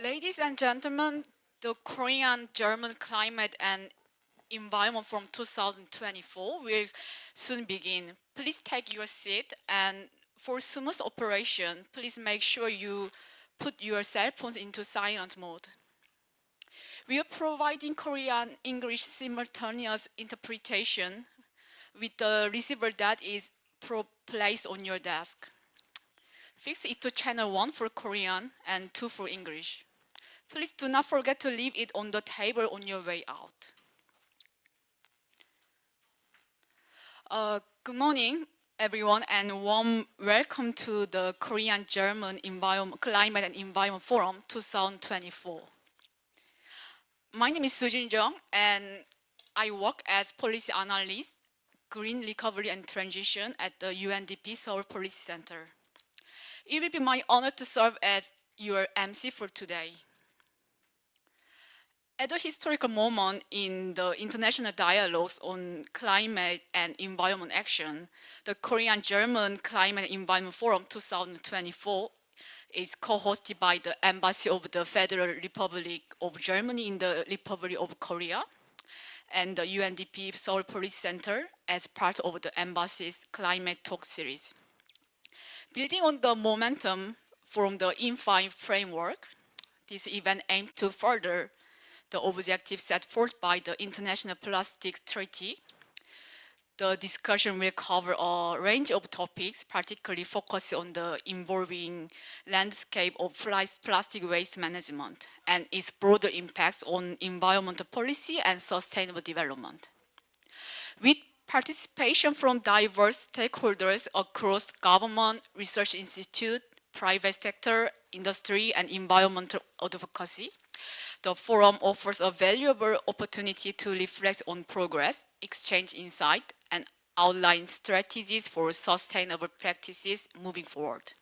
Ladies and gentlemen, the Korean-German Climate and Environment Forum 2024 will soon begin. Please take your seat, and for smooth operation, please make sure you put your cell phones into silent mode. We are providing Korean-English simultaneous interpretation with the receiver that is placed on your desk. Fix it to channel 1 for Korean and 2 for English. Please do not forget to leave it on the table on your way out. Good morning, everyone, and warm welcome to the Korean-German Climate and Environment Forum 2024. My name is Sujin Jung, and I work as policy analyst, Green Recovery and Transition at the UNDP Seoul Policy Center. It will be my honor to serve as your MC for today. At a historical moment in the international dialogues on climate and environment action, the Korean-German Climate and Environment Forum 2024 is co-hosted by the Embassy of the Federal Republic of Germany in the Republic of Korea and the UNDP Seoul Policy Center as part of the embassy's Climate Talk series. Building on the momentum from the IN5 framework, this event aims to further the objectives set forth by the International Plastics Treaty. The discussion will cover a range of topics, particularly focusing on the evolving landscape of plastic waste management and its broader impacts on environmental policy and sustainable development. With participation from diverse stakeholders across government, research institute, private sector, industry, and environmental advocacy, the forum offers a valuable opportunity to reflect on progress, exchange insight, and outline strategies for sustainable practices moving forward.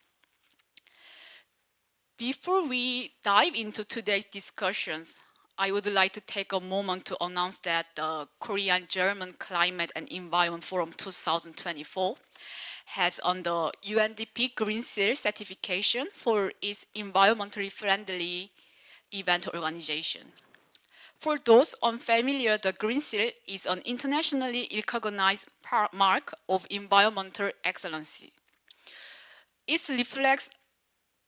Before we dive into today's discussions, I would like to take a moment to announce that the Korean-German Climate and Environment Forum 2024 has earned the UNDP Green Seal certification for its environmentally friendly event organization. For those unfamiliar, the Green Seal is an internationally recognized mark of environmental excellence. It reflects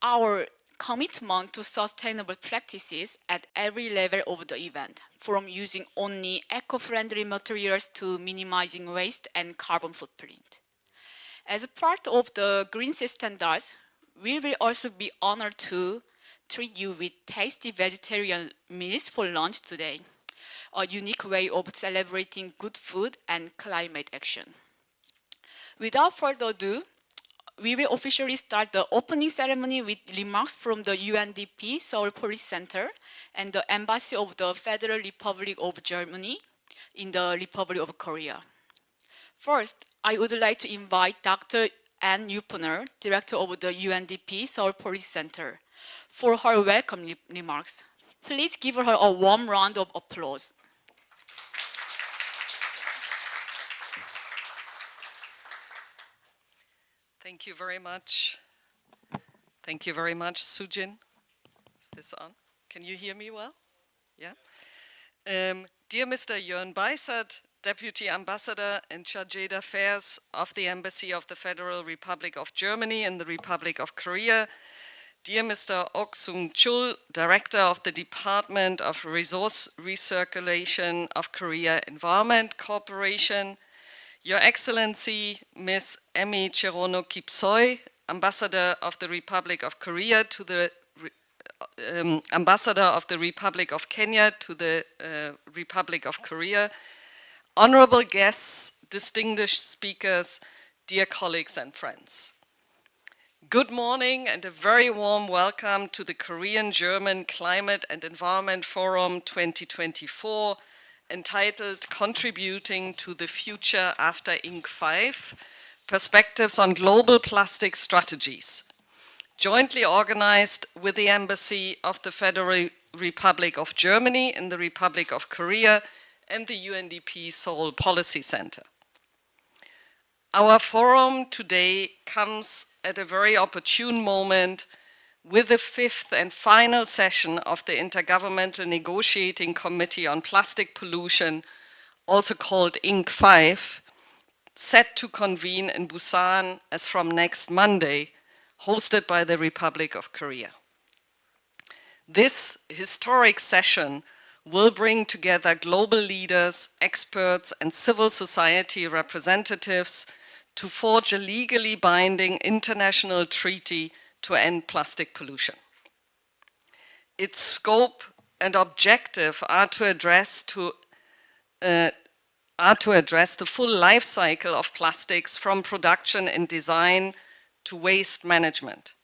our commitment to sustainable practices at every level of the event, from using only eco-friendly materials to minimizing waste and carbon footprint. As a part of the Green Seal standards, we will also be honored to treat you with tasty vegetarian meals for lunch today, a unique way of celebrating good food and climate action. Without further ado, we will officially start the opening ceremony with remarks from the UNDP Seoul Policy Center and the Embassy of the Federal Republic of Germany in the Republic of Korea. First, I would like to invite Dr. Ann Yupener, Director of the UNDP Seoul Policy Center, for her welcome remarks. Please give her a warm round of applause. Thank you very much. Thank you very much, Sujin. Is this on? Can you hear me well? Yeah. Dear Mr. Jörn Beissert, Deputy Ambassador and Chargé d'Affaires of the Embassy of the Federal Republic of Germany in the Republic of Korea, dear Mr. Ok Sung-chul, Director of the Department of Resource Recirculation of Korea Environment Corporation, Your Excellency, Ms. Emi Cherono Kipsoi, Ambassador of the Republic of Korea to the Ambassador of the Republic of Kenya to the Republic of Korea, honorable guests, distinguished speakers, dear colleagues and friends. Good morning and a very warm welcome to the Korean-German Climate and Environment Forum 2024, entitled Contributing to the Future After ENG 5, Perspectives on Global Plastic Strategies, jointly organized with the Embassy of the Federal Republic of Germany in the Republic of Korea and the UNDP Seoul Policy Center. Our forum today comes at a very opportune moment with the fifth and final session of the Intergovernmental Negotiating Committee on Plastic Pollution, also called ENG 5, set to convene in Busan as from next Monday, hosted by the Republic of Korea. This historic session will bring together global leaders, experts, and civil society representatives to forge a legally binding international treaty to end plastic pollution. Its scope and objective are to address the full life cycle of plastics from production and design to waste management.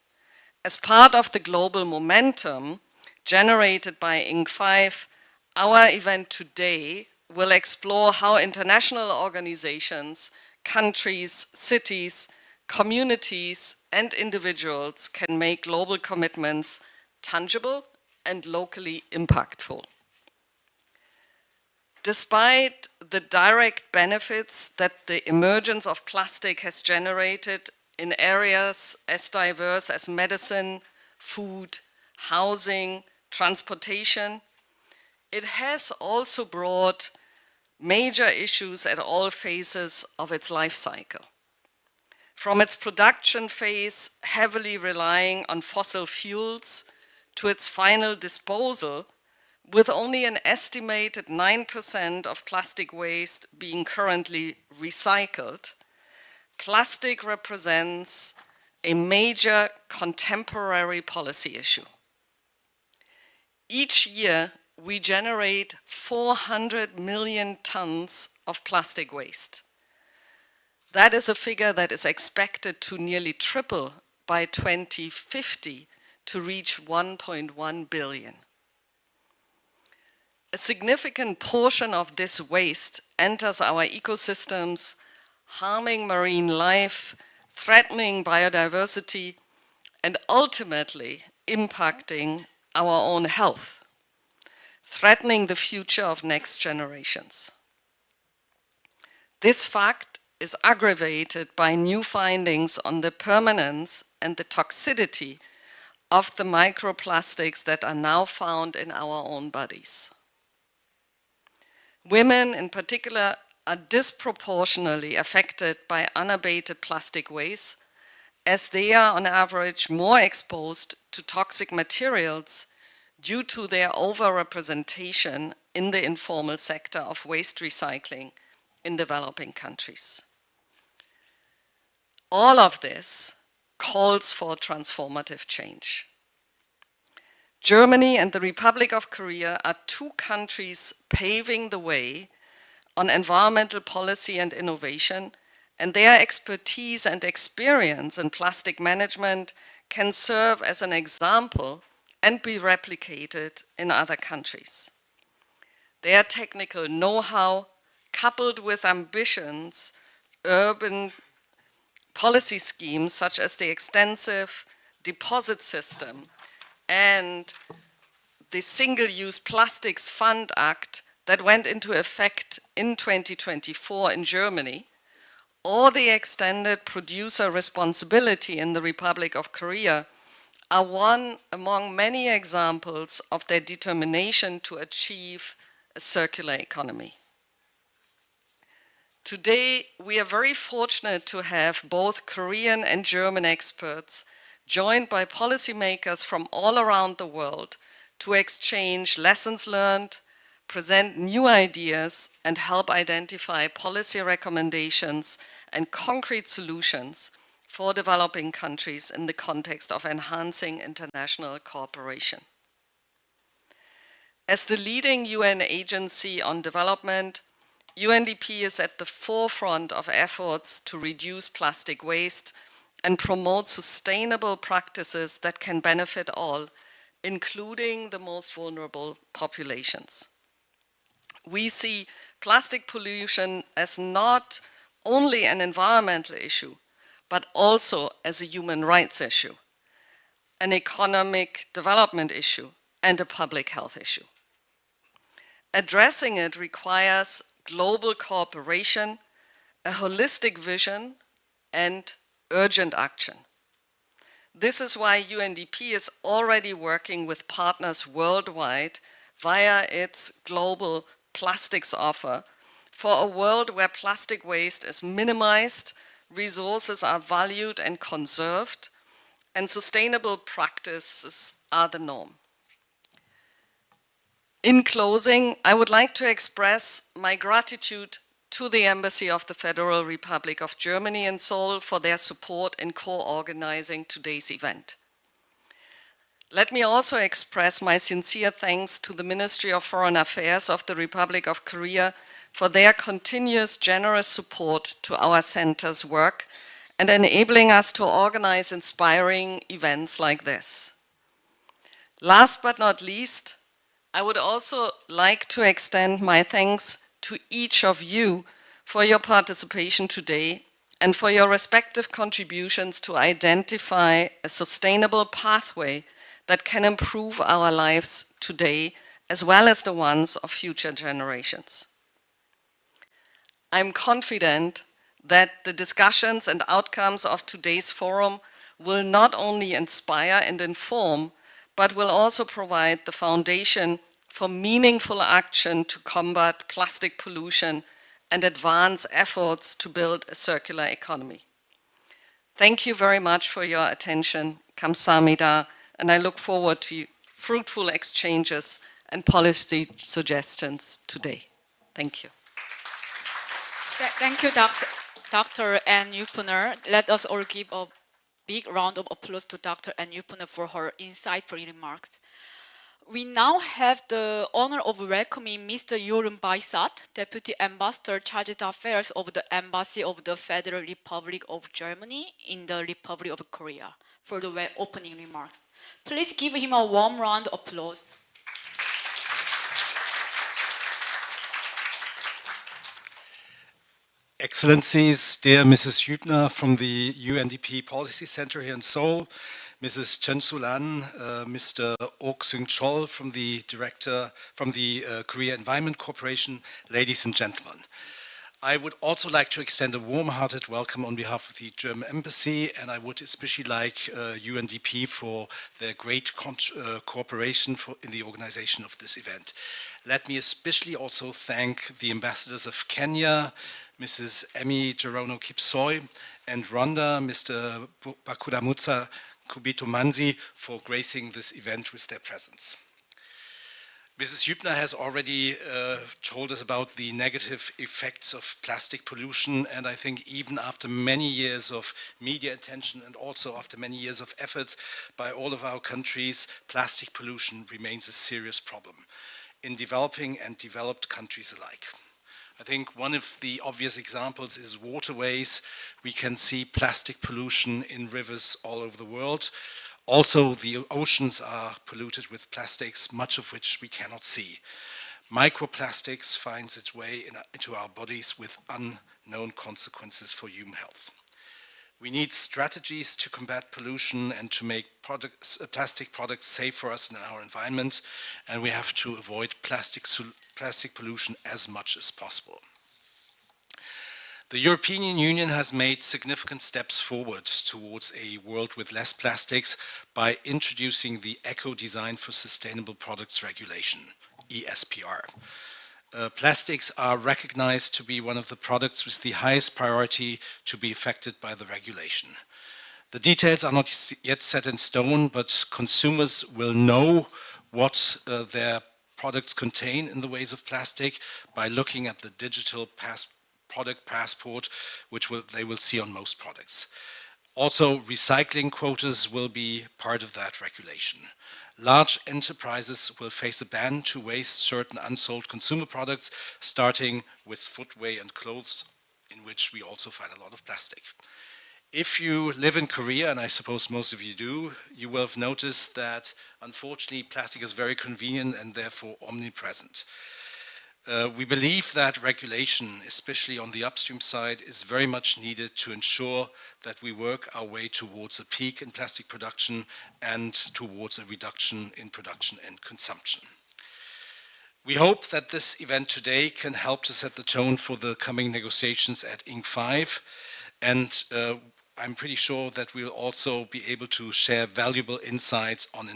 As part of the global momentum generated by ENG 5, our event today will explore how international organizations, countries, cities, communities, and individuals can make global commitments tangible and locally impactful. Despite the direct benefits that the emergence of plastic has generated in areas as diverse as medicine, food, housing, transportation, it has also brought major issues at all phases of its life cycle. From its production phase, heavily relying on fossil fuels, to its final disposal, with only an estimated 9% of plastic waste being currently recycled, plastic represents a major contemporary policy issue. Each year, we generate 400 million tons of plastic waste. That is a figure that is expected to nearly triple by 2050 to reach 1.1 billion. A significant portion of this waste enters our ecosystems, harming marine life, threatening biodiversity, and ultimately impacting our own health, threatening the future of next generations. This fact is aggravated by new findings on the permanence and the toxicity of the microplastics that are now found in our own bodies. Women in particular are disproportionately affected by unabated plastic waste, as they are on average more exposed to toxic materials due to their overrepresentation in the informal sector of waste recycling in developing countries. All of this calls for transformative change. Germany and the Republic of Korea are two countries paving the way on environmental policy and innovation, and their expertise and experience in plastic management can serve as an example and be replicated in other countries. Their technical know-how, coupled with ambitions, urban policy schemes such as the extensive deposit system and the Single-Use Plastics Fund Act that went into effect in 2024 in Germany, or the extended producer responsibility in the Republic of Korea, are one among many examples of their determination to achieve a circular economy. Today, we are very fortunate to have both Korean and German experts joined by policymakers from all around the world to exchange lessons learned, present new ideas, and help identify policy recommendations and concrete solutions for developing countries in the context of enhancing international cooperation. As the leading UN agency on development, UNDP is at the forefront of efforts to reduce plastic waste and promote sustainable practices that can benefit all, including the most vulnerable populations. We see plastic pollution as not only an environmental issue, but also as a human rights issue, an economic development issue, and a public health issue. Addressing it requires global cooperation, a holistic vision, and urgent action. This is why UNDP is already working with partners worldwide via its global plastics offer for a world where plastic waste is minimized, resources are valued and conserved, and sustainable practices are the norm. In closing, I would like to express my gratitude to the Embassy of the Federal Republic of Germany in Seoul for their support in co-organizing today's event. Let me also express my sincere thanks to the Ministry of Foreign Affairs of the Republic of Korea for their continuous generous support to our center's work and enabling us to organize inspiring events like this. Last but not least, I would also like to extend my thanks to each of you for your participation today and for your respective contributions to identify a sustainable pathway that can improve our lives today as well as the ones of future generations. I'm confident that the discussions and outcomes of today's forum will not only inspire and inform, but will also provide the foundation for meaningful action to combat plastic pollution and advance efforts to build a circular economy. Thank you very much for your attention. Kamsahamnida, and I look forward to fruitful exchanges and policy suggestions today. Thank you. Thank you, Dr. Ann Yupener. Let us all give a big round of applause to Dr. Ann Yupener for her insightful remarks. We now have the honor of welcoming Mr. Jürgen Weissart, Deputy Ambassador Chargé d'Affaires of the Embassy of the Federal Republic of Germany in the Republic of Korea, for the opening remarks. Please give him a warm round of applause. Excellencies, dear Mrs. Hübner from the UNDP Policy Center here in Seoul, Mrs. Chen Sulan, Mr. Ok Seung Chol from the Korea Environment Corporation, ladies and gentlemen. I would also like to extend a warm-hearted welcome on behalf of the German Embassy, and I would especially like UNDP for their great cooperation in the organization of this event. Let me especially also thank the ambassadors of Kenya, Mrs. Emmy Gerono Kipsoi, and Rwanda, Mr. Bakuramutsa Kubito Manzi, for gracing this event with their presence. Mrs. Hübner has already told us about the negative effects of plastic pollution, and I think even after many years of media attention and also after many years of efforts by all of our countries, plastic pollution remains a serious problem in developing and developed countries alike. I think one of the obvious examples is waterways. We can see plastic pollution in rivers all over the world. Also, the oceans are polluted with plastics, much of which we cannot see. Microplastics finds its way into our bodies with unknown consequences for human health. We need strategies to combat pollution and to make plastic products safe for us and our environment, and we have to avoid plastic pollution as much as possible. The European Union has made significant steps forward towards a world with less plastics by introducing the Eco-Design for Sustainable Products Regulation, ESPR. Plastics are recognized to be one of the products with the highest priority to be affected by the regulation. The details are not yet set in stone, but consumers will know what their products contain in the ways of plastic by looking at the digital product passport, which they will see on most products. Also, recycling quotas will be part of that regulation. Large enterprises will face a ban to waste certain unsold consumer products, starting with footwear and clothes, in which we also find a lot of plastic. If you live in Korea, and I suppose most of you do, you will have noticed that unfortunately plastic is very convenient and therefore omnipresent. We believe that regulation, especially on the upstream side, is very much needed to ensure that we work our way towards a peak in plastic production and towards a reduction in production and consumption. We hope that this event today can help to set the tone for the coming negotiations at ENG 5, and I'm pretty sure that we'll also be able to share valuable insights on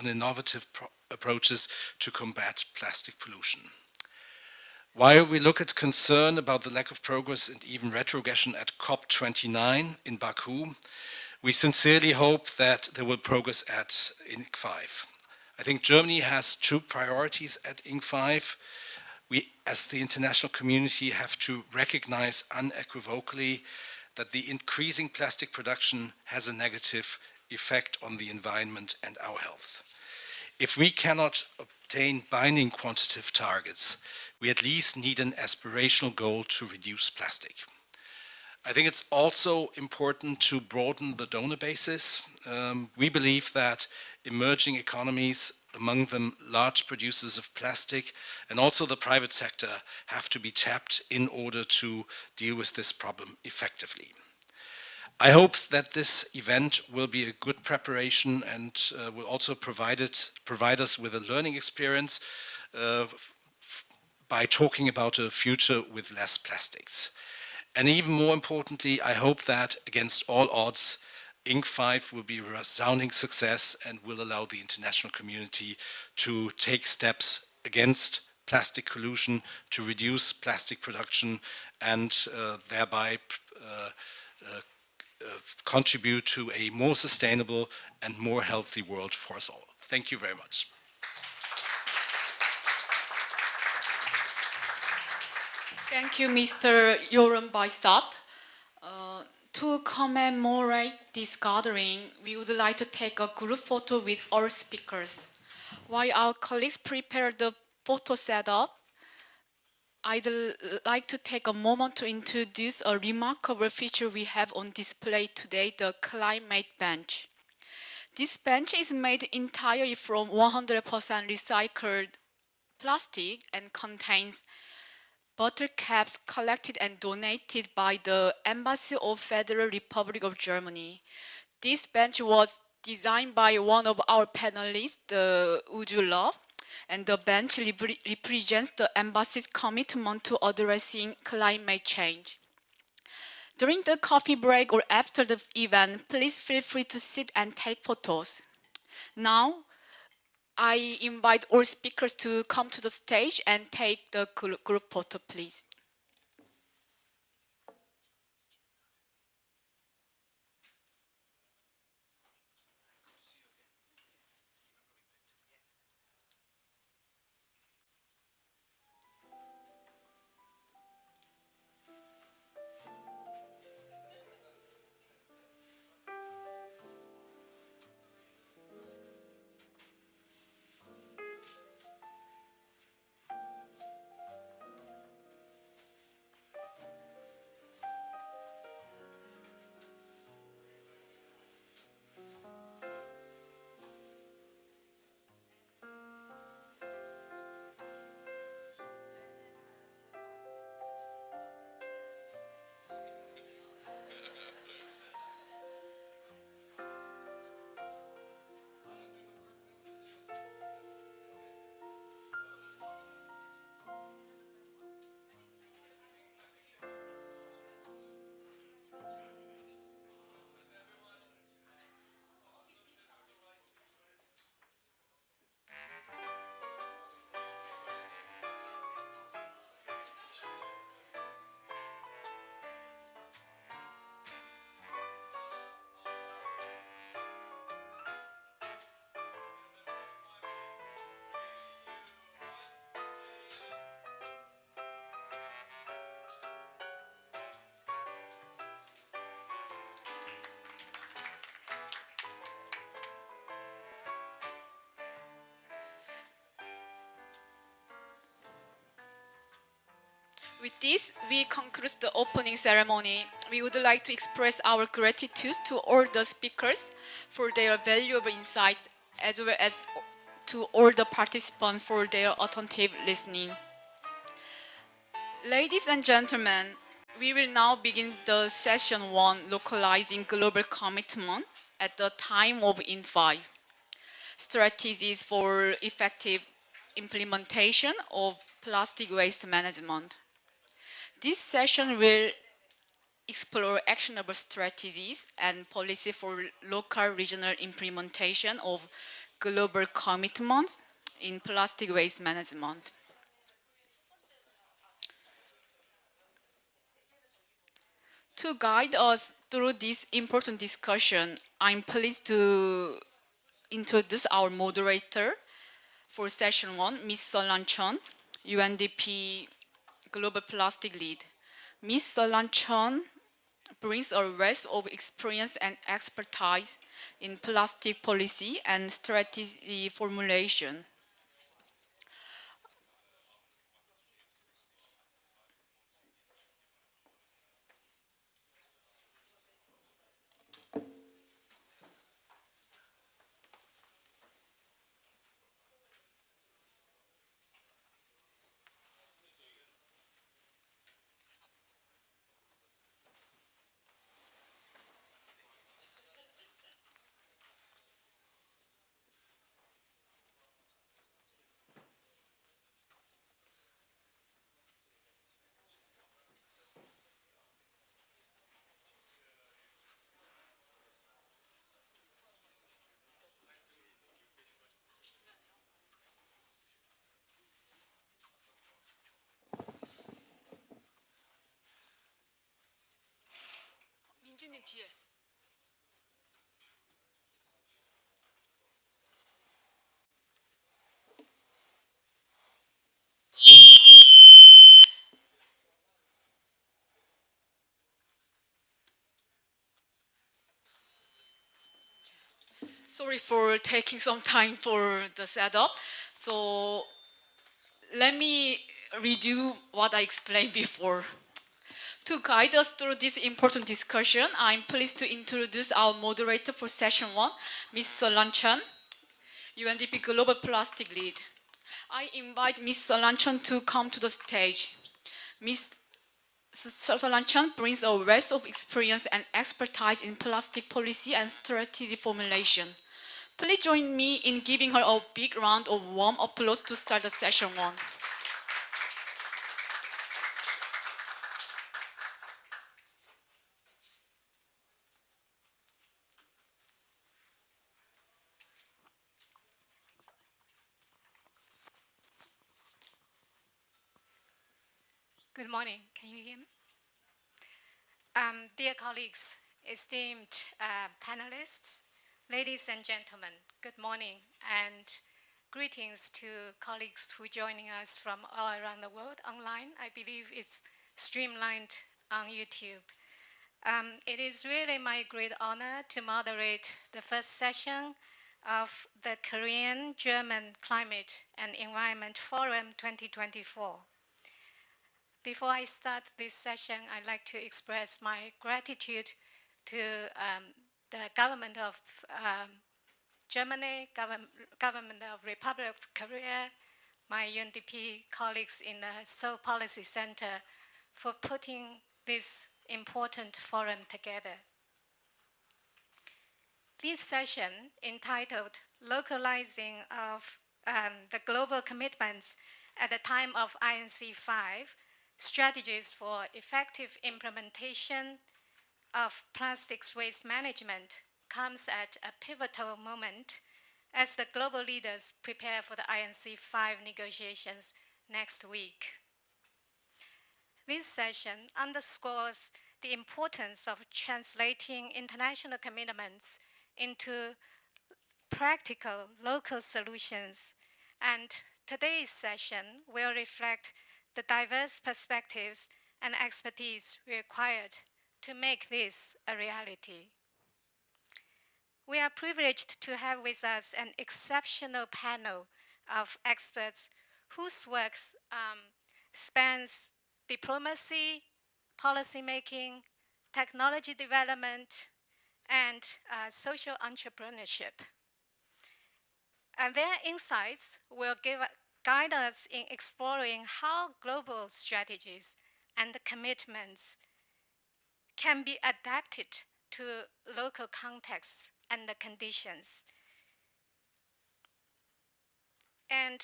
innovative approaches to combat plastic pollution. While we look at concern about the lack of progress and even retrogression at COP29 in Baku, we sincerely hope that there will progress at ENG 5. I think Germany has two priorities at ENG 5. We, as the international community, have to recognize unequivocally that the increasing plastic production has a negative effect on the environment and our health. If we cannot obtain binding quantitative targets, we at least need an aspirational goal to reduce plastic. I think it's also important to broaden the donor basis. We believe that emerging economies, among them large producers of plastic, and also the private sector, have to be tapped in order to deal with this problem effectively. I hope that this event will be a good preparation and will also provide us with a learning experience by talking about a future with less plastics. And even more importantly, I hope that against all odds, ENG 5 will be a resounding success and will allow the international community to take steps against plastic pollution, to reduce plastic production, and thereby contribute to a more sustainable and more healthy world for us all. Thank you very much. Thank you, Mr. Joren Baisat. To commemorate this gathering, we would like to take a group photo with all speakers. While our colleagues prepare the photo setup, I'd like to take a moment to introduce a remarkable feature we have on display today, the climate bench. This bench is made entirely from 100% recycled plastic and contains bottle caps collected and donated by the Embassy of Federal Republic of Germany. This bench was designed by one of our panelists, Uju Love, and the bench represents the embassy's commitment to addressing climate change. During the coffee break or after the event, please feel free to sit and take photos. Now, I invite all speakers to come to the stage and take the group photo, please. this, we conclude the opening ceremony. We would like to express our gratitude to all the speakers for their valuable insights, as well as to all the participants for their attentive listening. Ladies and gentlemen, we will now begin the session 1, Localizing Global Commitment at the Time of In5, Strategies for Effective Implementation of Plastic Waste Management. This session will explore actionable strategies and policy for local regional implementation of global commitments in plastic waste management. To guide us through this important discussion, I'm pleased to introduce our moderator for session 1, Ms. Solan Chun, UNDP Global Plastic Lead. Ms. Solan Chun brings a wealth of experience and expertise in plastic policy and strategy formulation. 민지님 뒤에. Sorry for taking some time for the setup. So let me redo what I explained before. To guide us through this important discussion, I'm pleased to introduce our moderator for session 1, Ms. Solan Chun, UNDP Global Plastic Lead. I invite Ms. Solan Chun to come to the stage. Ms. Solan Chun brings a wealth of experience and expertise in plastic policy and strategy formulation. Please join me in giving her a big round of warm applause to start the session 1. Good morning. Can you hear me? Dear colleagues, esteemed panelists, ladies and gentlemen, good morning and greetings to colleagues who are joining us from all around the world online. I believe it's streamlined on YouTube. It is really my great honor to moderate the first session of the Korean-German Climate and Environment Forum 2024. Before I start this session, I'd like to express my gratitude to the government of Germany, government of Republic of Korea, my UNDP colleagues in the Seoul Policy Center for putting this important forum together. This session, entitled Localizing of the Global Commitments at the Time of INC 5, Strategies for Effective Implementation of Plastics Waste Management, comes at a pivotal moment as the global leaders prepare for the INC 5 negotiations next week. This session underscores the importance of translating international commitments into practical local solutions, and today's session will reflect the diverse perspectives and expertise required to make this a reality. We are privileged to have with us an exceptional panel of experts whose works spans diplomacy, policy making, technology development, and social entrepreneurship. And their insights will guide us in exploring how global strategies and commitments can be adapted to local contexts and the conditions. And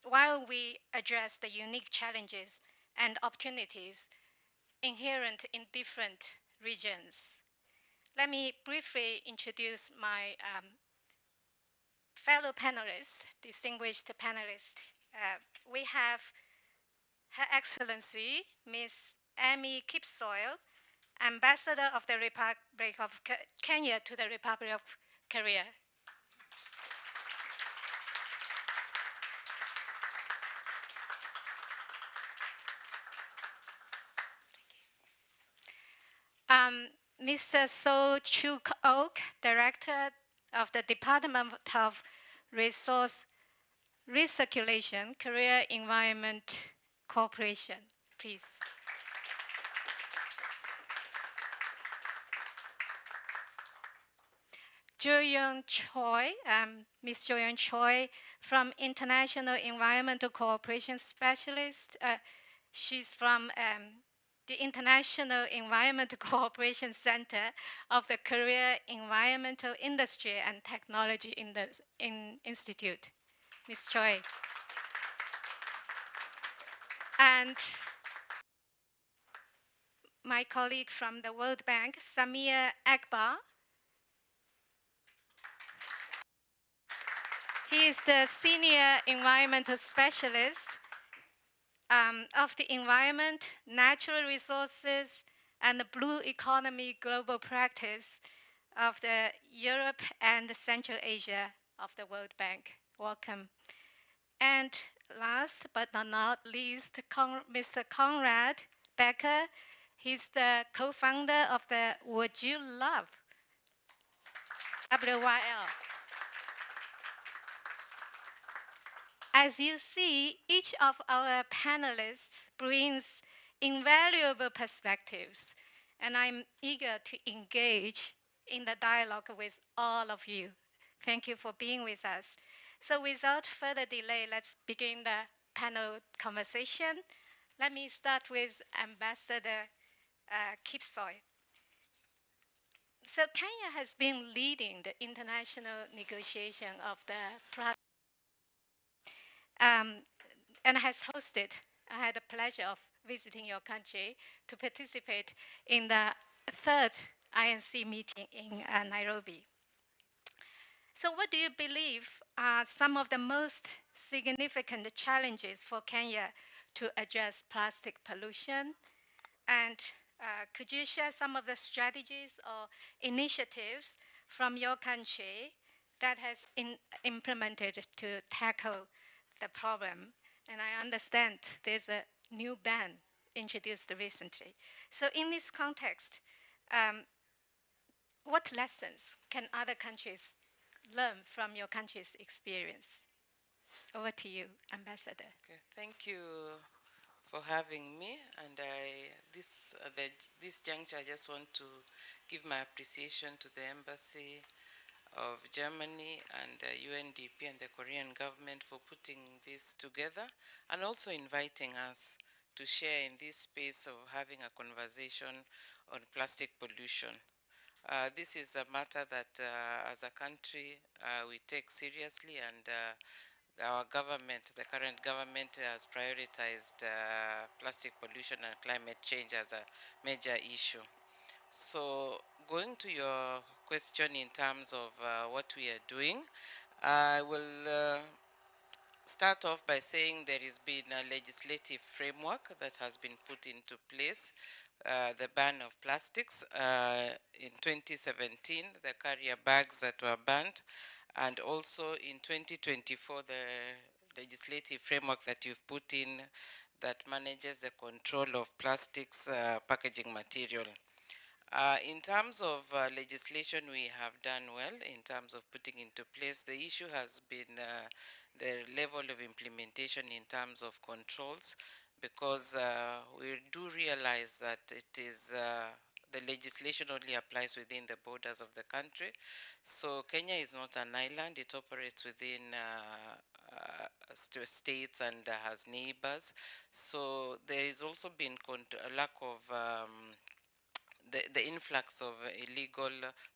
while we address the unique challenges and opportunities inherent in different regions, let me briefly introduce my fellow panelists, distinguished panelists. We have Her Excellency, Ms. Amy Kipsoil, Ambassador of the Republic of Kenya to the Republic of Korea. Mr. So Chuk Ok, Director of the Department of Resource Recirculation, Korea Environment Corporation, please. Jo-Young Choi, Ms. Jo-Young Choi from International Environmental Cooperation Specialist. She's from the International Environmental Cooperation Center of the Korea Environmental Industry and Technology Institute. Ms. Choi. And my colleague from the World Bank, Samir Akbar. He is the Senior Environmental Specialist of the Environment, Natural Resources, and the Blue Economy Global Practice of the Europe and Central Asia of the World Bank. Welcome. And last but not least, Mr. Conrad Becker. He's the co-founder of the Would You Love? WYL. As you see, each of our panelists brings invaluable perspectives, and I'm eager to engage in the dialogue with all of you. Thank you for being with us. So without further delay, let's begin the panel conversation. Let me start with Ambassador Kipsoy. So Kenya has been leading the international negotiation of the and has hosted. I had the pleasure of visiting your country to participate in the third INC meeting in Nairobi. So what do you believe are some of the most significant challenges for Kenya to address plastic pollution? And could you share some of the strategies or initiatives from your country that has implemented to tackle the problem? And I understand there's a new ban introduced recently. So in this context, what lessons can other countries learn from your country's experience? Over to you, Ambassador. Okay, thank you for having me. And this juncture, I just want to give my appreciation to the Embassy of Germany and UNDP and the Korean government for putting this together and also inviting us to share in this space of having a conversation on plastic pollution. This is a matter that as a country we take seriously, and our government, the current government, has prioritized plastic pollution and climate change as a major issue. So going to your question in terms of what we are doing, I will start off by saying there has been a legislative framework that has been put into place, the ban of plastics. In 2017, the carrier bags that were banned, and also in 2024, the legislative framework that you've put in that manages the control of plastics packaging material. In terms of legislation, we have done well in terms of putting into place. The issue has been the level of implementation in terms of controls, because we do realize that it is the legislation only applies within the borders of the country. So Kenya is not an island, it operates within states and has neighbors. So there is also been a lack of the influx of illegal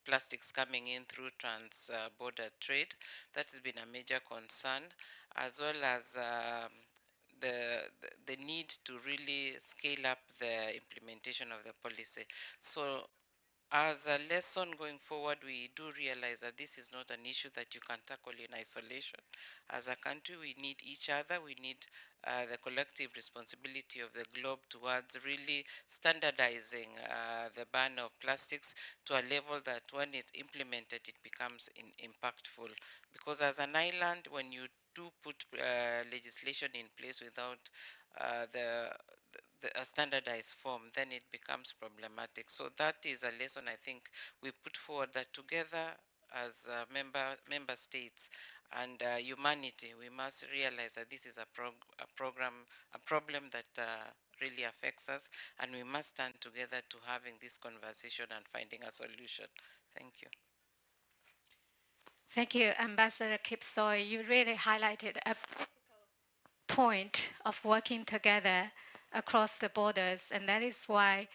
plastics coming in through trans-border trade. That has been a major concern, as well as the need to really scale up the implementation of the policy. So as a lesson going forward, we do realize that this is not an issue that you can tackle in isolation. As a country, we need each other. We need the collective responsibility of the globe towards really standardizing the ban of plastics to a level that when it's implemented, it becomes impactful. Because as an island, when you do put legislation in place without a standardized form, then it becomes problematic. So that is a lesson I think we put forward, that together as member states and humanity, we must realize that this is a problem that really affects us, and we must stand together to having this conversation and finding a solution. Thank you. Thank you, Ambassador Kipsoy. You really highlighted a point of working together across the borders, and that is why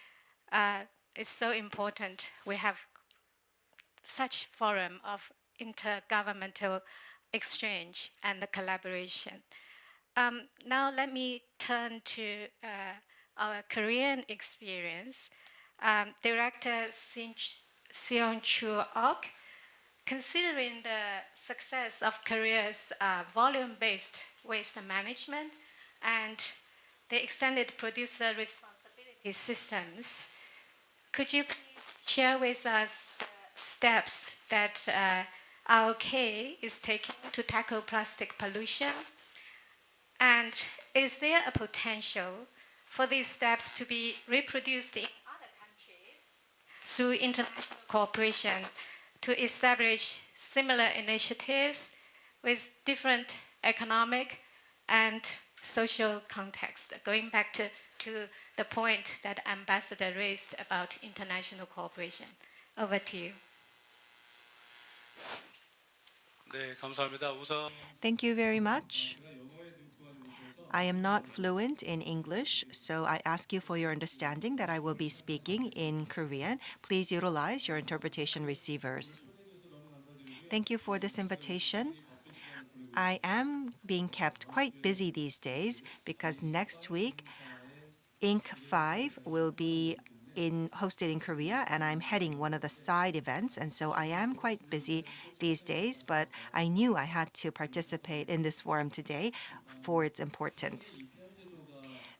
it's so important we have such forum of intergovernmental exchange and the collaboration. Now let me turn to our Korean experience. Director Seong Chu Ok, considering the success of Korea's volume-based waste management and the extended producer responsibility systems, could you please share with us the steps that ROK is taking to tackle plastic pollution? And is there a potential for these steps to be reproduced in other countries through international cooperation to establish similar initiatives with different economic and social context? Going back to the point that Ambassador raised about international cooperation. Over to you. 네, 감사합니다. 우선 Thank you very much. I am not fluent in English, so I ask you for your understanding that I will be speaking in Korean. Please utilize your interpretation receivers. Thank you for this invitation. I am being kept quite busy these days because next week, ENG 5 will be hosted in Korea, and I'm heading one of the side events, and so I am quite busy these days, but I knew I had to participate in this forum today for its importance.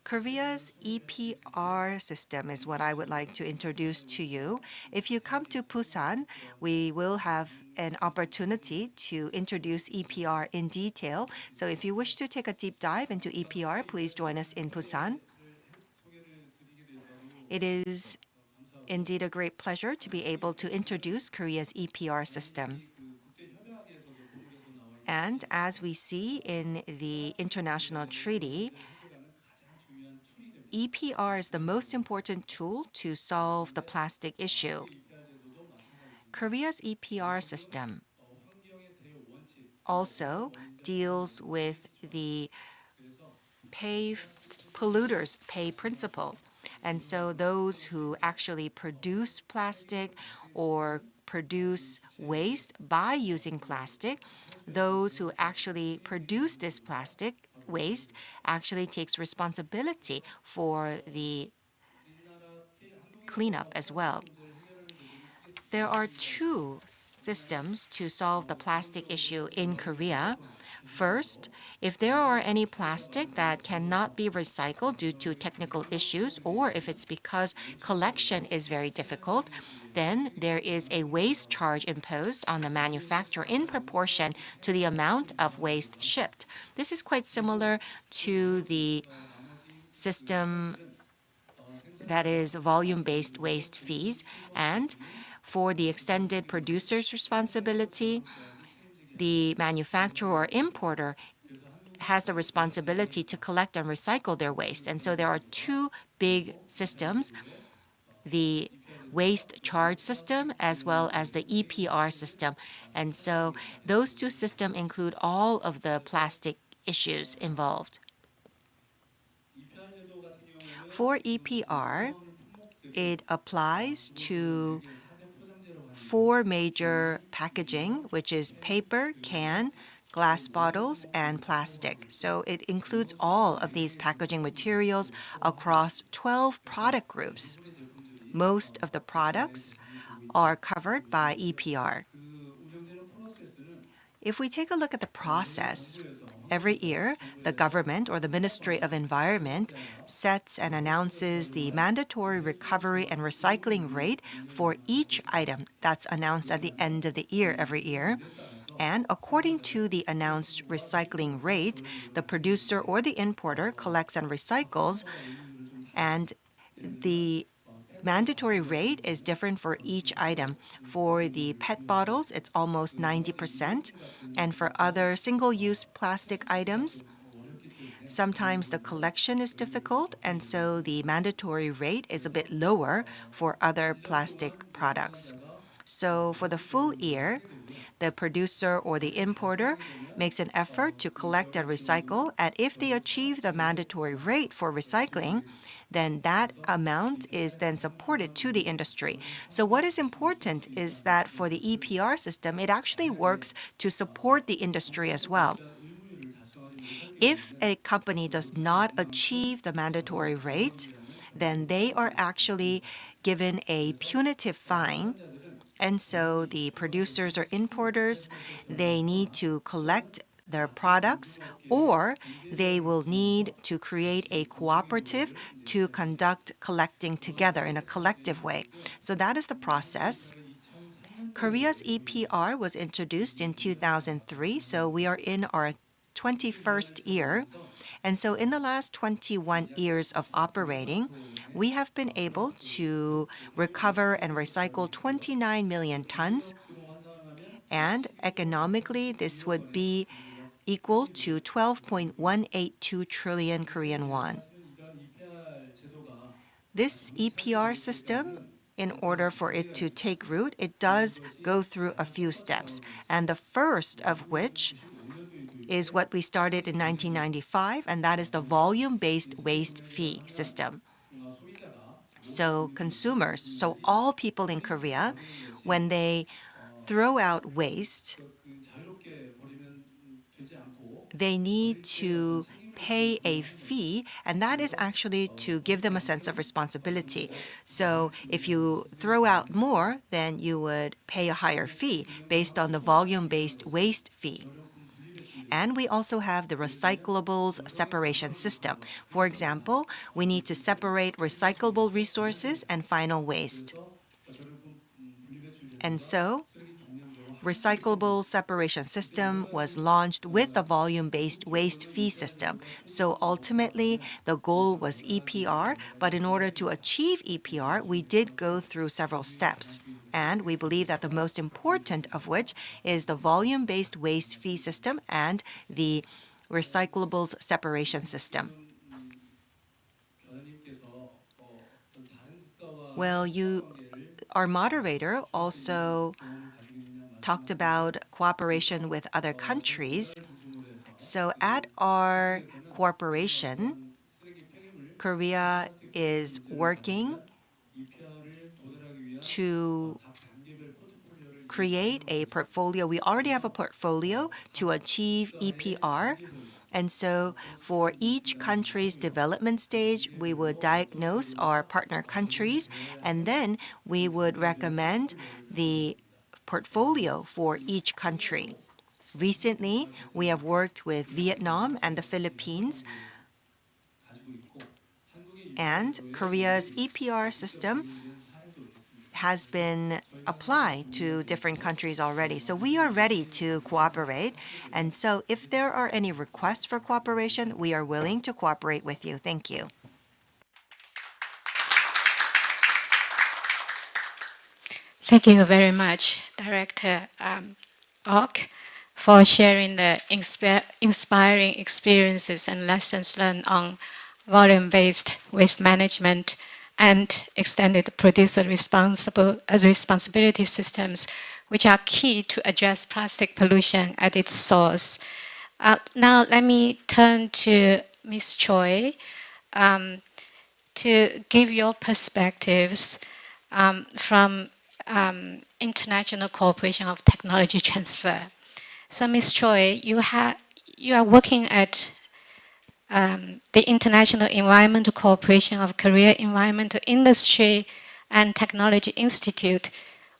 Korea's EPR system is what I would like to introduce to you. If you come to Busan, we will have an opportunity to introduce EPR in detail. So if you wish to take a deep dive into EPR, please join us in Busan. It is indeed a great pleasure to be able to introduce Korea's EPR system. And as we see in the international treaty, EPR is the most important tool to solve the plastic issue. Korea's EPR system also deals with the polluters pay principle. And so those who actually produce plastic or produce waste by using plastic, those who actually produce this plastic waste actually takes responsibility for the cleanup as well. There are two systems to solve the plastic issue in Korea. First, if there are any plastic that cannot be recycled due to technical issues, or if it's because collection is very difficult, then there is a waste charge imposed on the manufacturer in proportion to the amount of waste shipped. This is quite similar to the system that is volume-based waste fees. And for the extended producer's responsibility, the manufacturer or importer has the responsibility to collect and recycle their waste. And so there are two big systems, the waste charge system as well as the EPR system. And so those two systems include all of the plastic issues involved. For EPR, it applies to four major packaging, which is paper, can, glass bottles, and plastic. So it includes all of these packaging materials across 12 product groups. Most of the products are covered by EPR. If we take a look at the process, every year, the government or the Ministry of Environment sets and announces the mandatory recovery and recycling rate for each item that's announced at the end of the year every year. And according to the announced recycling rate, the producer or the importer collects and recycles, and the mandatory rate is different for each item. For the PET bottles, it's almost 90%. And for other single-use plastic items, sometimes the collection is difficult, and so the mandatory rate is a bit lower for other plastic products. So for the full year, the producer or the importer makes an effort to collect and recycle, and if they achieve the mandatory rate for recycling, then that amount is then supported to the industry. So what is important is that for the EPR system, it actually works to support the industry as well. If a company does not achieve the mandatory rate, then they are actually given a punitive fine. And so the producers or importers, they need to collect their products, or they will need to create a cooperative to conduct collecting together in a collective way. So that is the process. Korea's EPR was introduced in 2003, so we are in our 21st year. And so in the last 21 years of operating, we have been able to recover and recycle 29 million tons. And economically, this would be equal to 12.182 trillion Korean won. This EPR system, in order for it to take root, it does go through a few steps. And the first of which is what we started in 1995, and that is the volume-based waste fee system. So consumers, so all people in Korea, when they throw out waste, they need to pay a fee, and that is actually to give them a sense of responsibility. So if you throw out more, then you would pay a higher fee based on the volume-based waste fee. And we also have the recyclables separation system. For example, we need to separate recyclable resources and final waste. And so, recyclable separation system was launched with the volume-based waste fee system. So ultimately, the goal was EPR, but in order to achieve EPR, we did go through several steps. And we believe that the most important of which is the volume-based waste fee system and the recyclables separation system. Well, our moderator also talked about cooperation with other countries. So at our cooperation, Korea is working to create a portfolio. We already have a portfolio to achieve EPR. And so for each country's development stage, we would diagnose our partner countries, and then we would recommend the portfolio for each country. Recently, we have worked with Vietnam and the Philippines, and Korea's EPR system has been applied to different countries already. So we are ready to cooperate. And so if there are any requests for cooperation, we are willing to cooperate with you. Thank you. Thank you very much, Director Ok. for sharing the inspiring experiences and lessons learned on volume-based waste management and extended producer responsibility systems, which are key to address plastic pollution at its source. Now let me turn to Ms. Choi to give your perspectives from international cooperation of technology transfer. So, Ms. Choi, you are working at the International Environmental Cooperation of Korea Environmental Industry and Technology Institute,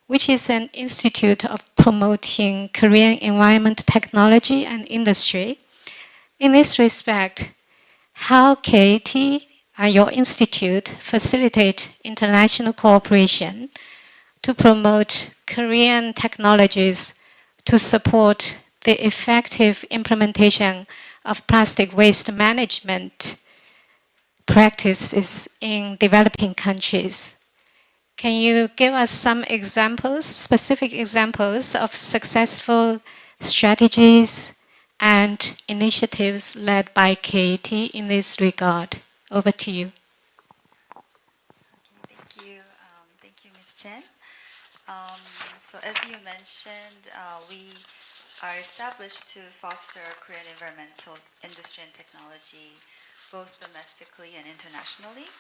which is an institute of promoting Korean environment technology and industry. In this respect, how KAT and your institute facilitate international cooperation to promote Korean technologies to support the effective implementation of plastic waste management practices in developing countries. Can you give us some examples, specific examples of successful strategies and initiatives led by KAT in this regard? Over to you. Thank you, Ms. Chen. So as you mentioned, we are established to foster Korean environmental industry and technology, both domestically and internationally.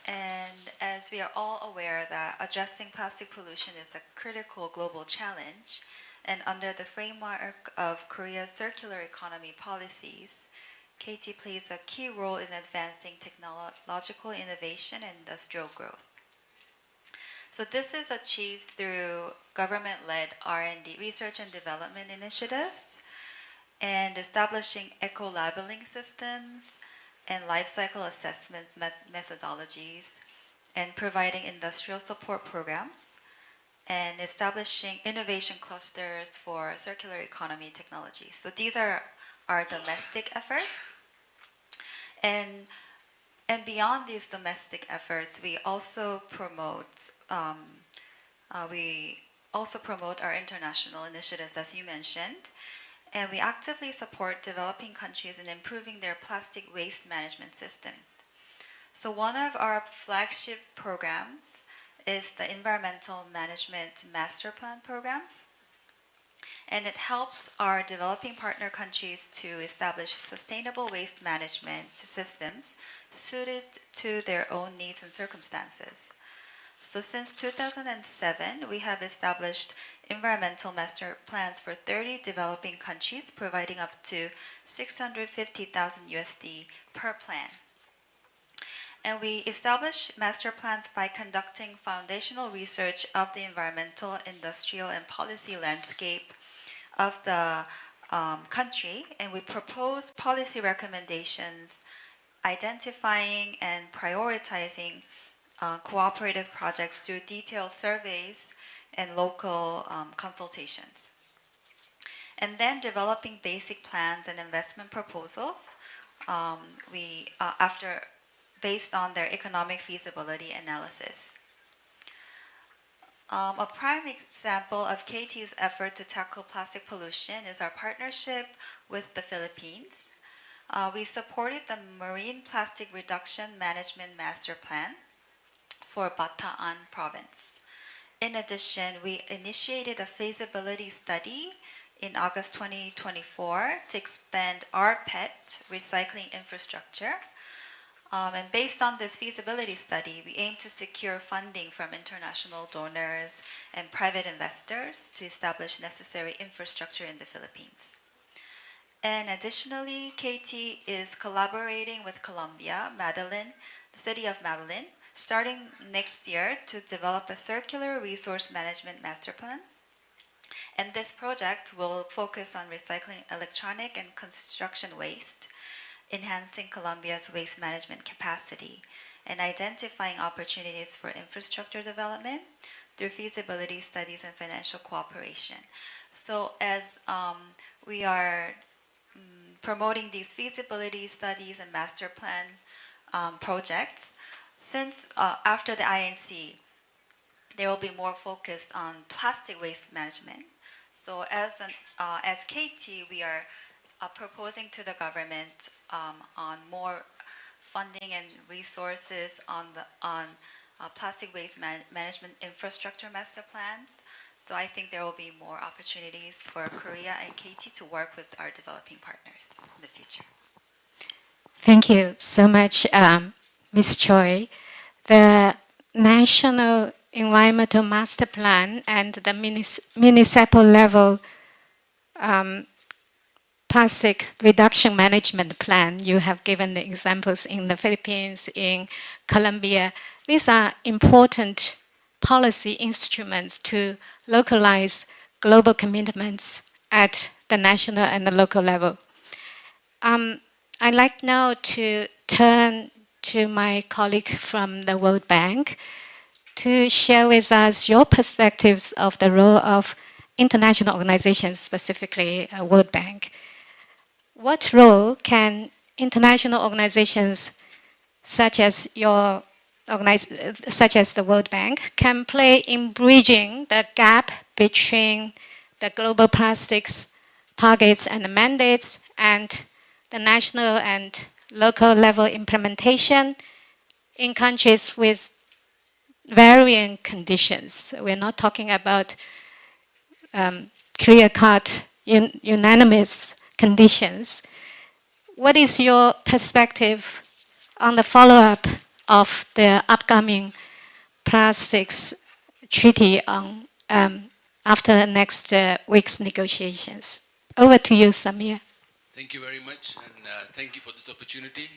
And as we are all aware that addressing plastic pollution is a critical global challenge, and under the framework of Korea's circular economy policies, KT plays a key role in advancing technological innovation and industrial growth. So this is achieved through government-led R&D, research and development initiatives, and establishing eco-labeling systems and life cycle assessment methodologies, and providing industrial support programs, and establishing innovation clusters for circular economy technologies. So these are our domestic efforts. And beyond these domestic efforts, we also promote our international initiatives, as you mentioned, and we actively support developing countries in improving their plastic waste management systems. So one of our flagship programs is the Environmental Management Master Plan programs, and it helps our developing partner countries to establish sustainable waste management systems suited to their own needs and circumstances. So since 2007, we have established environmental master plans for 30 developing countries, providing up to 650,000 USD per plan. And we establish master plans by conducting foundational research of the environmental, industrial, and policy landscape of the country, and we propose policy recommendations identifying and prioritizing cooperative projects through detailed surveys and local consultations. And then developing basic plans and investment proposals based on their economic feasibility analysis. A prime example of KT's effort to tackle plastic pollution is our partnership with the Philippines. We supported the Marine Plastic Reduction Management Master Plan for Bataan Province. In addition, we initiated a feasibility study in August 2024 to expand our PET recycling infrastructure. And based on this feasibility study, we aim to secure funding from international donors and private investors to establish necessary infrastructure in the Philippines. And additionally, KT is collaborating with Colombia, the city of Medellin, starting next year to develop a circular resource management master plan. And this project will focus on recycling electronic and construction waste, enhancing Colombia's waste management capacity, and identifying opportunities for infrastructure development through feasibility studies and financial cooperation. So as we are promoting these feasibility studies and master plan projects, since after the INC, there will be more focused on plastic waste management. So as KT, we are proposing to the government on more funding and resources on plastic waste management infrastructure master plans. So I think there will be more opportunities for Korea and KT to work with our developing partners in the future. Thank you so much, Ms. Choi. The National Environmental Master Plan and the municipal level plastic reduction management plan, you have given the examples in the Philippines, in Colombia. These are important policy instruments to localize global commitments at the national and the local level. I'd like now to turn to my colleague from the World Bank to share with us your perspectives of the role of international organizations, specifically World Bank. What role can international organizations such as the World Bank can play in bridging the gap between the global plastics targets and the mandates and the national and local level implementation in countries with varying conditions? We're not talking about clear-cut, unanimous conditions. What is your perspective on the follow-up of the upcoming plastics treaty after the next week's negotiations? Over to you, Samir. Thank you very much, and thank you for this opportunity.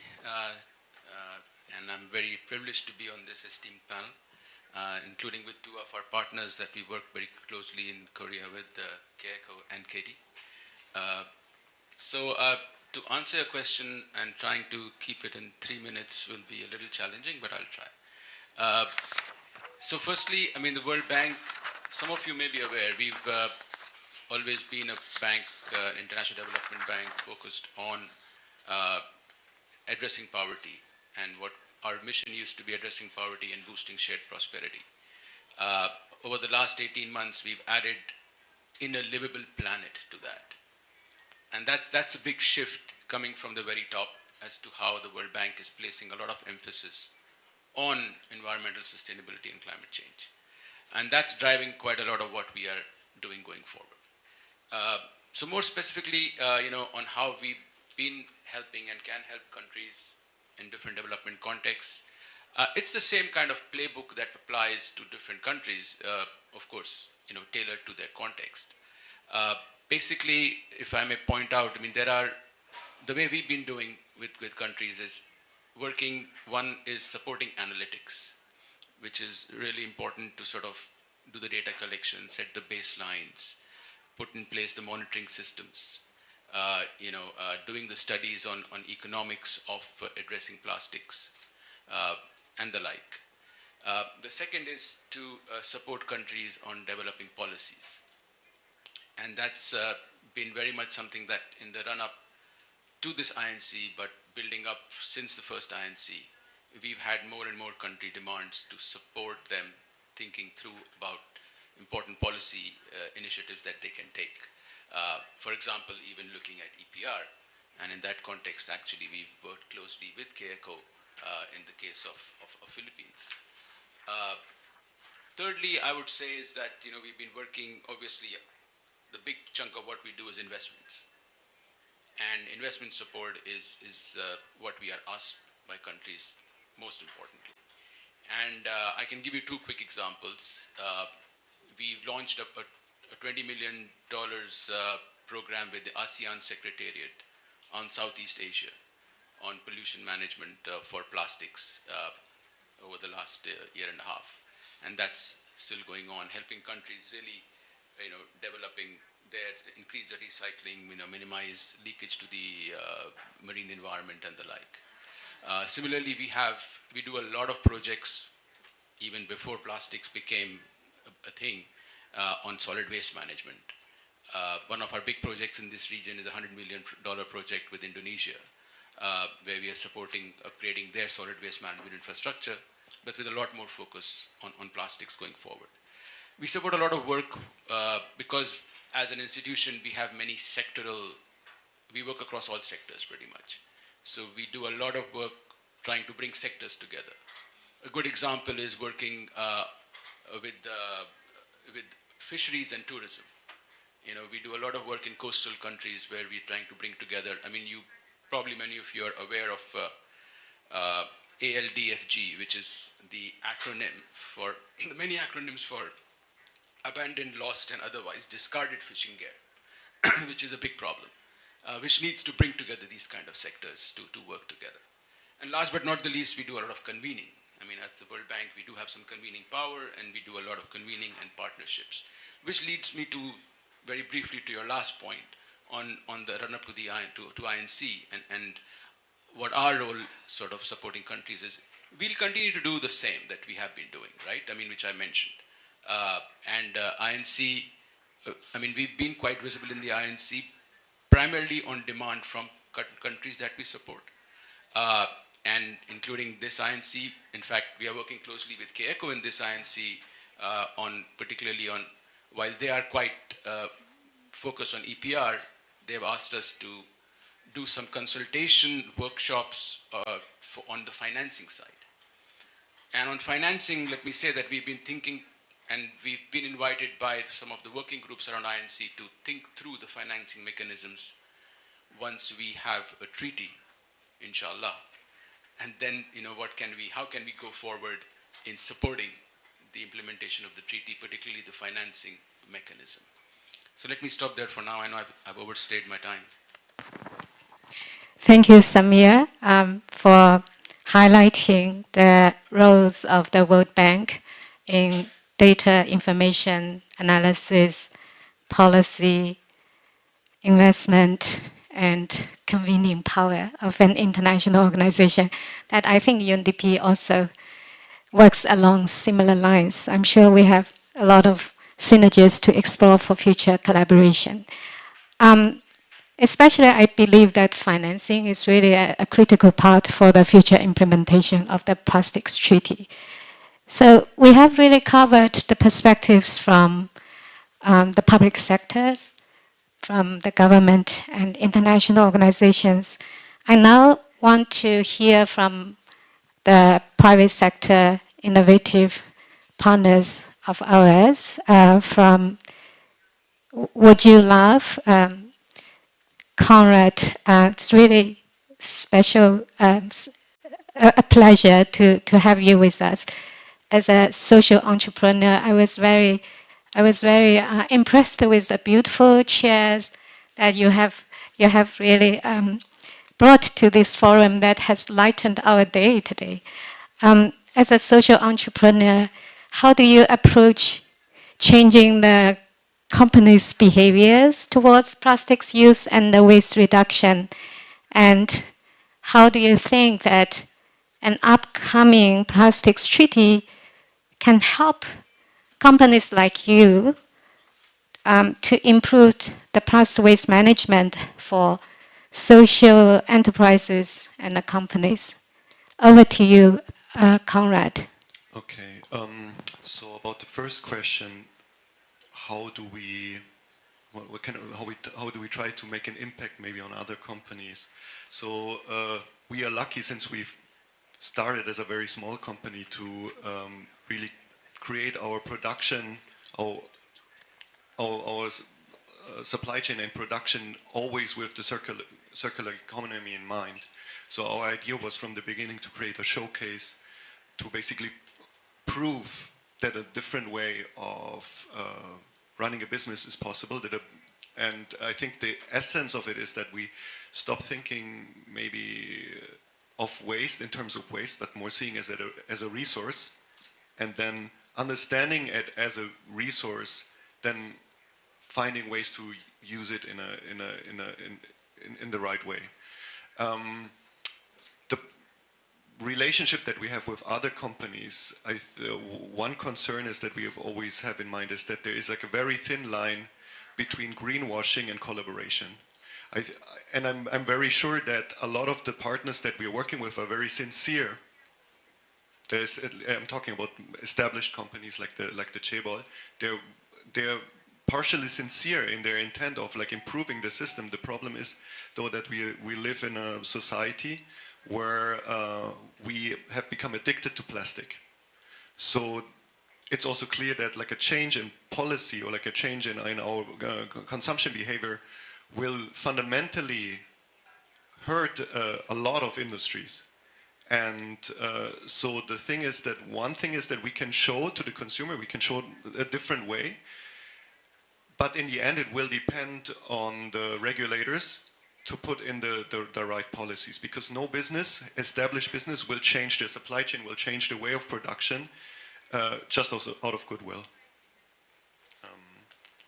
And I'm very privileged to be on this esteemed panel, including with two of our partners that we work very closely in Korea with, KECO and KT. So to answer your question and trying to keep it in 3 minutes will be a little challenging, but I'll try. So firstly, I mean, the World Bank, some of you may be aware, we've always been a bank, international development bank, focused on addressing poverty, and what our mission used to be addressing poverty and boosting shared prosperity. Over the last 18 months, we've added in a livable planet to that. And that's a big shift coming from the very top as to how the World Bank is placing a lot of emphasis on environmental sustainability and climate change. And that's driving quite a lot of what we are doing going forward. So more specifically, on how we've been helping and can help countries in different development contexts. It's the same kind of playbook that applies to different countries, of course, tailored to their context. Basically, if I may point out, I mean, the way we've been doing with countries is working, one is supporting analytics, which is really important to sort of do the data collection, set the baselines, put in place the monitoring systems, doing the studies on economics of addressing plastics and the like. The second is to support countries on developing policies. And that's been very much something that in the run-up to this INC, but building up since the first INC, we've had more and more country demands to support them thinking through about important policy initiatives that they can take. For example, even looking at EPR, and in that context, actually, we've worked closely with KECO in the case of Philippines. Thirdly, I would say is that we've been working, obviously, the big chunk of what we do is investments. And investment support is what we are asked by countries most importantly. And I can give you two quick examples. We've launched a $20 million program with the ASEAN Secretariat on Southeast Asia on pollution management for plastics over the last year and a half. And that's still going on, helping countries really increase the recycling, minimize leakage to the marine environment and the like. Similarly, we do a lot of projects even before plastics became a thing on solid waste management. One of our big projects in this region is a $100 million project with Indonesia, where we are supporting upgrading their solid waste management infrastructure, but with a lot more focus on plastics going forward. We support a lot of work because as an institution, we have many sectoral, we work across all sectors pretty much. So we do a lot of work trying to bring sectors together. A good example is working with fisheries and tourism. You know, we do a lot of work in coastal countries where we're trying to bring together, I mean, probably many of you are aware of ALDFG, which is the acronym for, many acronyms for abandoned, lost, and otherwise discarded fishing gear, which is a big problem, which needs to bring together these kind of sectors to work together. And last but not the least, we do a lot of convening. I mean, as the World Bank, we do have some convening power, and we do a lot of convening and partnerships, which leads me to, very briefly, to your last point on the run-up to the to INC and what our role sort of supporting countries is. We'll continue to do the same that we have been doing, right? I mean, which I mentioned. INC, I mean, we've been quite visible in the INC, primarily on demand from countries that we support. And including this INC, in fact, we are working closely with KECO in this INC particularly on, while they are quite focused on EPR, they've asked us to do some consultation workshops on the financing side. And on financing, let me say that we've been thinking, and we've been invited by some of the working groups around INC to think through the financing mechanisms once we have a treaty, inshallah. And then, you know, how can we go forward in supporting the implementation of the treaty, particularly the financing mechanism. So let me stop there for now. I know I've overstayed my time. Thank you, Samir, for highlighting the roles of the World Bank in data information analysis, policy, investment, and convening power of an international organization that I think UNDP also works along similar lines. I'm sure we have a lot of synergies to explore for future collaboration. Especially, I believe that financing is really a critical part for the future implementation of the Plastics Treaty. So we have really covered the perspectives from the public sectors, from the government and international organizations. I now want to hear from the private sector innovative partners of ours. Would you love Conrad? It's really special, a pleasure to have you with us. As a social entrepreneur, I was very impressed with the beautiful chairs that you have really brought to this forum that has lightened our day today. As a social entrepreneur, how do you approach changing the company's behaviors towards plastics use and the waste reduction? And how do you think that an upcoming plastics treaty can help companies like you to improve the plastic waste management for social enterprises and the companies? Over to you, Conrad. Okay, so about the first question, how do we try to make an impact maybe on other companies? So we are lucky, since we've started as a very small company, to really create our production, our supply chain and production always with the circular economy in mind. So our idea was from the beginning to create a showcase to basically prove that a different way of running a business is possible. And I think the essence of it is that we stop thinking maybe of waste in terms of waste, but more seeing it as a resource, and then understanding it as a resource, then finding ways to use it in the right way. The relationship that we have with other companies, one concern is that we have always have in mind is that there is like a very thin line between greenwashing and collaboration. I'm very sure that a lot of the partners that we are working with are very sincere. I'm talking about established companies like the Chaebol. They're partially sincere in their intent of like improving the system. The problem is, though, that we live in a society where we have become addicted to plastic. So it's also clear that like a change in policy or like a change in our consumption behavior will fundamentally hurt a lot of industries. And so the thing is that one thing is that we can show to the consumer, we can show a different way, but in the end it will depend on the regulators to put in the right policies, because no business, established business, will change their supply chain, will change the way of production, just also out of goodwill.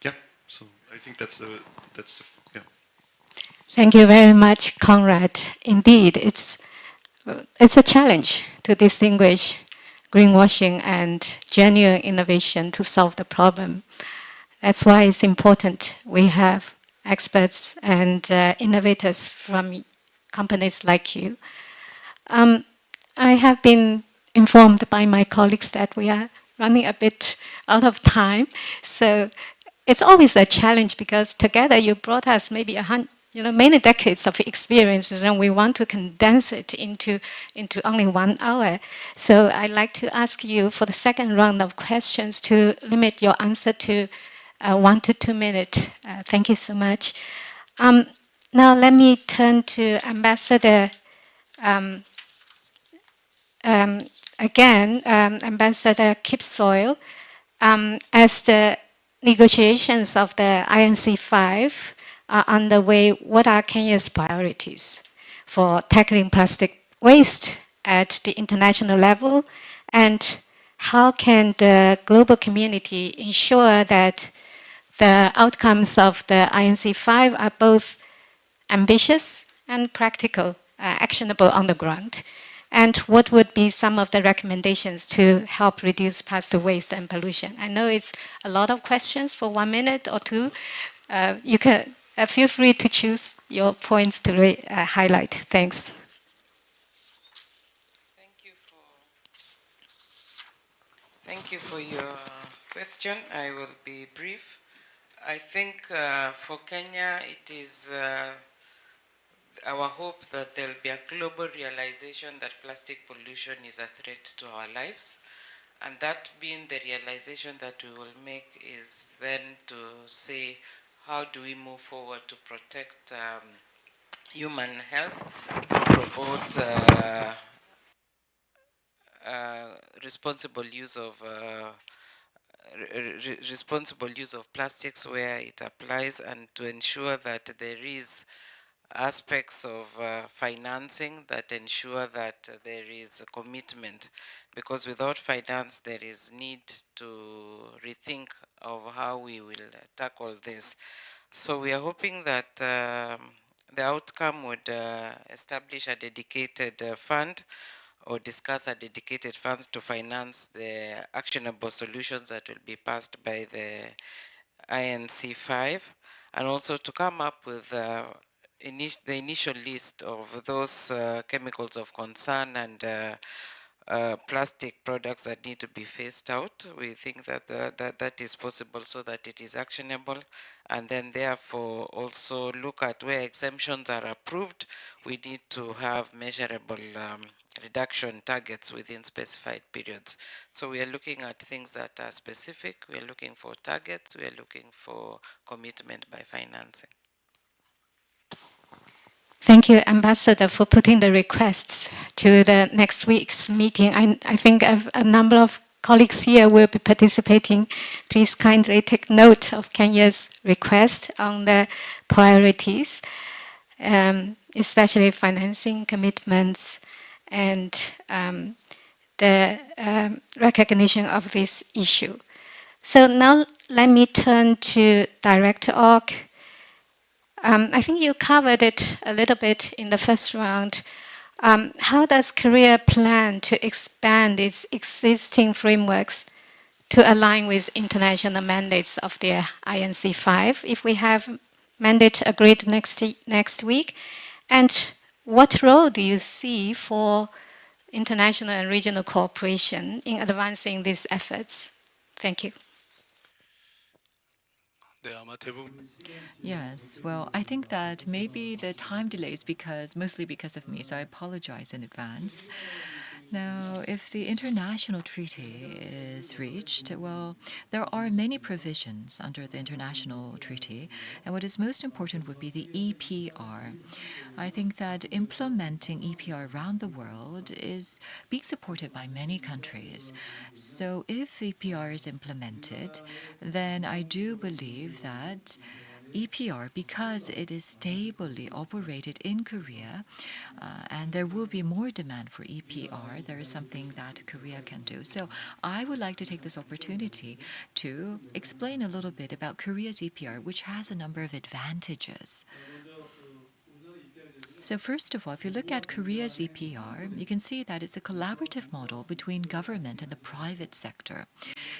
Yeah, so I think that's yeah. Thank you very much, Conrad. Indeed, it's a challenge to distinguish greenwashing and genuine innovation to solve the problem. That's why it's important we have experts and innovators from companies like you. I have been informed by my colleagues that we are running a bit out of time. So it's always a challenge because together you brought us maybe many decades of experiences, and we want to condense it into only 1 hour. So I'd like to ask you for the second round of questions to limit your answer to 1 to 2 minutes. Thank you so much. Now let me turn to Ambassador Ambassador Kipsoil. As the negotiations of the INC5 are underway, what are Kenya's priorities for tackling plastic waste at the international level? And how can the global community ensure that the outcomes of the INC5 are both ambitious and practical, actionable on the ground? And what would be some of the recommendations to help reduce plastic waste and pollution? I know it's a lot of questions for 1 minute or 2. You can feel free to choose your points to highlight. Thanks. Thank you for your question. I will be brief. I think for Kenya, it is our hope that there will be a global realization that plastic pollution is a threat to our lives. And that being the realization that we will make is then to say, how do we move forward to protect human health, promote responsible use of plastics where it applies, and to ensure that there is aspects of financing that ensure that there is a commitment, because without finance there is need to rethink of how we will tackle this. So we are hoping that the outcome would establish a dedicated fund or discuss a dedicated funds to finance the actionable solutions that will be passed by the INC5, and also to come up with the initial list of those chemicals of concern and plastic products that need to be phased out. We think that that is possible so that it is actionable, and then therefore also look at where exemptions are approved. We need to have measurable reduction targets within specified periods. So we are looking at things that are specific, we are looking for targets, we are looking for commitment by financing. Thank you, Ambassador, for putting the requests to the next week's meeting. I think a number of colleagues here will be participating. Please kindly take note of Kenya's request on the priorities, especially financing commitments and the recognition of this issue. So now let me turn to Director Org. I think you covered it a little bit in the first round. How does Korea plan to expand its existing frameworks to align with international mandates of the INC5 if we have mandate agreed next week? And what role do you see for international and regional cooperation in advancing these efforts? Thank you. 네, 아마 대부분 Yes, well, I think that maybe the time delay is mostly because of me, so I apologize in advance. Now, if the international treaty is reached, well, there are many provisions under the international treaty, and what is most important would be the EPR. I think that implementing EPR around the world is being supported by many countries. So if EPR is implemented, then I do believe that EPR, because it is stably operated in Korea, and there will be more demand for EPR, there is something that Korea can do. So I would like to take this opportunity to explain a little bit about Korea's EPR, which has a number of advantages. So first of all, if you look at Korea's EPR, you can see that it's a collaborative model between government and the private sector.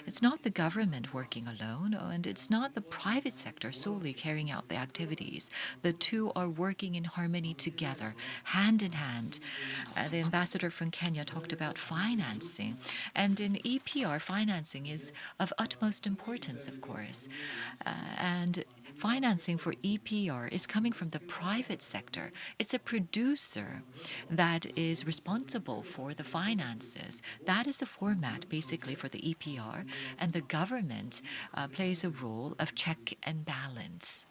It's not the government working alone, and it's not the private sector solely carrying out the activities. The two are working in harmony together, hand in hand. The ambassador from Kenya talked about financing, and in EPR, financing is of utmost importance, of course. And financing for EPR is coming from the private sector. It's a producer that is responsible for the finances. That is the format, basically, for the EPR, and the government plays a role of check and balance.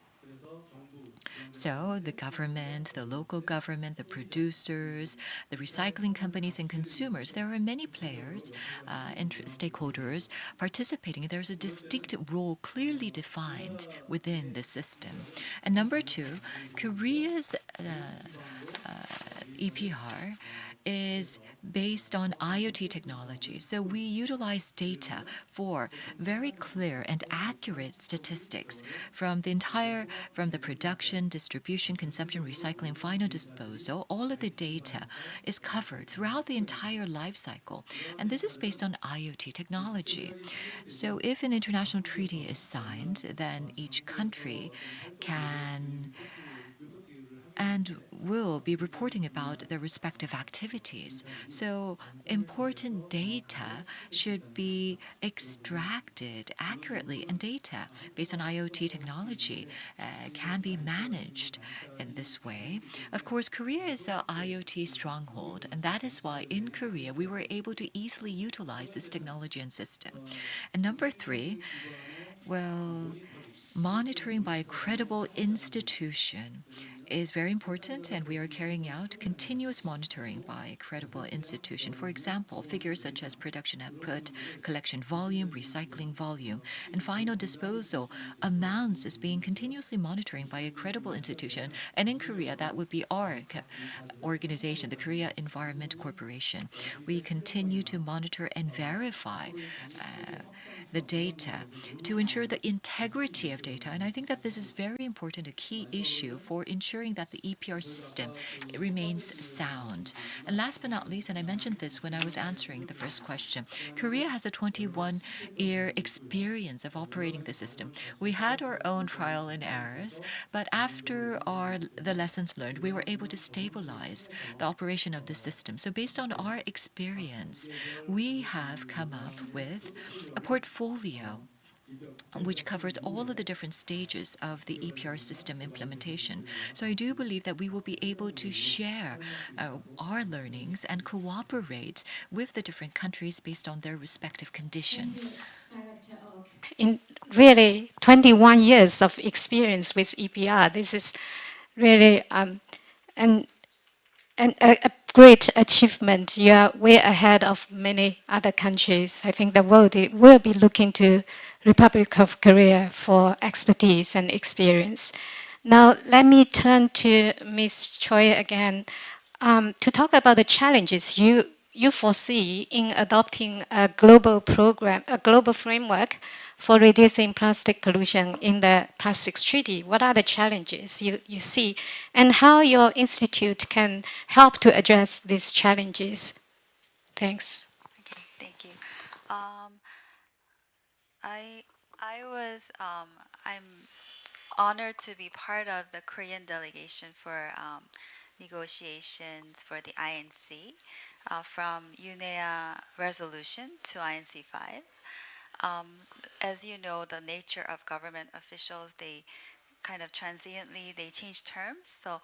So the government, the local government, the producers, the recycling companies, and consumers, there are many players and stakeholders participating. There's a distinct role clearly defined within the system. And number two, Korea's EPR is based on IoT technology. So we utilize data for very clear and accurate statistics from the production, distribution, consumption, recycling, final disposal. All of the data is covered throughout the entire life cycle. And this is based on IoT technology. So if an international treaty is signed, then each country can and will be reporting about their respective activities. So important data should be extracted accurately, and data based on IoT technology can be managed in this way. Of course, Korea is an IoT stronghold, and that is why in Korea we were able to easily utilize this technology and system. And number three, well, monitoring by a credible institution is very important, and we are carrying out continuous monitoring by a credible institution. For example, figures such as production output, collection volume, recycling volume, and final disposal amounts is being continuously monitoring by a credible institution. And in Korea, that would be our organization, the Korea Environment Corporation. We continue to monitor and verify the data to ensure the integrity of data. And I think that this is very important, a key issue for ensuring that the EPR system remains sound. And last but not least, and I mentioned this when I was answering the first question, Korea has a 21-year experience of operating the system. We had our own trial and errors, but after the lessons learned, we were able to stabilize the operation of the system. So based on our experience, we have come up with a portfolio which covers all of the different stages of the EPR system implementation. So I do believe that we will be able to share our learnings and cooperate with the different countries based on their respective conditions. In really 21 years of experience with EPR, this is really a great achievement. You are way ahead of many other countries. I think the world will be looking to Republic of Korea for expertise and experience. Now, let me turn to Ms. Choi again to talk about the challenges you foresee in adopting a global program, a global framework for reducing plastic pollution in the Plastics Treaty. What are the challenges you see, and how your institute can help to address these challenges? Thanks. Okay, thank you. I'm honored to be part of the Korean delegation for negotiations for the INC from UNEA resolution to INC 5. As you know, the nature of government officials, they kind of transiently, they change terms. So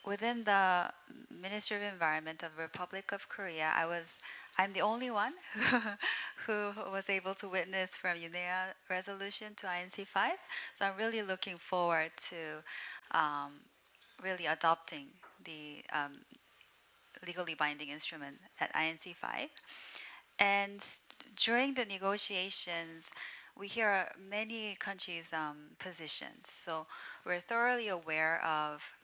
within the Ministry of Environment of Republic of Korea, I'm the only one who was able to witness from UNEA resolution to INC 5. So I'm really looking forward to really adopting the legally binding instrument at INC 5. And during the negotiations, we hear many countries' positions. So we're thoroughly aware of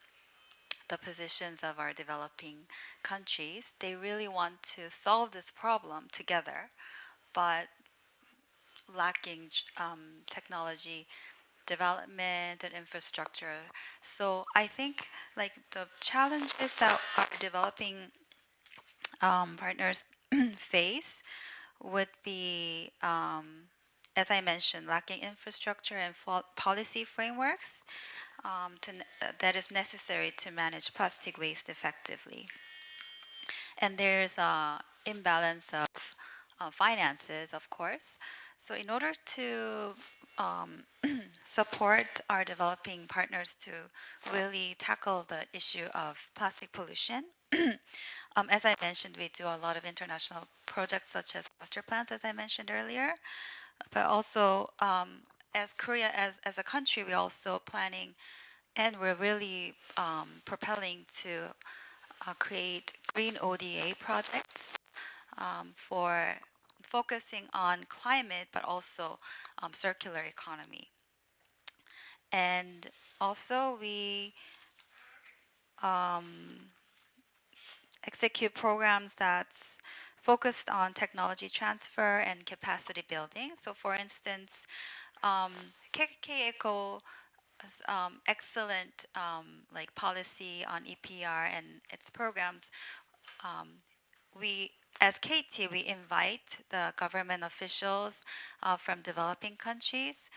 the positions of our developing countries. They really want to solve this problem together, but lacking technology development and infrastructure. So I think like the challenges that our developing partners face would be, as I mentioned, lacking infrastructure and policy frameworks that is necessary to manage plastic waste effectively. And there's a imbalance of finances, of course. So in order to support our developing partners to really tackle the issue of plastic pollution, as I mentioned, we do a lot of international projects such as master plans, as I mentioned earlier. But also, as Korea, as a country, we're also planning and we're really propelling to create green ODA projects for focusing on climate, but also circular economy. And also, we execute programs that's focused on technology transfer and capacity building. So, for instance, KK Eco has excellent like policy on EPR and its programs. We, as KT, we invite the government officials from developing countries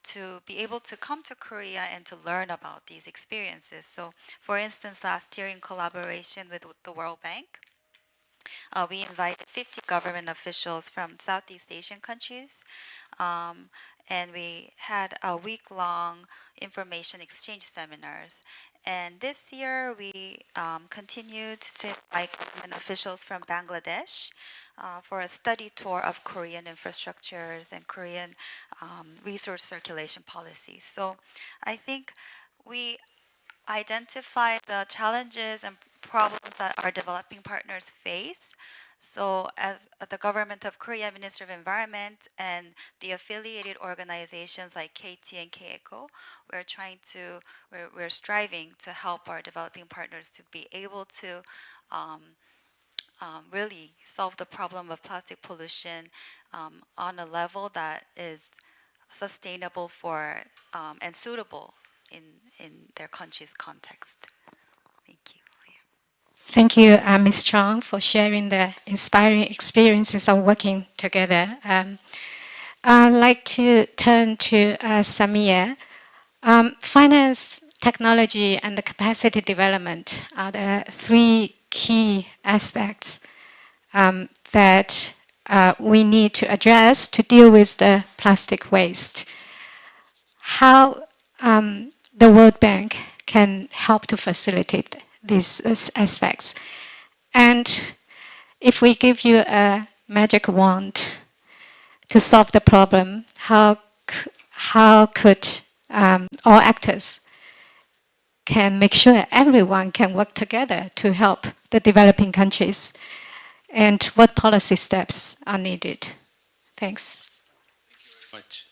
to be able to come to Korea and to learn about these experiences. So, for instance, last year in collaboration with the World Bank, we invited 50 government officials from Southeast Asian countries, and we had a week-long information exchange seminars. And this year, we continued to invite government officials from Bangladesh for a study tour of Korean infrastructures and Korean resource circulation policies. So I think we identify the challenges and problems that our developing partners face. So, as the government of Korea, Ministry of Environment, and the affiliated organizations like KT and KECO, we're striving to help our developing partners to be able to really solve the problem of plastic pollution on a level that is sustainable for and suitable in their country's context. Thank you. Thank you, Ms. Chong, for sharing the inspiring experiences of working together. I'd like to turn to Samia. Finance, technology, and the capacity development are the three key aspects that we need to address to deal with the plastic waste. How the World Bank can help to facilitate these aspects. And if we give you a magic wand to solve the problem, how could all actors can make sure everyone can work together to help the developing countries? And what policy steps are needed? Thanks. Much.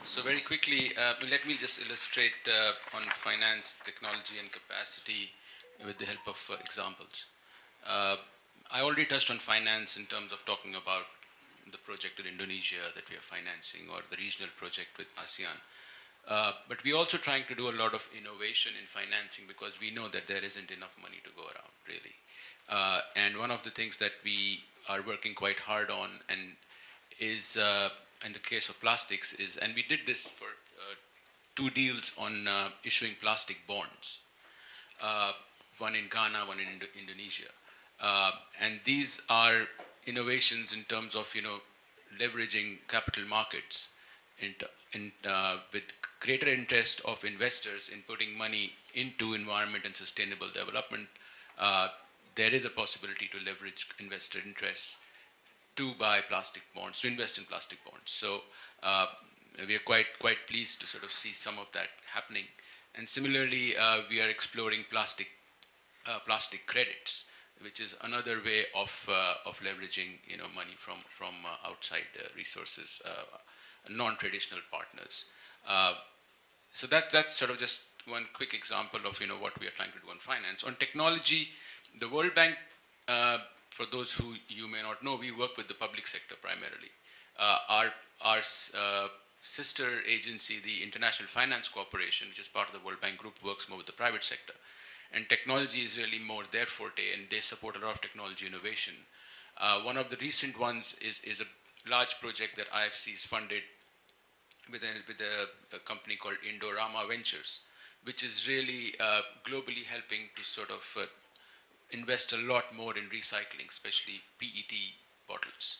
So very quickly, let me just illustrate on finance, technology, and capacity with the help of examples. I already touched on finance in terms of talking about the project in Indonesia that we are financing or the regional project with ASEAN. But we're also trying to do a lot of innovation in financing because we know that there isn't enough money to go around, really. And one of the things that we are working quite hard on and is, in the case of plastics, is, and we did this for 2 deals on issuing plastic bonds, one in Ghana, one in Indonesia. And these are innovations in terms of, leveraging capital markets with greater interest of investors in putting money into environment and sustainable development, there is a possibility to leverage investor interests to buy plastic bonds, to invest in plastic bonds. So we are quite pleased to sort of see some of that happening. And similarly, we are exploring plastic credits, which is another way of leveraging money from outside resources, non-traditional partners. So that's sort of just one quick example of what we are trying to do on finance. On technology, the World Bank, for those who you may not know, we work with the public sector primarily. Our sister agency, the International Finance Corporation, which is part of the World Bank Group, works more with the private sector. And technology is really more their forte, and they support a lot of technology innovation. One of the recent ones is a large project that IFC is funded with a company called Indorama Ventures, which is really globally helping to sort of invest a lot more in recycling, especially PET bottles.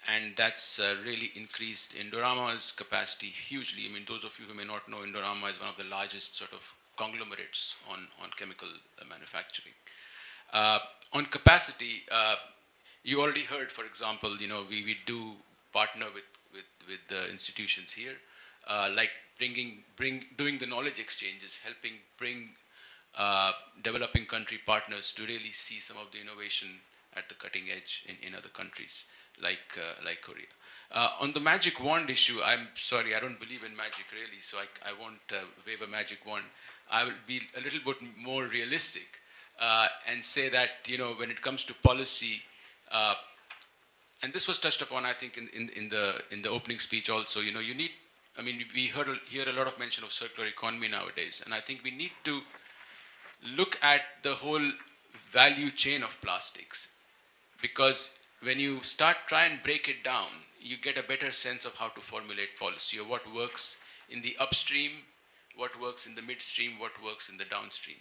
And that's really increased Indorama's capacity hugely. I mean, those of you who may not know, Indorama is one of the largest sort of conglomerates on chemical manufacturing. On capacity, you already heard, for example, we do partner with the institutions here, like doing the knowledge exchanges, helping bring developing country partners to really see some of the innovation at the cutting edge in other countries like Korea. On the magic wand issue, I'm sorry, I don't believe in magic really, so I won't wave a magic wand. I will be a little bit more realistic and say that when it comes to policy, and this was touched upon I think in the opening speech also. You need, I mean, we hear a lot of mention of circular economy nowadays, and I think we need to look at the whole value chain of plastics, because when you try and break it down, you get a better sense of how to formulate policy, or what works in the upstream, what works in the midstream, what works in the downstream.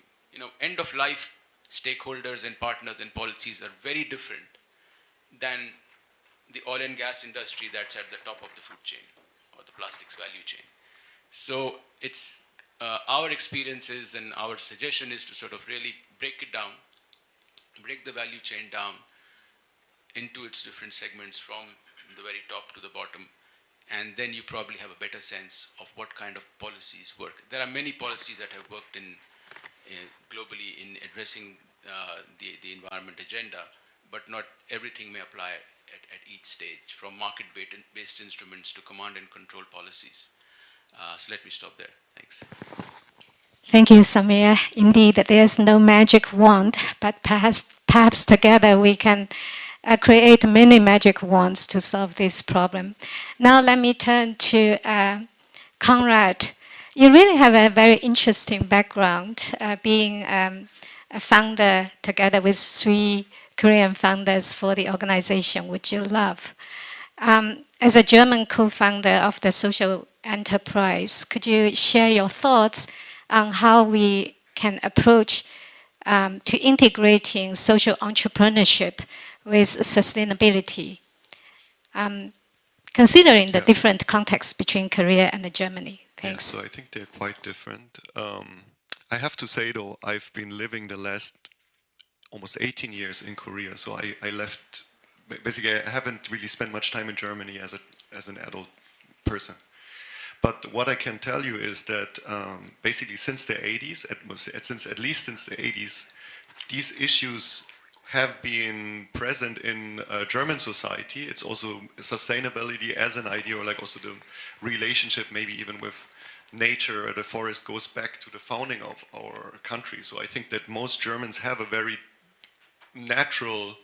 End of life stakeholders and partners and policies are very different than the oil and gas industry that's at the top of the food chain or the plastics value chain. So it's our experiences and our suggestion is to sort of really break it down, break the value chain down into its different segments from the very top to the bottom, and then you probably have a better sense of what kind of policies work. There are many policies that have worked globally in addressing the environment agenda, but not everything may apply at each stage, from market-based instruments to command and control policies. So let me stop there. Thanks. Thank you, Samir. Indeed, there's no magic wand, but perhaps together we can create many magic wands to solve this problem. Now let me turn to Conrad. You really have a very interesting background, being a founder together with 3 Korean founders for the organization which you love. As a German co-founder of the social enterprise, could you share your thoughts on how we can approach to integrating social entrepreneurship with sustainability, considering the different contexts between Korea and Germany? Thanks. Yeah, so I think they're quite different. I have to say though, I've been living the last almost 18 years in Korea, so I left. Basically, I haven't really spent much time in Germany as an adult person. But what I can tell you is that basically since the 80s, at least since the 80s, these issues have been present in German society. It's also sustainability as an idea, or like also the relationship maybe even with nature or the forest goes back to the founding of our country. So I think that most Germans have a very natural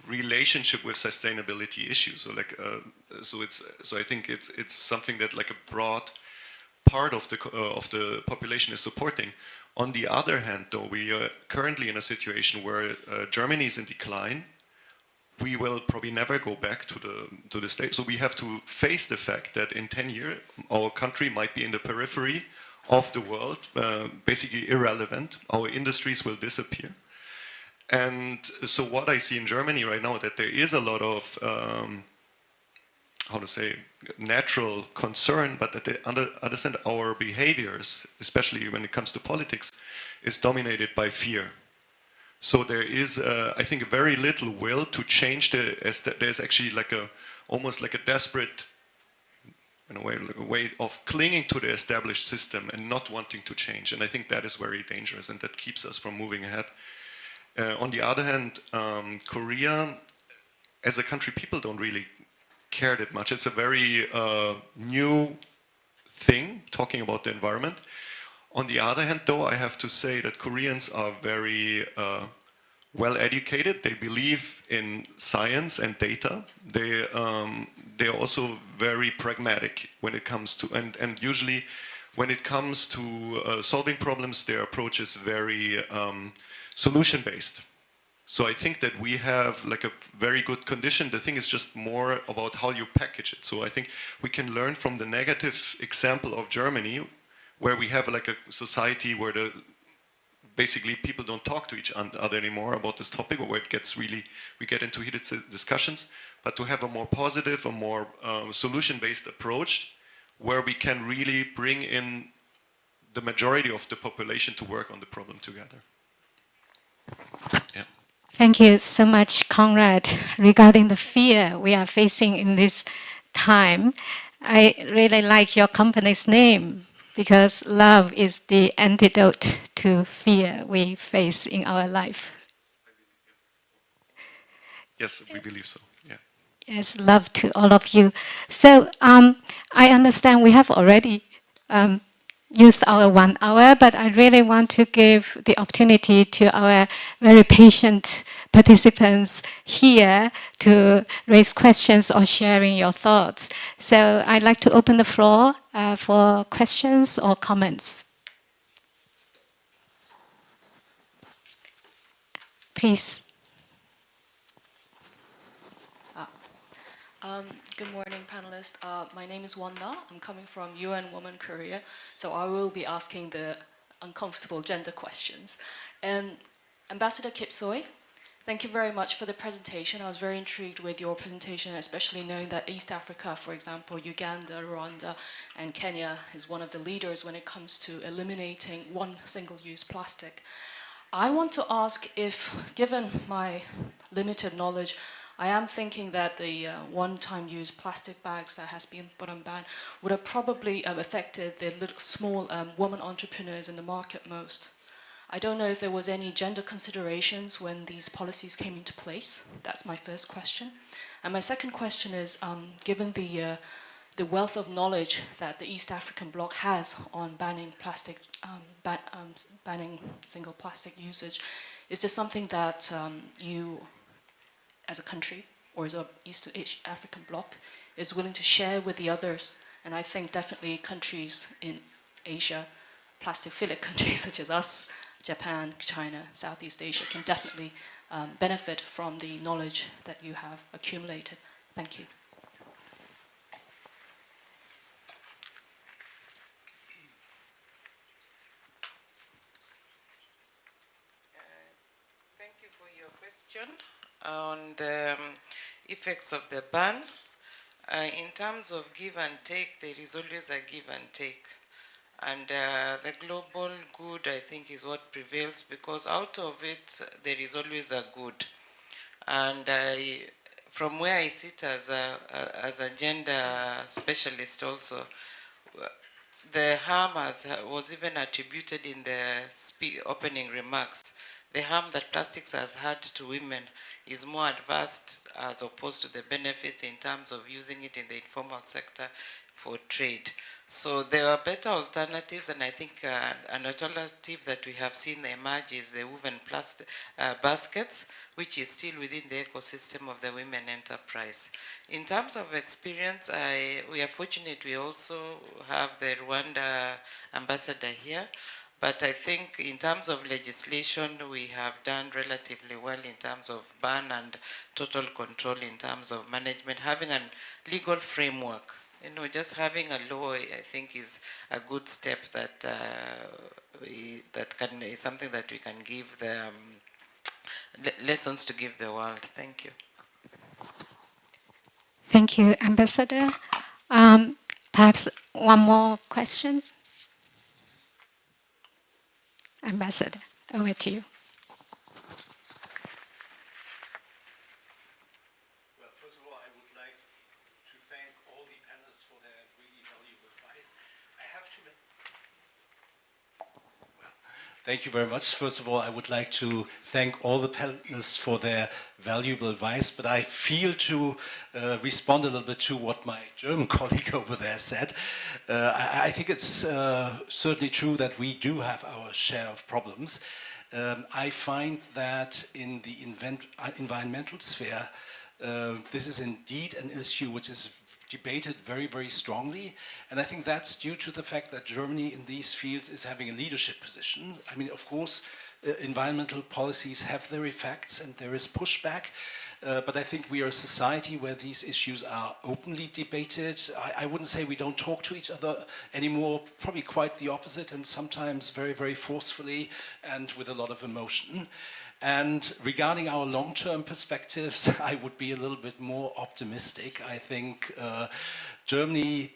relationship with sustainability issues. So like, so I think it's something that like a broad part of the population is supporting. On the other hand, though, we are currently in a situation where Germany is in decline. We will probably never go back to the state. So we have to face the fact that in 10 years, our country might be in the periphery of the world, basically irrelevant. Our industries will disappear. And so what I see in Germany right now, that there is a lot of how to say, natural concern, but that they understand our behaviors, especially when it comes to politics, is dominated by fear. So there is, I think, very little will to change there's actually like almost like a desperate, in a way of clinging to the established system and not wanting to change. And I think that is very dangerous, and that keeps us from moving ahead. On the other hand, Korea, as a country, people don't really care that much. It's a very new thing, talking about the environment. On the other hand, though, I have to say that Koreans are very well educated. They believe in science and data. They are also very pragmatic when it comes to, and usually when it comes to solving problems, their approach is very solution-based. So I think that we have like a very good condition. The thing is just more about how you package it. So I think we can learn from the negative example of Germany, where we have like a society where basically people don't talk to each other anymore about this topic, or where it gets really, we get into heated discussions, but to have a more positive, a more solution-based approach, where we can really bring in the majority of the population to work on the problem together. Yeah. Thank you so much, Conrad. Regarding the fear we are facing in this time, I really like your company's name, because love is the antidote to fear we face in our life. Yes, we believe so. Yeah. Yes, love to all of you. So I understand we have already used our 1 hour, but I really want to give the opportunity to our very patient participants here to raise questions or sharing your thoughts. So I'd like to open the floor for questions or comments. Please. Good morning, panelists. My name is Wanda. I'm coming from UN Women Korea, so I will be asking the uncomfortable gender questions. Ambassador Kip Soy, thank you very much for the presentation. I was very intrigued with your presentation, especially knowing that East Africa, for example, Uganda, Rwanda, and Kenya is one of the leaders when it comes to eliminating one single-use plastic. I want to ask if, given my limited knowledge, I am thinking that the one-time use plastic bags that has been put on ban would have probably affected the little small women entrepreneurs in the market most. I don't know if there was any gender considerations when these policies came into place. That's my first question. And my second question is, given the wealth of knowledge that the East African bloc has on banning plastic, banning single plastic usage, is this something that you, as a country, or as a East African bloc, is willing to share with the others? And I think definitely countries in Asia, plastic-philic countries such as us, Japan, China, Southeast Asia, can definitely benefit from the knowledge that you have accumulated. Thank you. Thank you for your question on the effects of the ban. In terms of give and take, there is always a give and take. And the global good, I think, is what prevails, because out of it, there is always a good. And from where I sit as a gender specialist also, the harm was even attributed in the opening remarks. The harm that plastics has had to women is more advanced as opposed to the benefits in terms of using it in the informal sector for trade. So there are better alternatives, and I think an alternative that we have seen emerge is the woven plastic baskets, which is still within the ecosystem of the women enterprise. In terms of experience, we are fortunate we also have the Rwanda ambassador here. But I think in terms of legislation, we have done relatively well in terms of ban and total control in terms of management, having a legal framework. You know, just having a law, I think, is a good step that is something that we can give the lessons to give the world. Thank you. Thank you, Ambassador. Perhaps one more question? Ambassador, over to you. Well, first of all, I would like to thank all the panelists for their really valuable advice. I have to Thank you very much. First of all, I would like to thank all the panelists for their valuable advice, but I feel to respond a little bit to what my German colleague over there said. I think it's certainly true that we do have our share of problems. I find that in the environmental sphere, this is indeed an issue which is debated very, very strongly. And I think that's due to the fact that Germany in these fields is having a leadership position. I mean, of course, environmental policies have their effects and there is pushback. But I think we are a society where these issues are openly debated. I wouldn't say we don't talk to each other anymore, probably quite the opposite, and sometimes very, very forcefully and with a lot of emotion. And regarding our long-term perspectives, I would be a little bit more optimistic. I think Germany,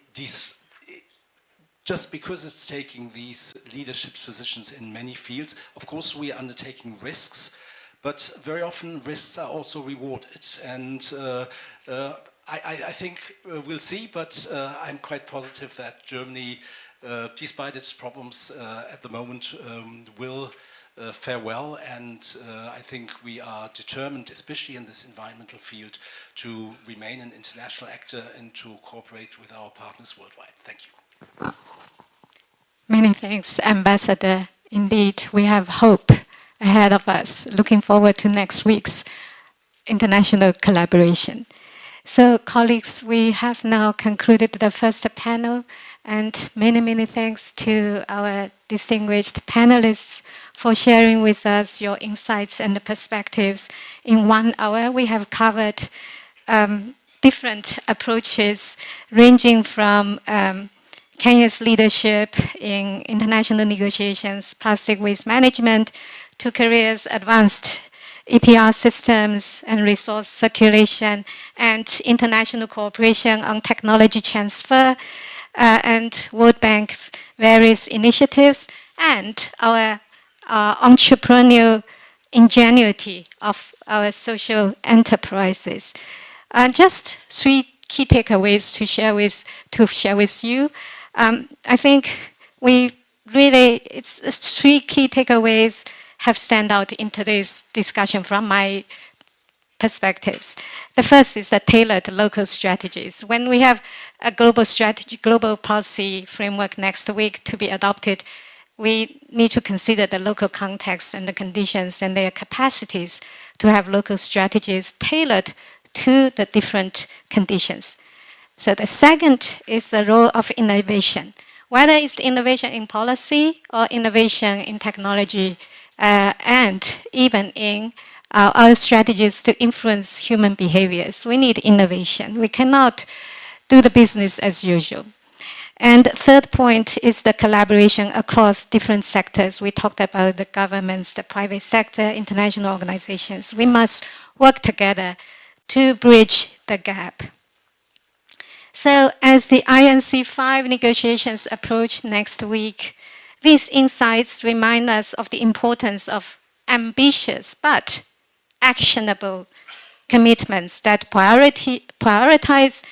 just because it's taking these leadership positions in many fields, of course we are undertaking risks, but very often risks are also rewarded. And I think we'll see, but I'm quite positive that Germany, despite its problems at the moment, will fare well, and I think we are determined, especially in this environmental field, to remain an international actor and to cooperate with our partners worldwide. Thank you. Many thanks, Ambassador. Indeed, we have hope ahead of us. Looking forward to next week's international collaboration. So, colleagues, we have now concluded the first panel, and many, many thanks to our distinguished panelists for sharing with us your insights and perspectives. In 1 hour, we have covered different approaches, ranging from Kenya's leadership in international negotiations, plastic waste management, to Korea's advanced EPR systems and resource circulation, and international cooperation on technology transfer, and World Bank's various initiatives, and our entrepreneurial ingenuity of our social enterprises. Just 3 key takeaways to share with you. I think it's 3 key takeaways have stand out in today's discussion from my perspectives. The first is the tailored local strategies. When we have a global strategy, global policy framework next week to be adopted, we need to consider the local context and the conditions and their capacities to have local strategies tailored to the different conditions. So the second is the role of innovation. Whether it's innovation in policy or innovation in technology, and even in our strategies to influence human behaviors, we need innovation. We cannot do the business as usual. And third point is the collaboration across different sectors. We talked about the governments, the private sector, international organizations. We must work together to bridge the gap. So as the INC5 negotiations approach next week, these insights remind us of the importance of ambitious but actionable commitments that prioritize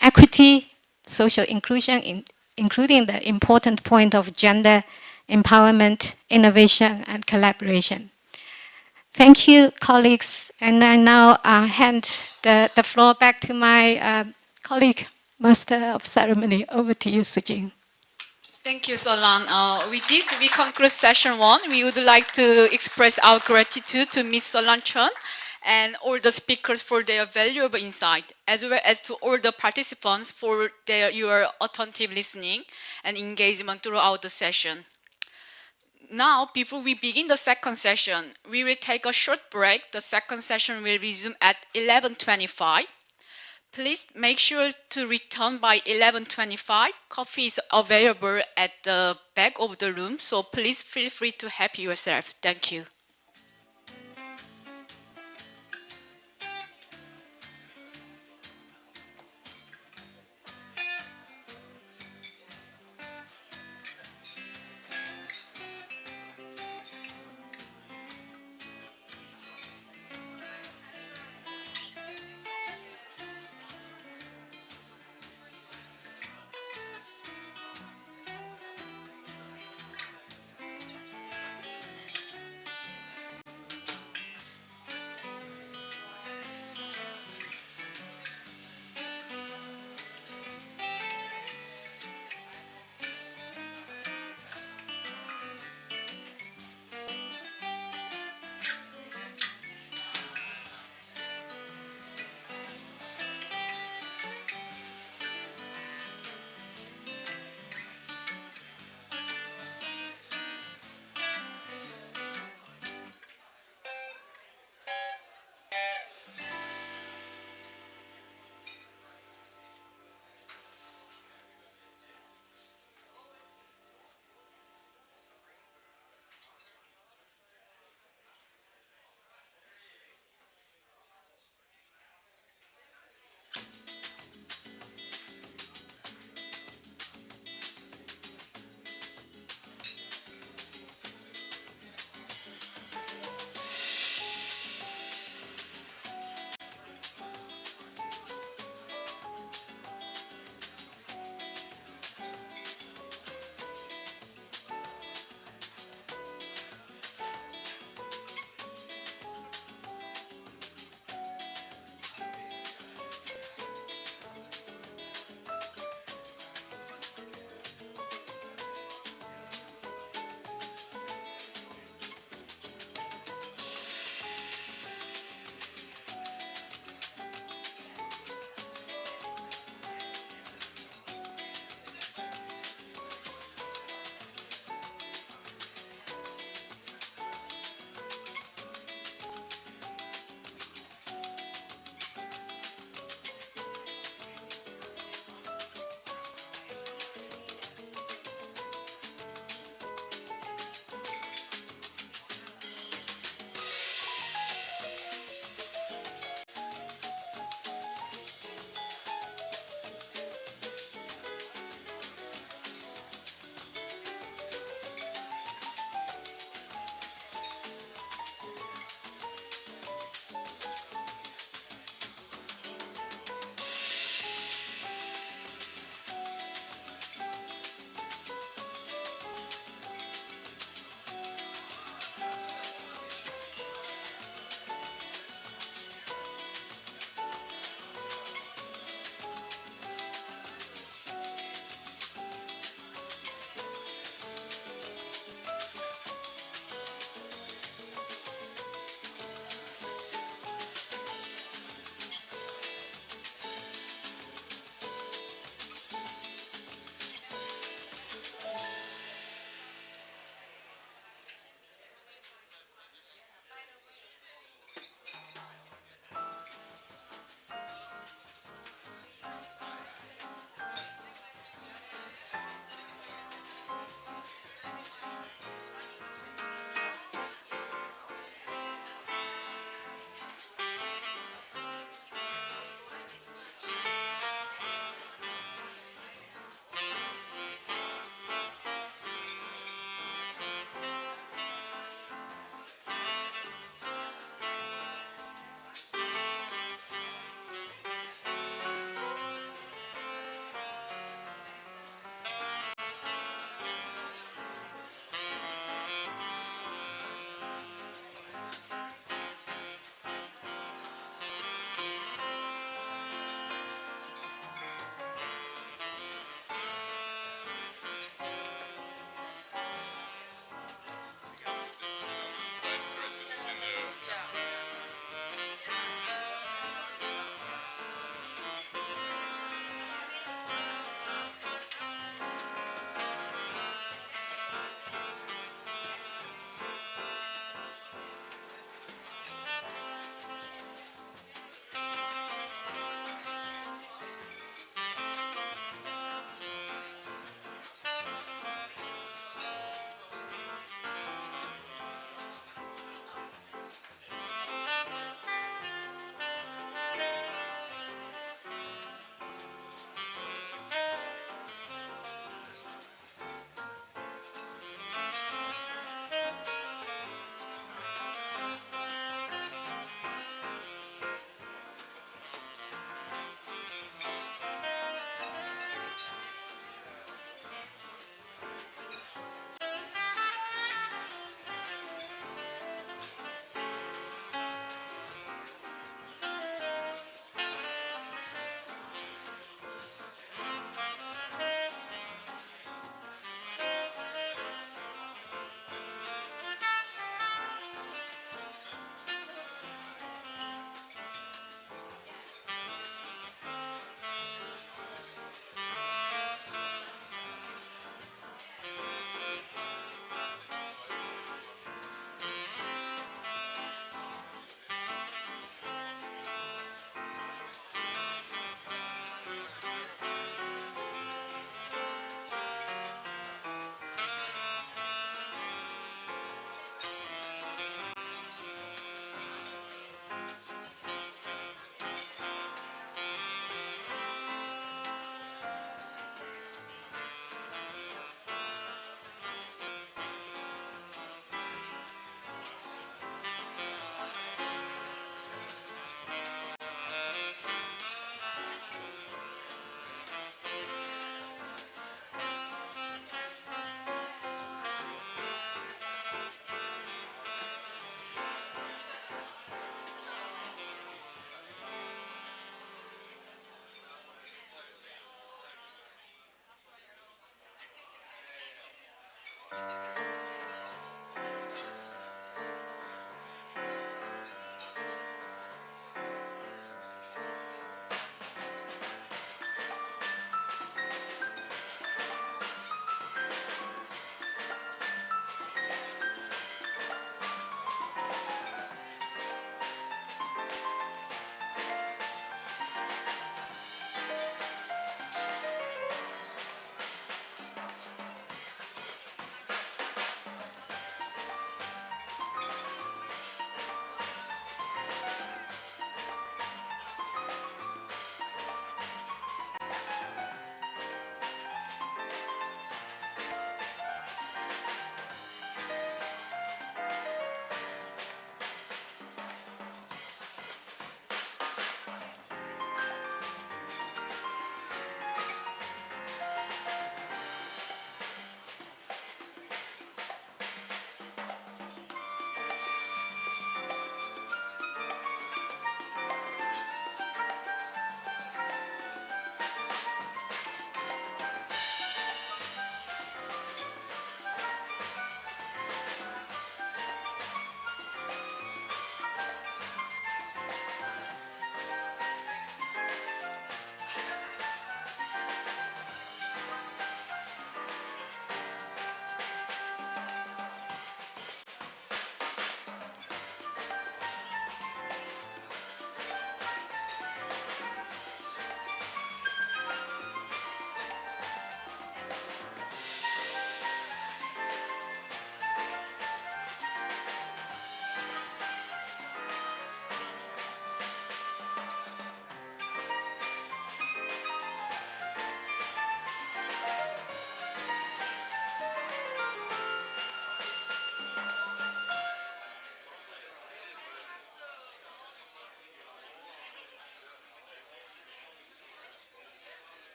equity, social inclusion, including the important point of gender empowerment, innovation, and collaboration. Thank you, colleagues. And I now hand the floor back to my colleague, Master of Ceremony. Over to you, Sujin. Thank you, Solan. With this, we conclude session 1. We would like to express our gratitude to Ms. Solan Chun and all the speakers for their valuable insight, as well as to all the participants for your attentive listening and engagement throughout the session. Now, before we begin the second session, we will take a short break. The second session will resume at 11:25. Please make sure to return by 11:25. Coffee is available at the back of the room, so please feel free to help yourself. Thank you.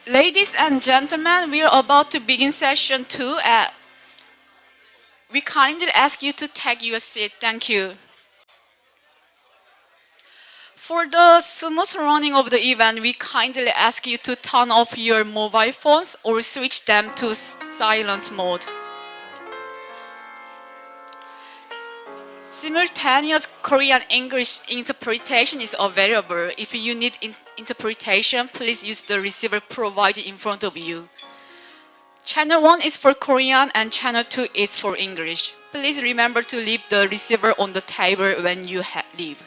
Ladies and gentlemen, we are about to begin session 2. We kindly ask you to take your seat. Thank you. For the smooth running of the event, we kindly ask you to turn off your mobile phones or switch them to silent mode. Simultaneous Korean English interpretation is available. If you need interpretation, please use the receiver provided in front of you. Channel 1 is for Korean and Channel 2 is for English. Please remember to leave the receiver on the table when you leave.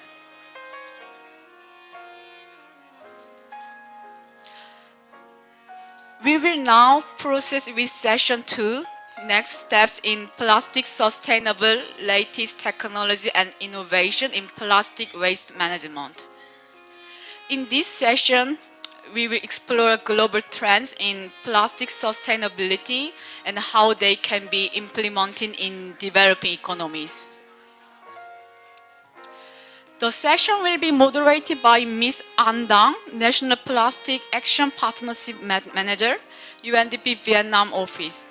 We will now proceed with session 2, next steps in plastic sustainable latest technology and innovation in plastic waste management. In this session, we will explore global trends in plastic sustainability and how they can be implemented in developing economies. The session will be moderated by Ms. An Dang, National Plastic Action Partnership Manager, UNDP Vietnam Office.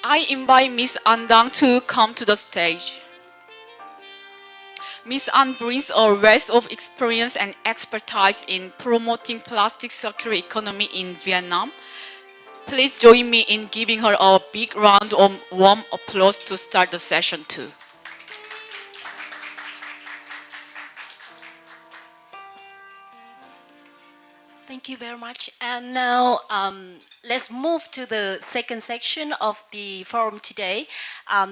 I invite Ms. An Dang to come to the stage. Ms. An brings a wealth of experience and expertise in promoting plastic circular economy in Vietnam. Please join me in giving her a big round of warm applause to start the session 2. Thank you very much. And now let's move to the second section of the forum today.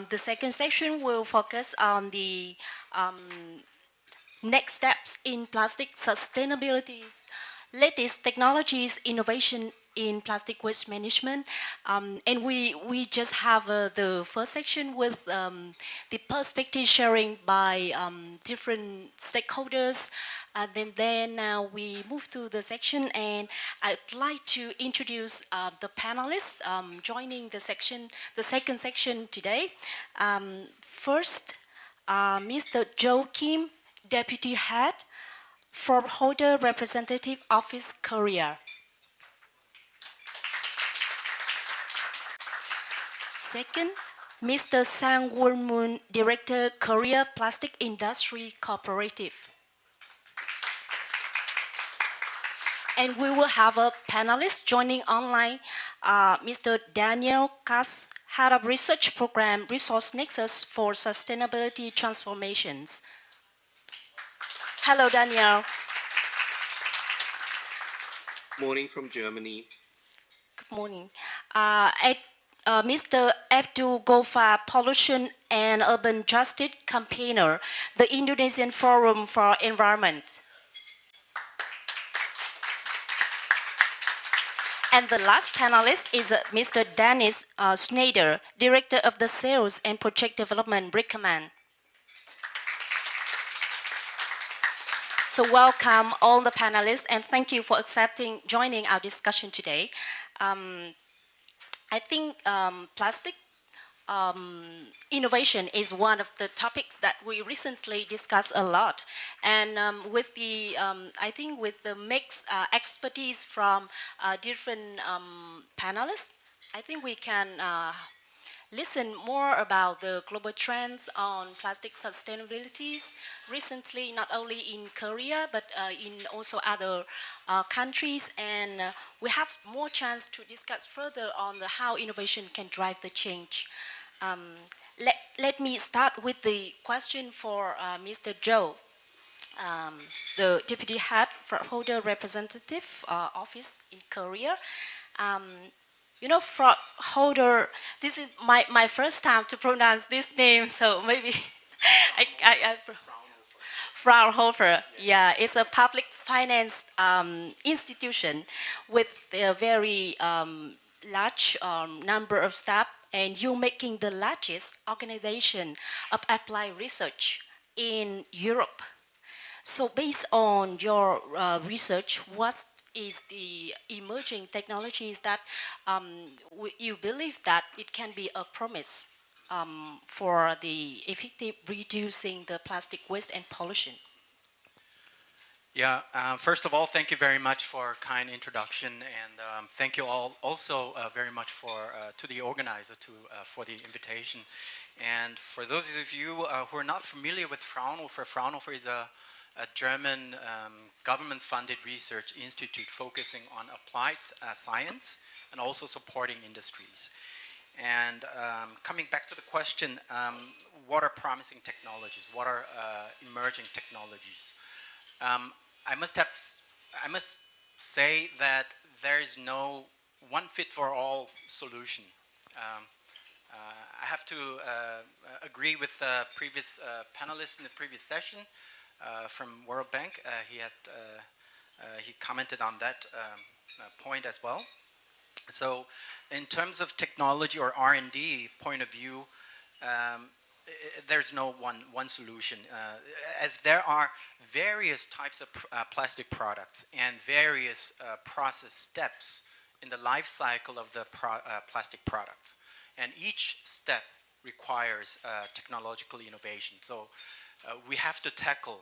The second section will focus on the next steps in plastic sustainability, latest technologies, innovation in plastic waste management. And we just have the first section with the perspective sharing by different stakeholders. Then we move to the section, and I'd like to introduce the panelists joining the second section today. First, Mr. Joe Kim, Deputy Head, Form Holder Representative Office, Korea. Second, Mr. Sang Won Moon, Director, Korea Plastic Industry Cooperative. And we will have a panelist joining online, Mr. Daniel Kath, Head of Research Program, Resource Nexus for Sustainability Transformations. Hello, Daniel. Morning from Germany. Good morning. Mr. Abdul Gofar, Pollution and Urban Justice Campaigner, the Indonesian Forum for Environment. And the last panelist is Mr. Dennis Schneider, Director of the Sales and Project Development, Brickman. So welcome all the panelists, and thank you for joining our discussion today. I think plastic innovation is one of the topics that we recently discussed a lot, and with the I think with the mixed expertise from different panelists, I think we can listen more about the global trends on plastic sustainability recently, not only in Korea but in also other countries, and we have more chance to discuss further on how innovation can drive the change. Let me start with the question for Mr. Zhou, the Deputy Head for Holder Representative Office in Korea. You know, Fraunhofer, this is my first time to pronounce this name, so maybe Fraunhofer, yeah, it's a public finance institution with a very large number of staff, and you're making the largest organization of applied research in Europe. So based on your research, what is the emerging technologies that you believe that it can be a promise for the effective reducing the plastic waste and pollution? Yeah, first of all, thank you very much for a kind introduction, and thank you all also very much for to the organizer for the invitation. And for those of you who are not familiar with Fraunhofer, Fraunhofer is a German government-funded research institute focusing on applied science and also supporting industries. And coming back to the question, what are promising technologies? What are emerging technologies? I must say that there is no one fit for all solution. I have to agree with the previous panelist in the previous session from World Bank. He commented on that point as well. So, in terms of technology or R&D point of view, there's no one solution, as there are various types of plastic products and various process steps in the life cycle of the plastic products, and each step requires technological innovation. So we have to tackle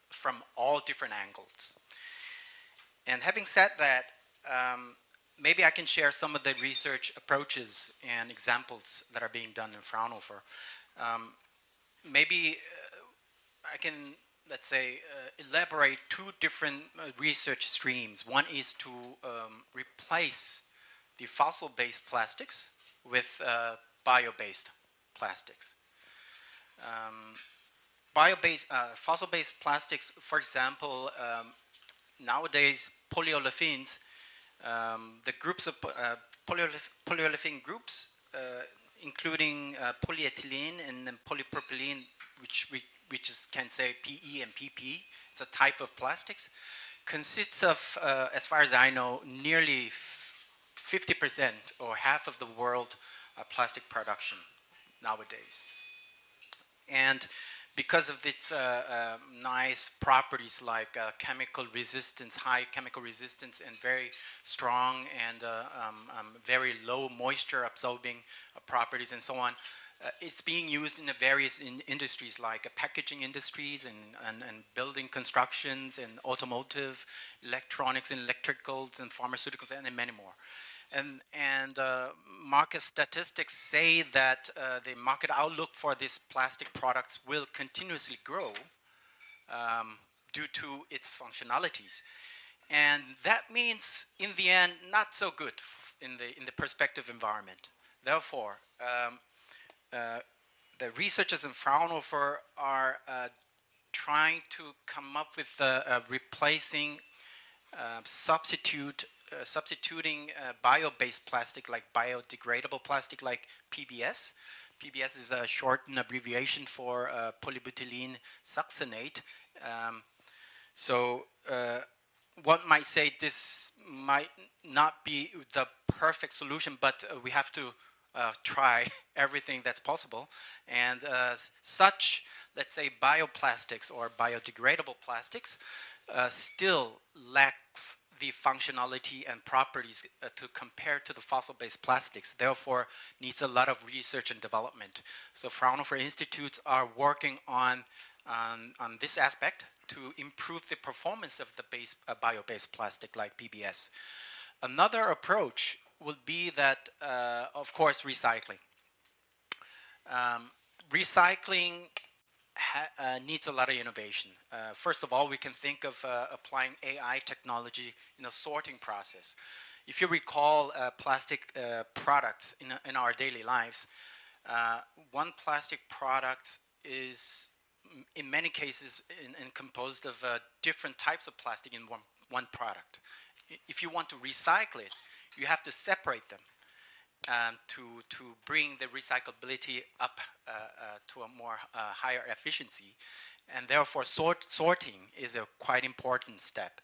from all different angles. And having said that, maybe I can share some of the research approaches and examples that are being done in Fraunhofer. Maybe I can, let's say, elaborate two different research streams. One is to replace the fossil-based plastics with bio-based plastics. Fossil-based plastics, for example, nowadays polyolefins, the groups of polyolefin groups, including polyethylene and then polypropylene, which can say PE and PP. It's a type of plastics. Consists of, as far as I know, nearly 50% or half of the world plastic production nowadays. And because of its nice properties like chemical resistance, high chemical resistance, and very strong and very low moisture absorbing properties and so on, it's being used in the various industries like packaging industries and building constructions and automotive, electronics and electricals and pharmaceuticals and many more. And market statistics say that the market outlook for these plastic products will continuously grow due to its functionalities. And that means, in the end, not so good in the perspective environment. Therefore, the researchers in Fraunhofer are trying to come up with replacing substituting bio-based plastic, like biodegradable plastic, like PBS. PBS is a shortened abbreviation for polybutylene succinate. So one might say this might not be the perfect solution, but we have to try everything that's possible. And such, let's say, bioplastics or biodegradable plastics still lacks the functionality and properties to compare to the fossil-based plastics, therefore needs a lot of research and development. So Fraunhofer Institutes are working on this aspect to improve the performance of the bio-based plastic like PBS. Another approach would be that, of course, recycling. Recycling needs a lot of innovation. First of all, we can think of applying AI technology in a sorting process. If you recall plastic products in our daily lives, one plastic product is in many cases composed of different types of plastic in one product. If you want to recycle it, you have to separate them to bring the recyclability up to a more higher efficiency, and therefore sorting is a quite important step.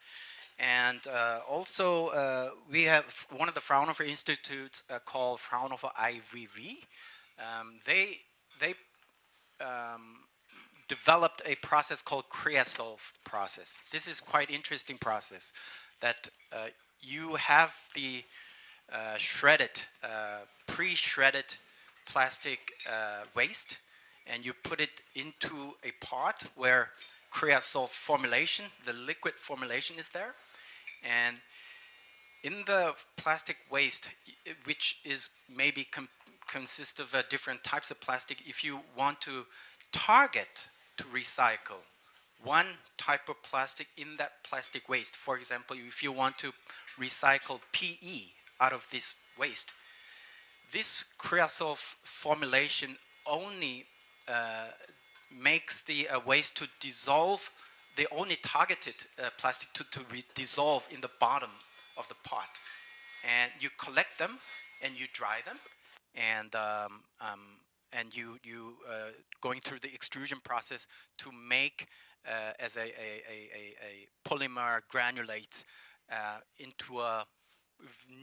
And also we have one of the Fraunhofer Institutes called Fraunhofer IVV. They developed a process called creosote process. This is quite interesting process that you have the pre-shredded plastic waste, and you put it into a pot where creosol formulation, the liquid formulation is there. And in the plastic waste, which is maybe consists of different types of plastic, if you want to target to recycle one type of plastic in that plastic waste, for example, if you want to recycle PE out of this waste, this creosol formulation only makes the waste to dissolve, the only targeted plastic to dissolve in the bottom of the pot. And you collect them and you dry them, and you going through the extrusion process to make as a polymer granulates into a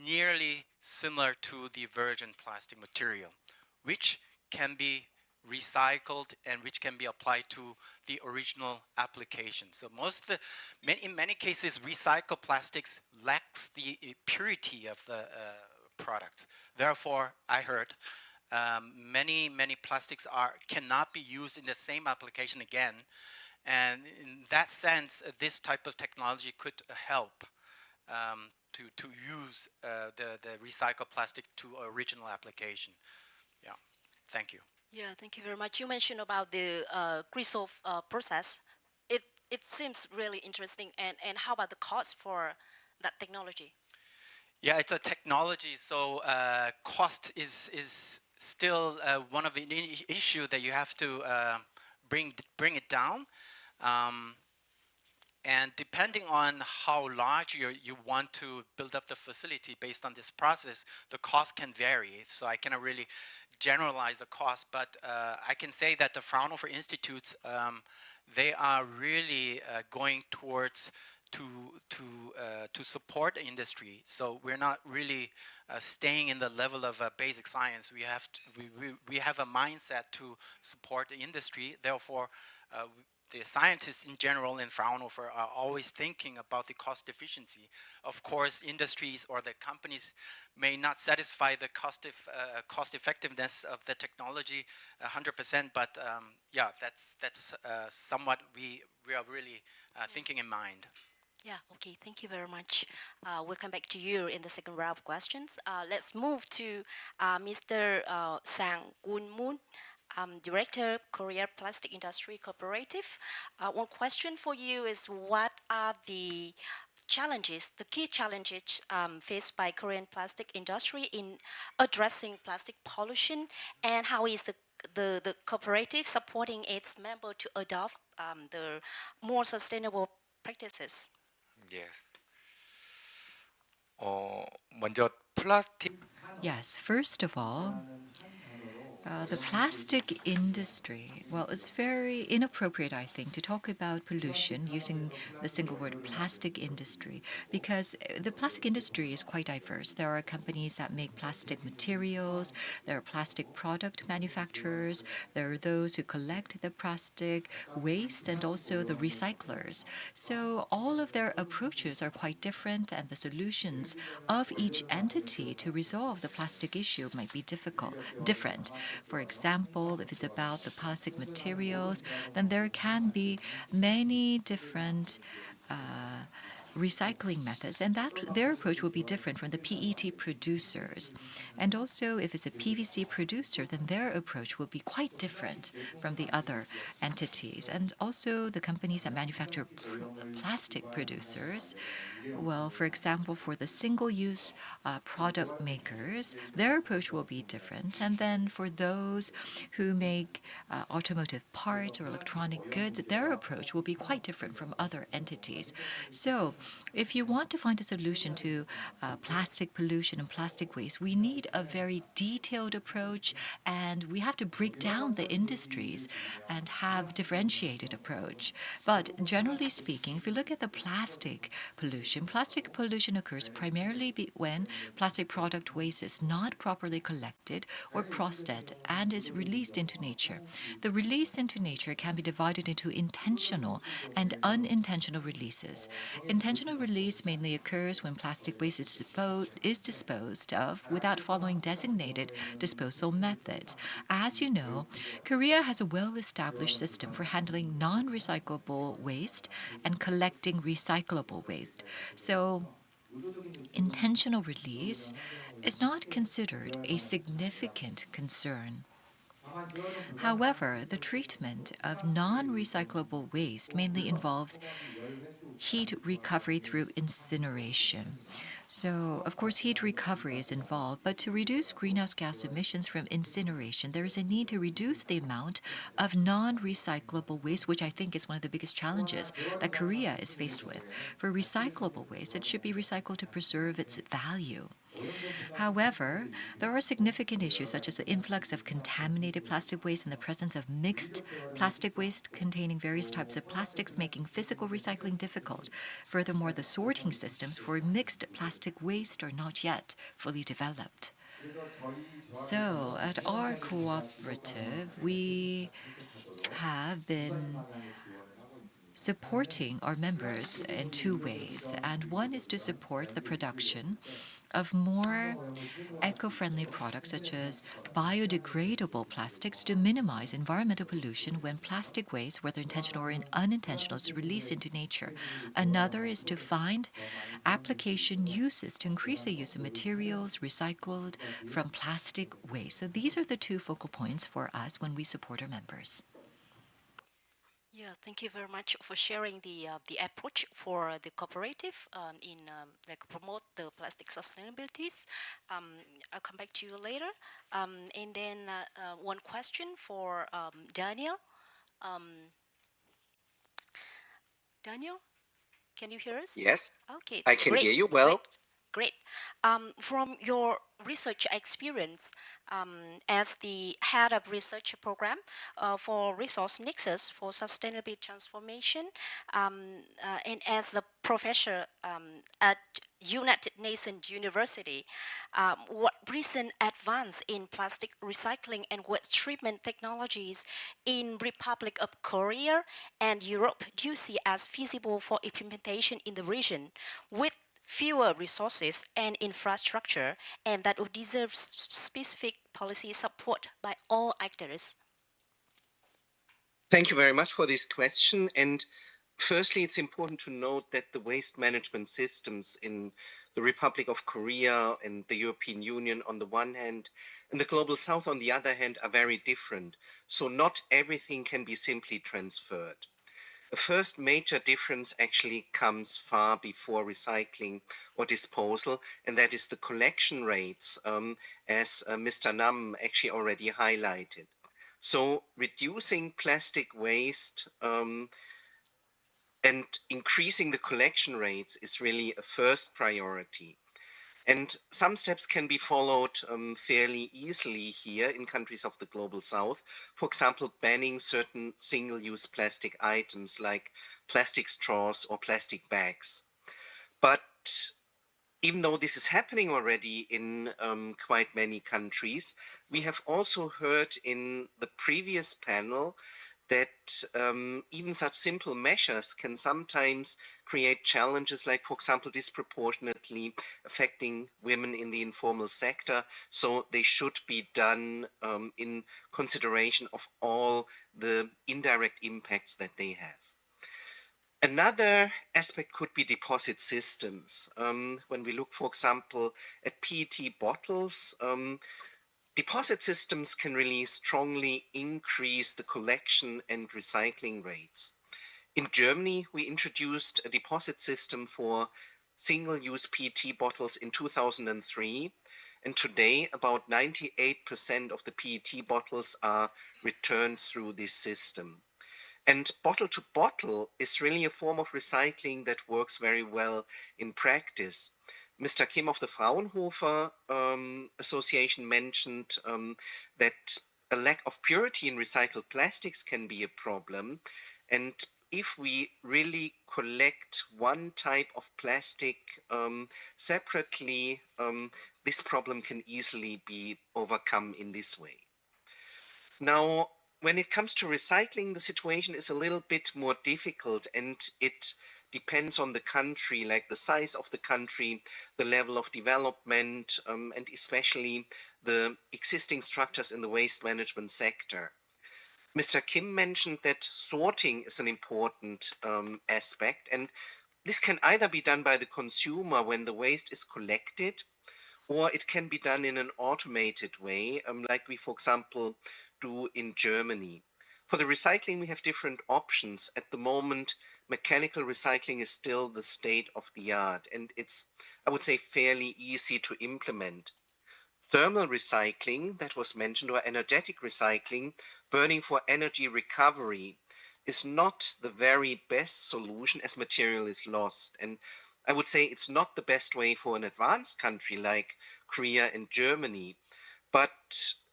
nearly similar to the virgin plastic material, which can be recycled and which can be applied to the original application. So in many cases, recycled plastics lacks the purity of the product. Therefore, I heard many plastics cannot be used in the same application again. And in that sense, this type of technology could help to use the recycled plastic to original application. Yeah, thank you. Yeah, thank you very much. You mentioned about the creosol process. It seems really interesting. And how about the cost for that technology? Yeah, it's a technology, so cost is still one of the issue that you have to bring it down. And depending on how large you want to build up the facility based on this process, the cost can vary. So I cannot really generalize the cost, but I can say that the Fraunhofer Institutes, they are really going towards to support the industry. So we're not really staying in the level of basic science. We have a mindset to support the industry. Therefore, the scientists in general in Fraunhofer are always thinking about the cost efficiency. Of course, industries or the companies may not satisfy the cost effectiveness of the technology 100%, but yeah, that's somewhat we are really thinking in mind. Yeah, okay, thank you very much. We'll come back to you in the second round of questions. Let's move to Mr. Sang Gun Moon, Director, Korea Plastic Industry Cooperative. One question for you is, what are the challenges, the key challenges faced by Korean plastic industry in addressing plastic pollution, and how is the cooperative supporting its member to adopt the more sustainable practices? Yes. 먼저 플라스틱. Yes, first of all, the plastic industry, well, it's very inappropriate, I think, to talk about pollution using the single word plastic industry, because the plastic industry is quite diverse. There are companies that make plastic materials, there are plastic product manufacturers, there are those who collect the plastic waste, and also the recyclers. So all of their approaches are quite different, and the solutions of each entity to resolve the plastic issue might be different. For example, if it's about the plastic materials, then there can be many different recycling methods, and that their approach will be different from the PET producers. And also, if it's a PVC producer, then their approach will be quite different from the other entities. And also, the companies that manufacture plastic producers, well, for example, for the single-use product makers, their approach will be different. And then for those who make automotive parts or electronic goods, their approach will be quite different from other entities. So if you want to find a solution to plastic pollution and plastic waste, we need a very detailed approach, and we have to break down the industries and have differentiated approach. But generally speaking, if you look at the plastic pollution occurs primarily when plastic product waste is not properly collected or processed and is released into nature. The release into nature can be divided into intentional and unintentional releases. Intentional intentional release mainly occurs when plastic waste is disposed of without following designated disposal methods. As you know, Korea has a well-established system for handling non-recyclable waste and collecting recyclable waste. So, intentional release is not considered a significant concern. However, the treatment of non-recyclable waste mainly involves heat recovery through incineration. So, of course, heat recovery is involved, but to reduce greenhouse gas emissions from incineration, there is a need to reduce the amount of non-recyclable waste, which I think is one of the biggest challenges that Korea is faced with. For recyclable waste, it should be recycled to preserve its value. However, there are significant issues such as the influx of contaminated plastic waste and the presence of mixed plastic waste containing various types of plastics, making physical recycling difficult. Furthermore, the sorting systems for mixed plastic waste are not yet fully developed. So, at our cooperative, we have been supporting our members in two ways, and one is to support the production of more eco-friendly products such as biodegradable plastics to minimize environmental pollution when plastic waste, whether intentional or unintentional, is released into nature. Another is to find application uses to increase the use of materials recycled from plastic waste. So these are the two focal points for us when we support our members. Yeah, thank you very much for sharing the approach for the cooperative in like promote the plastic sustainabilities. I'll come back to you later. And then one question for Daniel. Daniel, can you hear us? Yes, Okay, I can great, hear you great. well. Great. From your research experience as the head of research program for resource nexus for sustainable transformation and as a professor at United Nations University, what recent advance in plastic recycling and waste treatment technologies in Republic of Korea and Europe do you see as feasible for implementation in the region with fewer resources and infrastructure, and that would deserve specific policy support by all actors? Thank you very much for this question. And firstly, it's important to note that the waste management systems in the Republic of Korea and the European Union on the one hand, and the Global South on the other hand, are very different. So not everything can be simply transferred. The first major difference actually comes far before recycling or disposal, and that is the collection rates, as Mr. Nam actually already highlighted. So reducing plastic waste and increasing the collection rates is really a first priority. And some steps can be followed fairly easily here in countries of the Global South. For example, banning certain single-use plastic items like plastic straws or plastic bags. But even though this is happening already in quite many countries, we have also heard in the previous panel that even such simple measures can sometimes create challenges like, for example, disproportionately affecting women in the informal sector. So they should be done in consideration of all the indirect impacts that they have. Another aspect could be deposit systems. When we look, for example, at PET bottles, deposit systems can really strongly increase the collection and recycling rates. In Germany, we introduced a deposit system for single-use PET bottles in 2003, and today about 98% of the PET bottles are returned through this system. And bottle to bottle is really a form of recycling that works very well in practice. Mr. Kim of the Fraunhofer Association mentioned that a lack of purity in recycled plastics can be a problem. And if we really collect one type of plastic separately, this problem can easily be overcome in this way. Now, when it comes to recycling, the situation is a little bit more difficult, and it depends on the country, like the size of the country, the level of development, and especially the existing structures in the waste management sector. Mr. Kim mentioned that sorting is an important aspect, and this can either be done by the consumer when the waste is collected, or it can be done in an automated way, like we, for example, do in Germany. For the recycling, we have different options. At the moment, mechanical recycling is still the state of the art, and it's, I would say, fairly easy to implement. Thermal recycling, that was mentioned, or energetic recycling, burning for energy recovery, is not the very best solution as material is lost. And I would say it's not the best way for an advanced country like Korea and Germany, but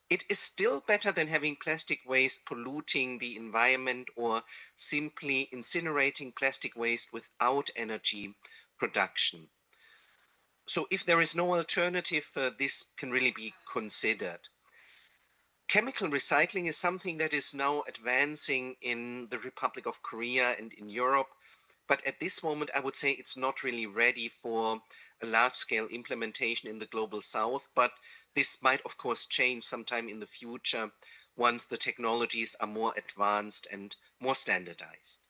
it is still better than having plastic waste polluting the environment or simply incinerating plastic waste without energy production. So if there is no alternative, this can really be considered. Chemical recycling is something that is now advancing in the Republic of Korea and in Europe, but at this moment I would say it's not really ready for a large-scale implementation in the global south, but this might of course change sometime in the future once the technologies are more advanced and more standardized.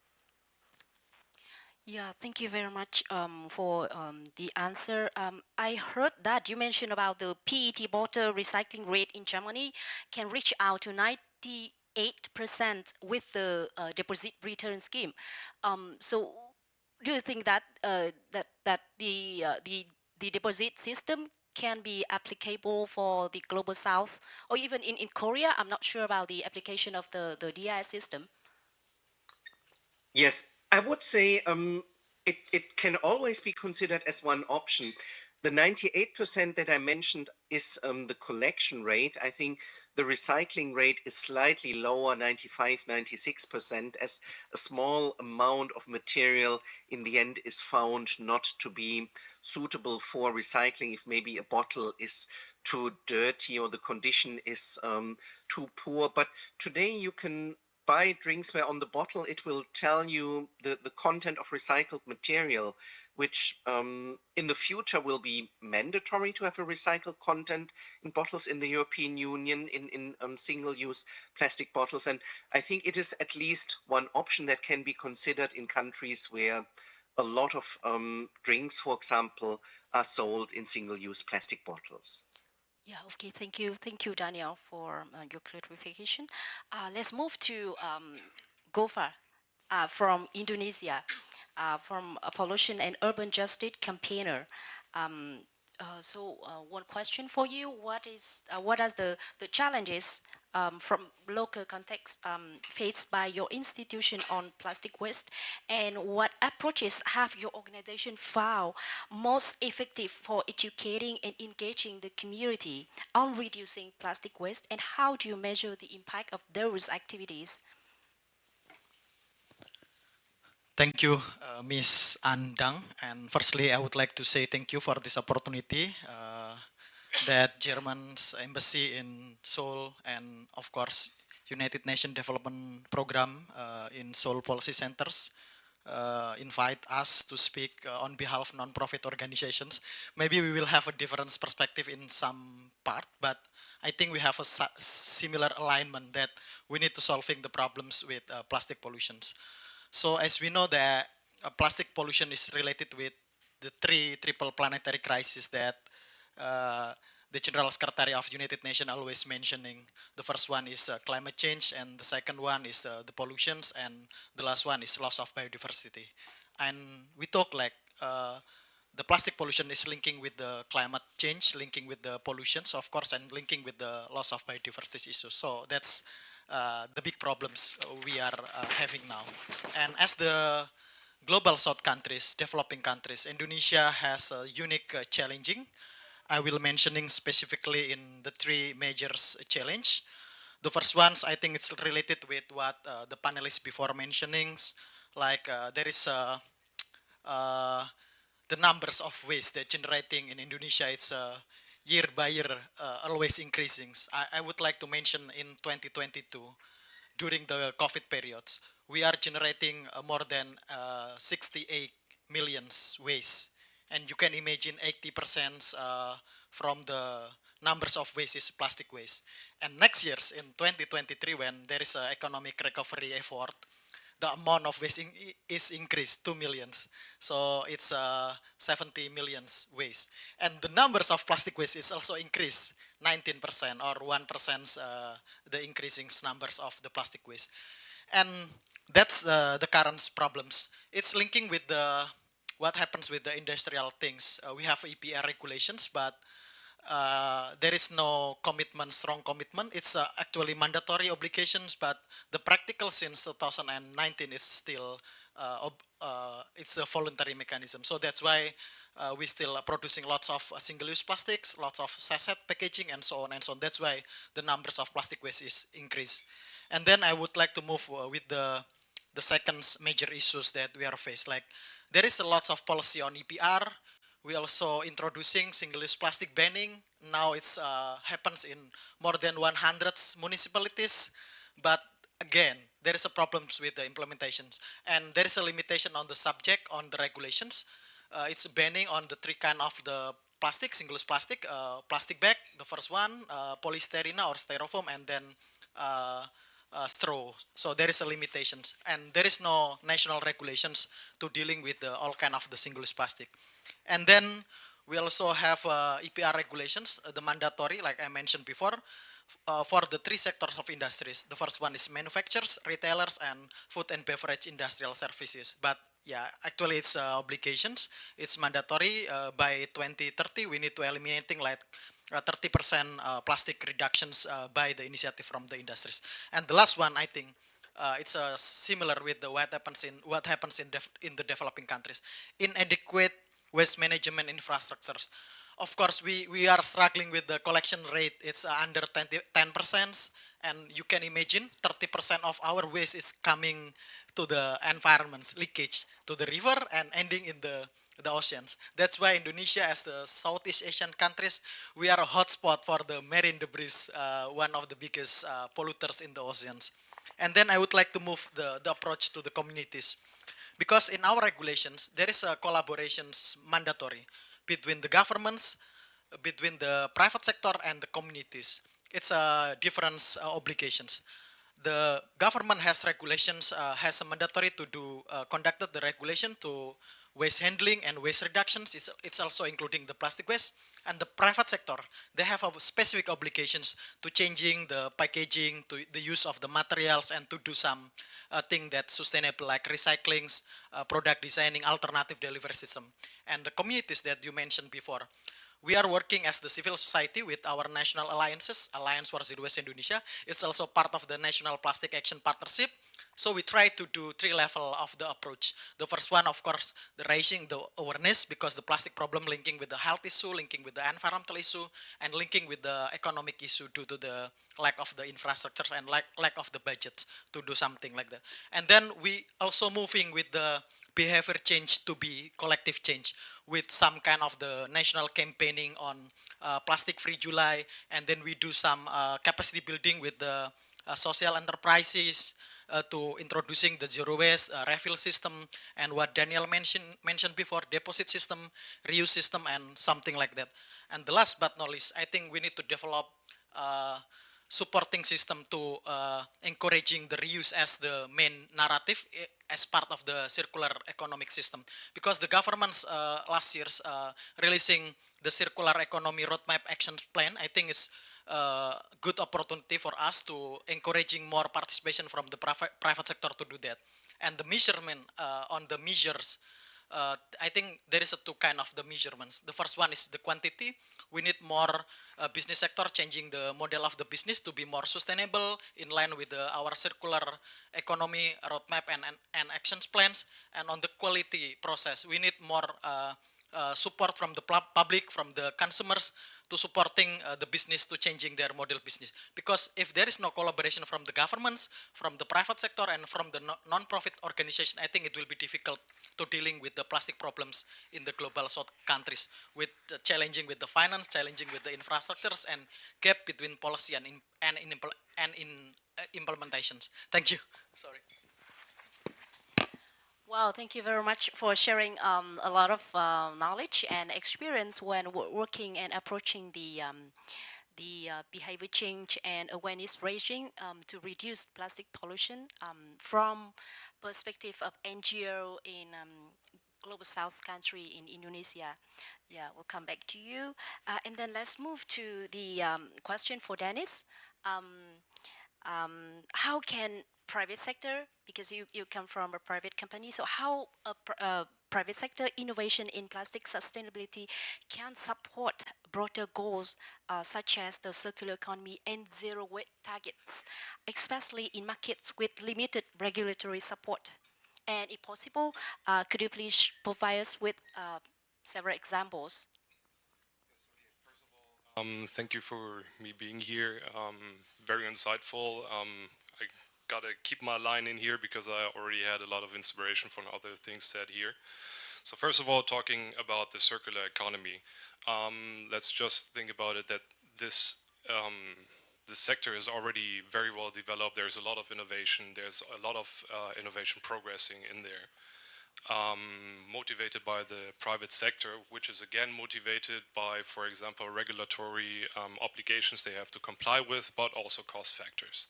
Yeah, thank you very much for the answer. I heard that you mentioned about the PET bottle recycling rate in Germany can reach out to 98% with the deposit return scheme. So, do you think that the deposit system can be applicable for the global south or even in Korea? I'm not sure about the application of the DIS system. Yes, I would say it can always be considered as one option. The 98% that I mentioned is the collection rate. I think the recycling rate is slightly lower, 95, 96%, as a small amount of material in the end is found not to be suitable for recycling if maybe a bottle is too dirty or the condition is too poor. But today you can buy drinks where on the bottle it will tell you the content of recycled material, which in the future will be mandatory to have a recycled content in bottles in the European Union in single-use plastic bottles. And I think it is at least one option that can be considered in countries where a lot of drinks, for example, are sold in single-use plastic bottles. Yeah, okay, thank you, Daniel, for your clarification. Let's move to Gofar from Indonesia, from a pollution and urban justice campaigner. One question for you: what are the challenges from local context faced by your institution on plastic waste, and what approaches have your organization found most effective for educating and engaging the community on reducing plastic waste, and how do you measure the impact of those activities? Thank you, Ms. Andang. And firstly, I would like to say thank you for this opportunity that German's embassy in Seoul and, of course, United Nations Development Program in Seoul Policy Centers invite us to speak on behalf of non-profit organizations. Maybe we will have a different perspective in some part, but I think we have a similar alignment that we need to solving the problems with plastic pollutions. So as we know that plastic pollution is related with the triple planetary crisis that the General Secretary of United Nations always mentioning. The first one is climate change, and the second one is the pollutions, and the last one is loss of biodiversity. And we talk like the plastic pollution is linking with the climate change, linking with the pollutions, of course, and linking with the loss of biodiversity issues. So that's the big problems we are having now. And as the global south countries, developing countries, Indonesia has a unique challenging. I will mentioning specifically in the three major challenge. The first ones, I think it's related with what the panelists before mentioning, like there is the numbers of waste that generating in Indonesia, it's year by year always increasing. I would like to mention in 2022, during the COVID periods, we are generating more than 68 millions waste. And you can imagine 80% from the numbers of waste is plastic waste. And next year, in 2023, when there is an economic recovery effort, the amount of waste is increased 2 millions. So it's 70 millions waste. And the numbers of plastic waste is also increased 19% or 1% the increasing numbers of the plastic waste. And that's the current problems. It's linking with the what happens with the industrial things. We have EPR regulations, but there is no commitment, strong commitment. It's actually mandatory obligations, but the practical since 2019 is still it's a voluntary mechanism. So that's why we still are producing lots of single-use plastics, lots of sachet packaging, and so on and so on. That's why the numbers of plastic waste is increased. And then I would like to move with the second major issues that we are faced. Like there is a lots of policy on EPR. We also introducing single-use plastic banning. Now it's happens in more than 100 municipalities, but again, there is a problems with the implementations, and there is a limitation on the subject on the regulations. It's banning on the three kind of the plastic, single-use plastic, plastic bag, the first one, polystyrene or styrofoam, and then straw. So there is a limitations, and there is no national regulations to dealing with all kind of the single-use plastic. And then we also have EPR regulations, the mandatory, like I mentioned before, for the three sectors of industries. The first one is manufacturers, retailers, and food and beverage industrial services. But yeah, actually it's obligations. It's mandatory. By 2030, we need to eliminating like 30% plastic reductions by the initiative from the industries. And the last one, I think, it's similar with the what happens in the developing countries. Inadequate waste management infrastructures. Of course, we are struggling with the collection rate. It's under 10%, and you can imagine 30% of our waste is coming to the environments, leakage to the river and ending in the oceans. That's why Indonesia, as the Southeast Asian countries, we are a hotspot for the marine debris, one of the biggest polluters in the oceans. And then I would like to move the approach to the communities. Because in our regulations, there is a collaborations mandatory between the governments, between the private sector and the communities. It's different obligations. The government has regulations, has a mandatory to do, conducted the regulation to waste handling and waste reductions. It's also including the plastic waste. And the private sector, they have specific obligations to changing the packaging, to the use of the materials, and to do some thing that's sustainable, like recycling, product designing, alternative delivery system. And the communities that you mentioned before, we are working as the civil society with our national alliances, Alliance for Zero Waste Indonesia. It's also part of the National Plastic Action Partnership. So we try to do three levels of the approach. The first one, of course, the raising the awareness, because the plastic problem linking with the health issue, linking with the environmental issue, and linking with the economic issue due to the lack of the infrastructure and lack of the budget to do something like that. And then we also moving with the behavior change to be collective change, with some kind of the national campaigning on plastic-free July, and then we do some capacity building with the social enterprises to introducing the zero waste refill system, and what Daniel mentioned before, deposit system, reuse system, and something like that. And the last but not least, I think we need to develop supporting system to encouraging the reuse as the main narrative as part of the circular economic system. Because the government's last year's releasing the circular economy roadmap action plan, I think it's a good opportunity for us to encouraging more participation from the private sector to do that. And the measurement on the measures, I think there is two kind of the measurements. The first one is the quantity. We need more business sector changing the model of the business to be more sustainable in line with our circular economy roadmap and actions plans. And on the quality process, we need more support from the public, from the consumers, to supporting the business to changing their model business. Because if there is no collaboration from the governments, from the private sector, and from the non-profit organization, I think it will be difficult to dealing with the plastic problems in the global south countries, with challenging with the finance, challenging with the infrastructures, and gap between policy and implementations. Thank you. Sorry. Well, thank you very much for sharing a lot of knowledge and experience when working and approaching the behavior change and awareness raising to reduce plastic pollution from perspective of NGO in global south country in Indonesia. Yeah, we'll come back to you. And then let's move to the question for Dennis. How can private sector, because you come from a private company, so how private sector innovation in plastic sustainability can support broader goals such as the circular economy and zero waste targets, especially in markets with limited regulatory support? And if possible, could you please provide us with several examples? Thank you for me being here. Very insightful. I gotta keep my line in here because I already had a lot of inspiration from other things said here. So first of all, talking about the circular economy, let's just think about it that this the sector is already very well developed. There's a lot of innovation. There's a lot of innovation progressing in there. Motivated by the private sector, which is again motivated by, for example, regulatory obligations they have to comply with, but also cost factors.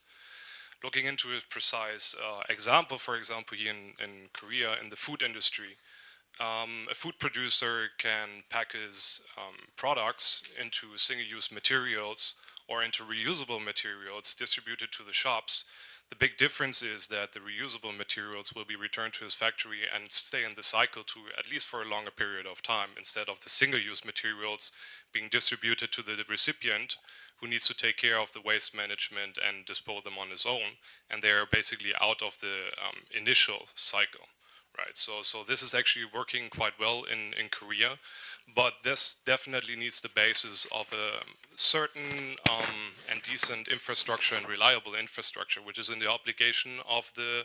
Looking into a precise example, for example, here in Korea, in the food industry, a food producer can pack his products into single-use materials or into reusable materials distributed to the shops. The big difference is that the reusable materials will be returned to his factory and stay in the cycle to at least for a longer period of time, instead of the single-use materials being distributed to the recipient, who needs to take care of the waste management and dispose them on his own, and they are basically out of the initial cycle. Right, so this is actually working quite well in Korea, but this definitely needs the basis of a certain and decent infrastructure and reliable infrastructure, which is in the obligation of the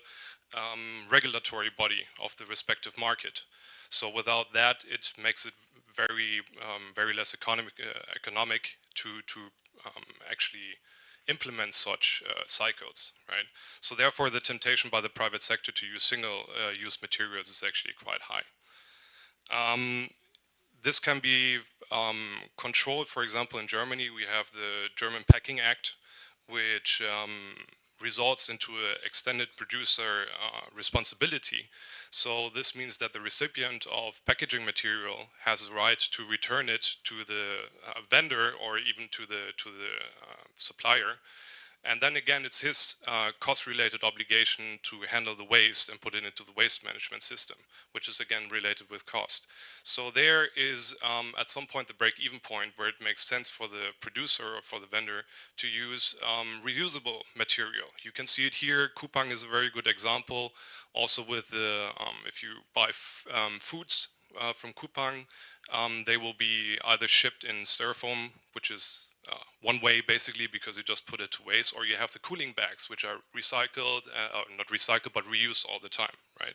regulatory body of the respective market. So without that, it makes it very less economic to actually implement such cycles, right? So therefore, the temptation by the private sector to use single-use materials is actually quite high. This can be controlled. For example, in Germany, we have the German Packing Act, which results into an extended producer responsibility. So this means that the recipient of packaging material has the right to return it to the vendor or even to the supplier. And then again, it's his cost-related obligation to handle the waste and put it into the waste management system, which is again related with cost. So there is at some point the break-even point where it makes sense for the producer or for the vendor to use reusable material. You can see it here. Coupang is a very good example. Also with the, if you buy foods from Coupang, they will be either shipped in styrofoam, which is one way basically because you just put it to waste, or you have the cooling bags, which are recycled, not recycled, but reused all the time, right?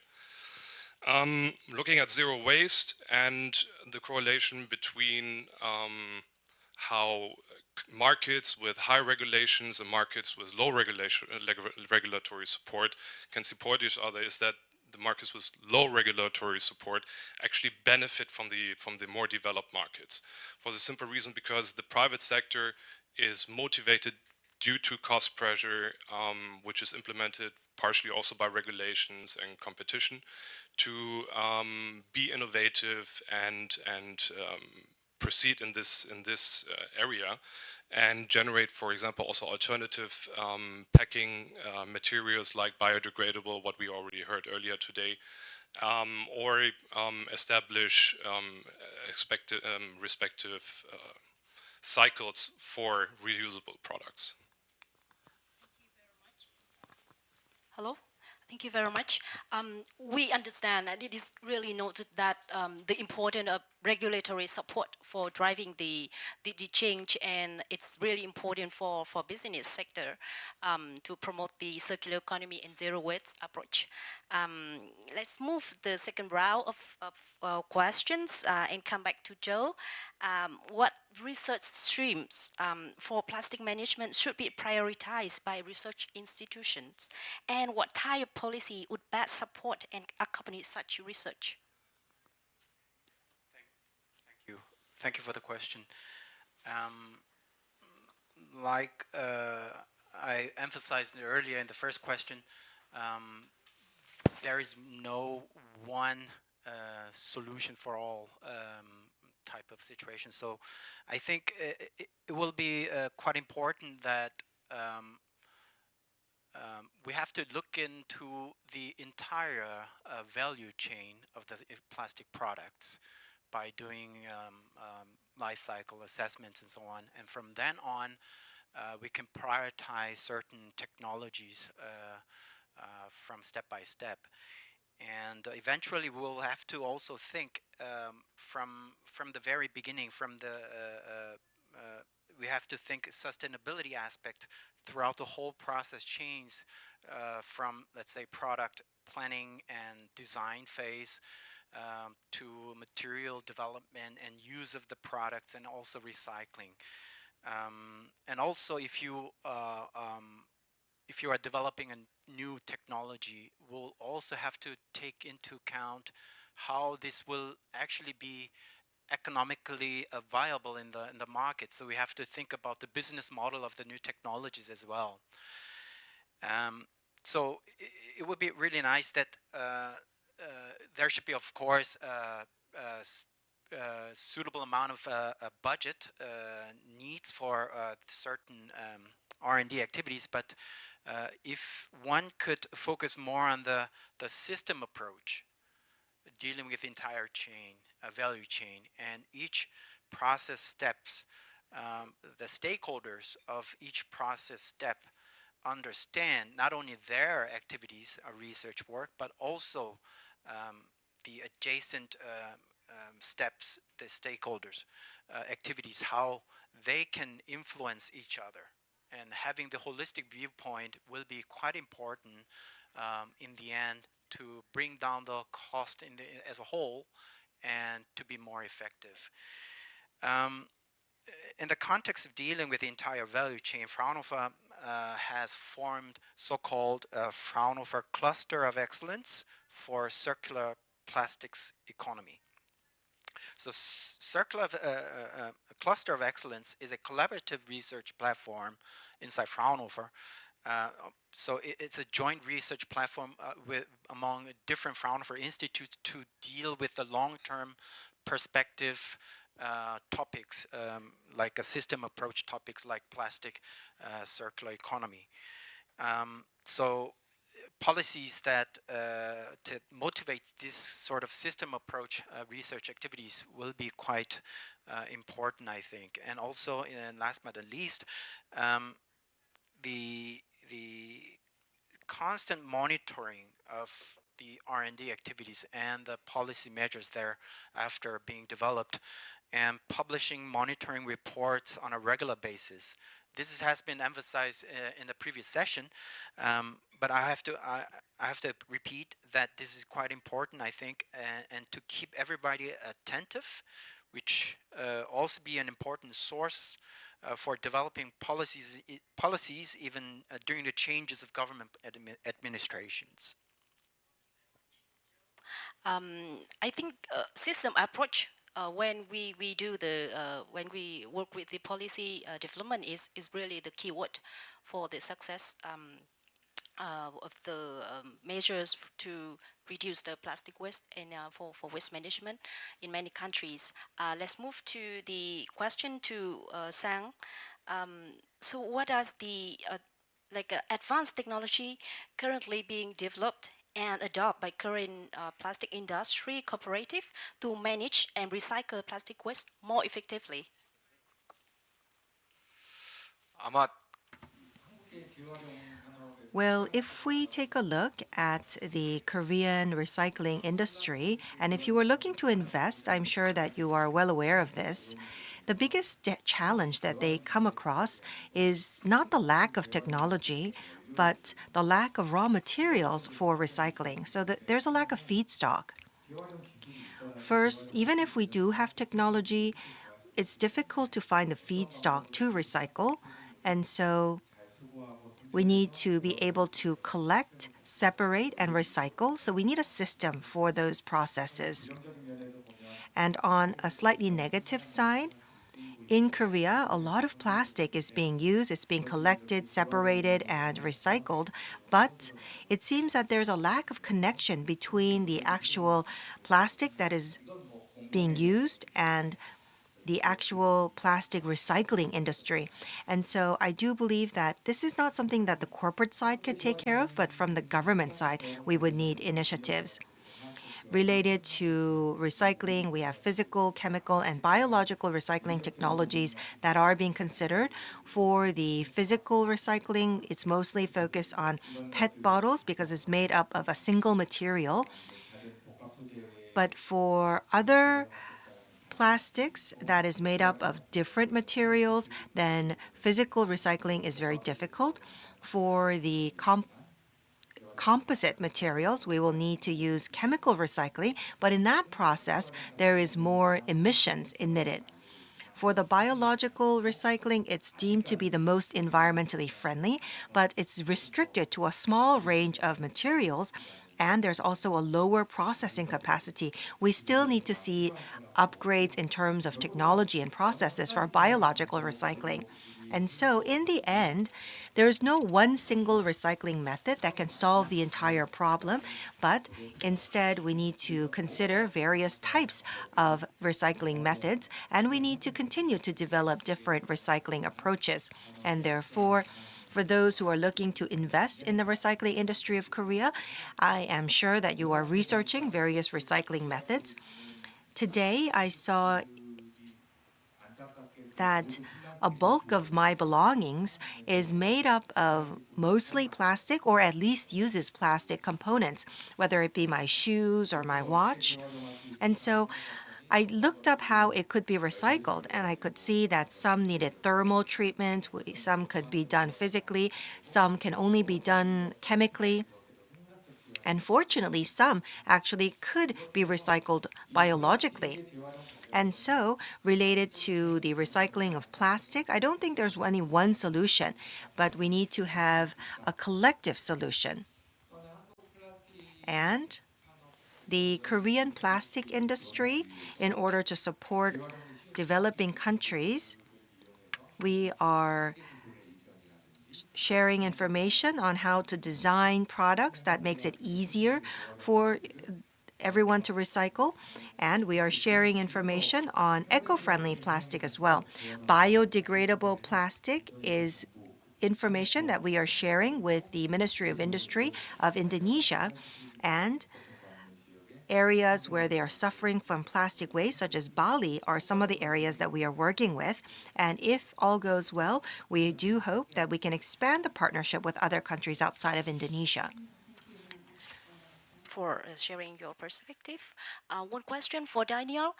Looking at zero waste and the correlation between how markets with high regulations and markets with low regulatory support can support each other is that the markets with low regulatory support actually benefit from the more developed markets, for the simple reason because the private sector is motivated due to cost pressure, which is implemented partially also by regulations and competition, to be innovative and proceed in this area and generate, for example, also alternative packing materials like biodegradable, what we already heard earlier today, or establish respective cycles for reusable products. Hello? Thank you very much. We understand, and it is really noted that the importance of regulatory support for driving the change, and it's really important for business sector to promote the circular economy and zero waste approach. Let's move the second round of questions and come back to Joe. What research streams for plastic management should be prioritized by research institutions, and what type of policy would best support and accompany such research? Thank you for the question. Like I emphasized earlier in the first question, there is no one solution for all type of situation. So I think it will be quite important that we have to look into the entire value chain of the plastic products by doing life cycle assessments and so on. And from then on, we can prioritize certain technologies from step by step. And eventually we'll have to also think from the very beginning, we have to think sustainability aspect throughout the whole process chains from, let's say, product planning and design phase to material development and use of the products, and also recycling. And also, if you are developing a new technology, we'll also have to take into account how this will actually be economically viable in the market. So we have to think about the business model of the new technologies as well. So it would be really nice that there should be, of course, suitable amount of budget needs for certain R&D activities, but if one could focus more on the system approach, dealing with the entire chain, value chain, and each process steps, the stakeholders of each process step understand not only their activities or research work, but also the adjacent steps, the stakeholders' activities, how they can influence each other. And having the holistic viewpoint will be quite important in the end to bring down the cost as a whole and to be more effective. In the context of dealing with the entire value chain, Fraunhofer has formed so-called Fraunhofer Cluster of Excellence for Circular Plastics Economy. So Cluster of Excellence is a collaborative research platform inside Fraunhofer. So it's a joint research platform among different Fraunhofer institutes to deal with the long-term perspective topics, like a system approach topics like plastic circular economy. So policies that to motivate this sort of system approach research activities will be quite important, I think. And also, last but not least, the constant monitoring of the R&D activities and the policy measures there after being developed, and publishing monitoring reports on a regular basis. This has been emphasized in the previous session, but I have to repeat that this is quite important, I think, and to keep everybody attentive, which also be an important source for developing policies even during the changes of government administrations. I think system approach when we do the when we work with the policy development is really the key word for the success of the measures to reduce the plastic waste and for waste management in many countries. Let's move to the question to Sang. So what are the advanced technology currently being developed and adopted by current plastic industry cooperative to manage and recycle plastic waste more effectively? 아마 Well, if we take a look at the Korean recycling industry, and if you were looking to invest, I'm sure that you are well aware of this. The biggest challenge that they come across is not the lack of technology, but the lack of raw materials for recycling. So there's a lack of feedstock. First, even if we do have technology, it's difficult to find the feedstock to recycle, and so we need to be able to collect, separate, and recycle. So we need a system for those processes. And on a slightly negative side, in Korea, a lot of plastic is being used, it's being collected, separated, and recycled, but it seems that there's a lack of connection between the actual plastic that is being used and the actual plastic recycling industry. And so I do believe that this is not something that the corporate side could take care of, but from the government side, we would need initiatives. Related to recycling, we have physical, chemical, and biological recycling technologies that are being considered. For the physical recycling, it's mostly focused on PET bottles because it's made up of a single material. But for other plastics that is made up of different materials, then physical recycling is very difficult. For the composite materials, we will need to use chemical recycling, but in that process, there is more emissions emitted. For the biological recycling, it's deemed to be the most environmentally friendly, but it's restricted to a small range of materials, and there's also a lower processing capacity. We still need to see upgrades in terms of technology and processes for biological recycling. And so, in the end, there's no one single recycling method that can solve the entire problem, but instead, we need to consider various types of recycling methods, and we need to continue to develop different recycling approaches. And therefore, for those who are looking to invest in the recycling industry of Korea, I am sure that you are researching various recycling methods. Today, I saw that a bulk of my belongings is made up of mostly plastic or at least uses plastic components, whether it be my shoes or my watch. And so I looked up how it could be recycled, and I could see that some needed thermal treatment, some could be done physically, some can only be done chemically. And fortunately, some actually could be recycled biologically. And so, related to the recycling of plastic, I don't think there's any one solution, but we need to have a collective solution. And the Korean plastic industry, in order to support developing countries, we are sharing information on how to design products that makes it easier for everyone to recycle, and we are sharing information on eco-friendly plastic as well. Biodegradable plastic is information that we are sharing with the Ministry of Industry of Indonesia, and areas where they are suffering from plastic waste, such as Bali, are some of the areas that we are working with. And if all goes well, we do hope that we can expand the partnership with other countries outside of Indonesia. For sharing your perspective. One question for Daniel.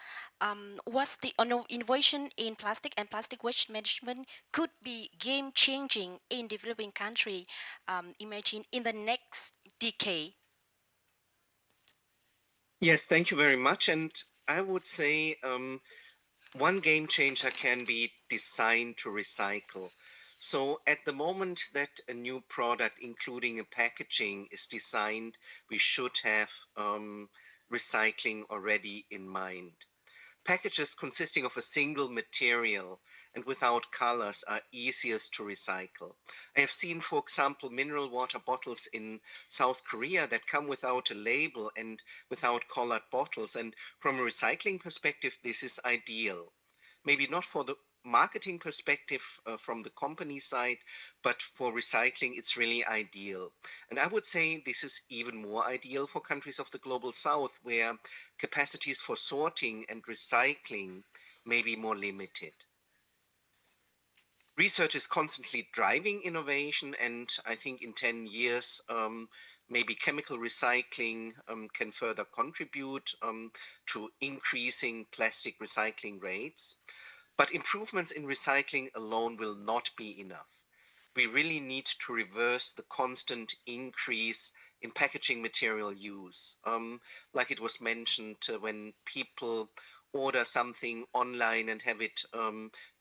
What's the innovation in plastic and plastic waste management could be game-changing in developing country, imagine in the next decade? Yes, thank you very much. And I would say one game changer can be designed to recycle. So at the moment that a new product, including a packaging, is designed, we should have recycling already in mind. Packages consisting of a single material and without colors are easiest to recycle. I have seen, for example, mineral water bottles in South Korea that come without a label and without colored bottles. And from a recycling perspective, this is ideal. Maybe not for the marketing perspective from the company side, but for recycling, it's really ideal. And I would say this is even more ideal for countries of the global south, where capacities for sorting and recycling may be more limited. Research is constantly driving innovation, and I think in 10 years, maybe chemical recycling can further contribute to increasing plastic recycling rates. But improvements in recycling alone will not be enough. We really need to reverse the constant increase in packaging material use. Like it was mentioned, when people order something online and have it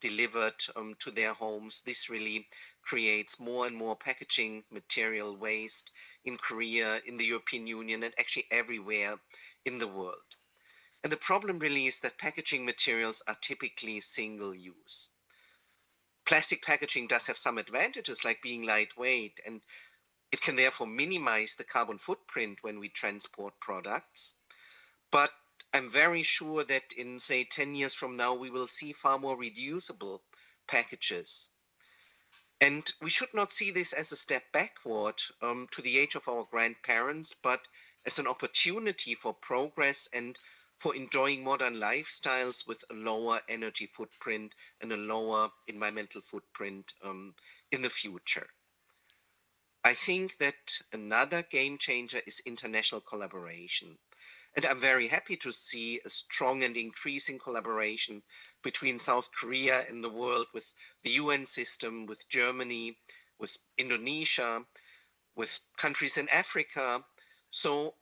delivered to their homes, this really creates more and more packaging material waste in Korea, in the European Union, and actually everywhere in the world. And the problem really is that packaging materials are typically single use. Plastic packaging does have some advantages, like being lightweight, and it can therefore minimize the carbon footprint when we transport products. But I'm very sure that in, say, 10 years from now, we will see far more reducible packages. And we should not see this as a step backward to the age of our grandparents, but as an opportunity for progress and for enjoying modern lifestyles with a lower energy footprint and a lower environmental footprint in the future. I think that another game changer is international collaboration. And I'm very happy to see a strong and increasing collaboration between South Korea and the world, with the UN system, with Germany, with Indonesia, with countries in Africa. So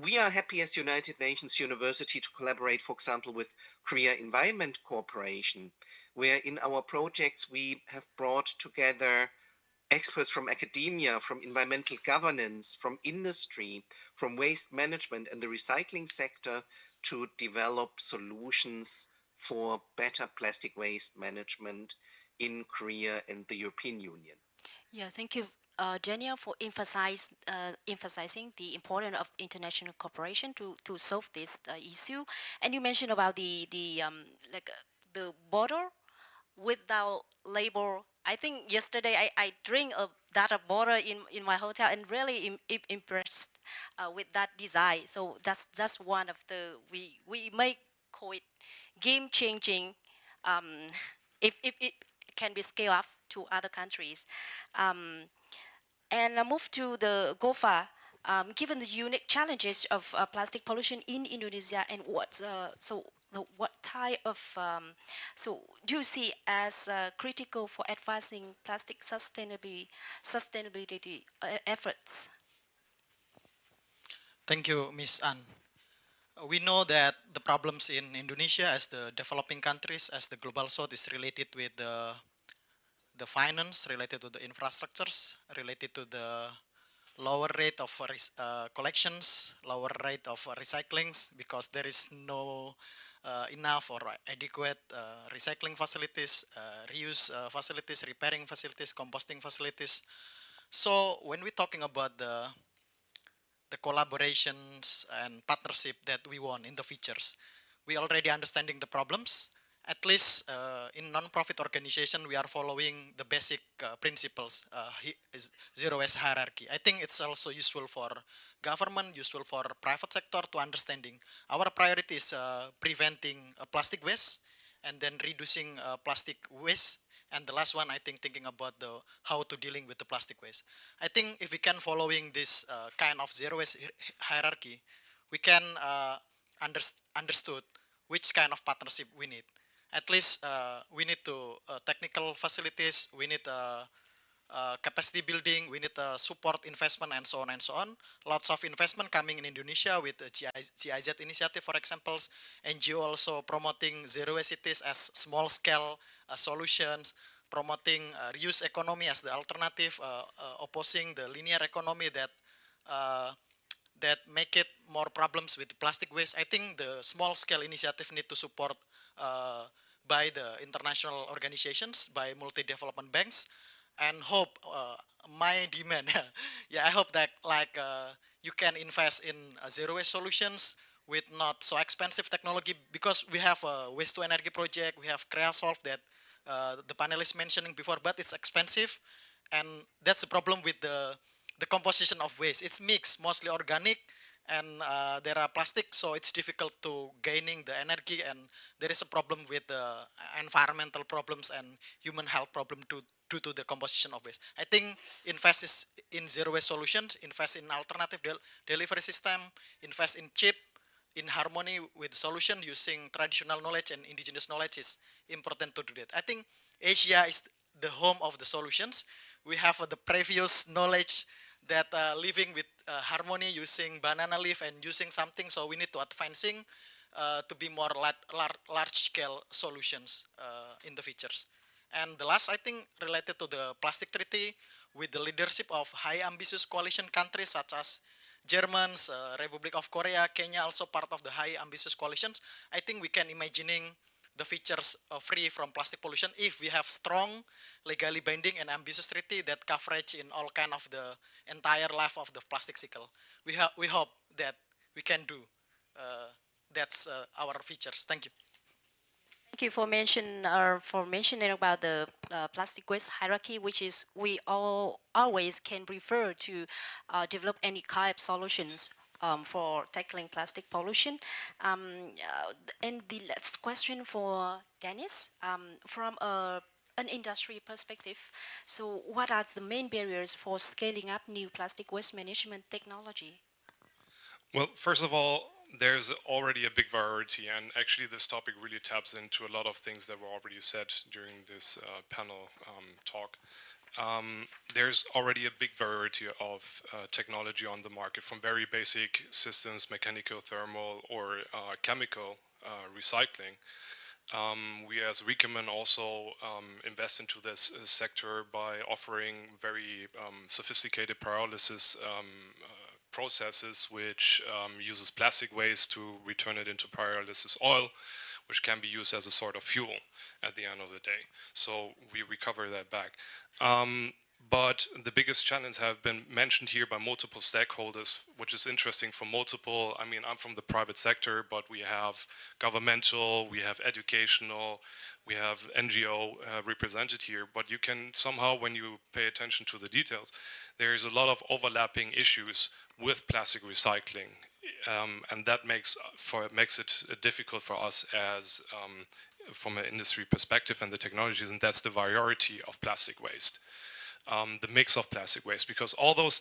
we are happy as United Nations University to collaborate, for example, with Korea Environment Corporation, where in our projects we have brought together experts from academia, from environmental governance, from industry, from waste management and the recycling sector to develop solutions for better plastic waste management in Korea and the European Union. Yeah, thank you, Genia, for emphasizing the importance of international cooperation to solve this issue. And you mentioned about the border without label. I think yesterday I drink a data border in my hotel and really impressed with that design. So that's just one of the we may call it game changing if it can be scaled up to other countries. And I move to the GOFA. Given the unique challenges of plastic pollution in Indonesia, and what type of so do you see as critical for advancing plastic sustainability efforts? Thank you, Ms. An. We know that the problems in Indonesia as the developing countries, as the global south, is related with the finance, related to the infrastructures, related to the lower rate of collections, lower rate of recyclings, because there is no enough or adequate recycling facilities, reuse facilities, repairing facilities, composting facilities. So when we're talking about the collaborations and partnership that we want in the futures, we already understanding the problems. At least in non-profit organization, we are following the basic principles, zero waste hierarchy. I think it's also useful for government, useful for private sector to understanding. Our priority is preventing plastic waste and then reducing plastic waste. And the last one, I think, thinking about how to dealing with the plastic waste. I think if we can following this kind of zero waste hierarchy, we can understood which kind of partnership we need. At least we need to technical facilities, we need capacity building, we need support investment, and so on and so on. Lots of investment coming in Indonesia with the GIZ initiative, for example. NGO also promoting zero waste cities as small scale solutions, promoting reuse economy as the alternative, opposing the linear economy that make it more problems with plastic waste. I think the small scale initiative need to support by the international organizations, by multi-development banks, and hope my demand, yeah, I hope that you can invest in zero waste solutions with not so expensive technology, because we have a waste to energy project, we have Creasolve that the panelists mentioning before, but it's expensive, and that's the problem with the composition of waste. It's mixed, mostly organic, and there are plastics, so it's difficult to gaining the energy, and there is a problem with the environmental problems and human health problem due to the composition of waste. I think invest is in zero waste solutions, invest in alternative delivery system, invest in cheap, in harmony with solution using traditional knowledge and indigenous knowledge is important to do that. I think Asia is the home of the solutions. We have the previous knowledge that living with harmony using banana leaf and using something, so we need to advancing to be more large scale solutions in the futures. And the last, I think, related to the plastic treaty with the leadership of high ambitious coalition countries such as Germans, Republic of Korea, Kenya, also part of the high ambitious coalitions. I think we can imagining the features free from plastic pollution if we have strong, legally binding and ambitious treaty that coverage in all kind of the entire life of the plastic cycle. We hope that we can do. That's our features. Thank you. Thank you for mentioning about the plastic waste hierarchy, which is we all always can refer to develop any kind of solutions for tackling plastic pollution. And the last question for Dennis, from an industry perspective. So what are the main barriers for scaling up new plastic waste management technology? Well, first of all, there's already a big variety, and actually this topic really taps into a lot of things that were already said during this panel talk. There's already a big variety of technology on the market, from very basic systems, mechanical, thermal, or chemical recycling. We as Riekemann also invest into this sector by offering very sophisticated pyrolysis processes which uses plastic waste to return it into pyrolysis oil, which can be used as a sort of fuel at the end of the day. So we recover that back. But the biggest challenge have been mentioned here by multiple stakeholders, which is interesting for multiple. I mean, I'm from the private sector, but we have governmental, we have educational, we have NGO represented here. But you can somehow, when you pay attention to the details, there is a lot of overlapping issues with plastic recycling. And that makes it difficult for us as from an industry perspective and the technologies, and that's the variety of plastic waste. The mix of plastic waste, because all those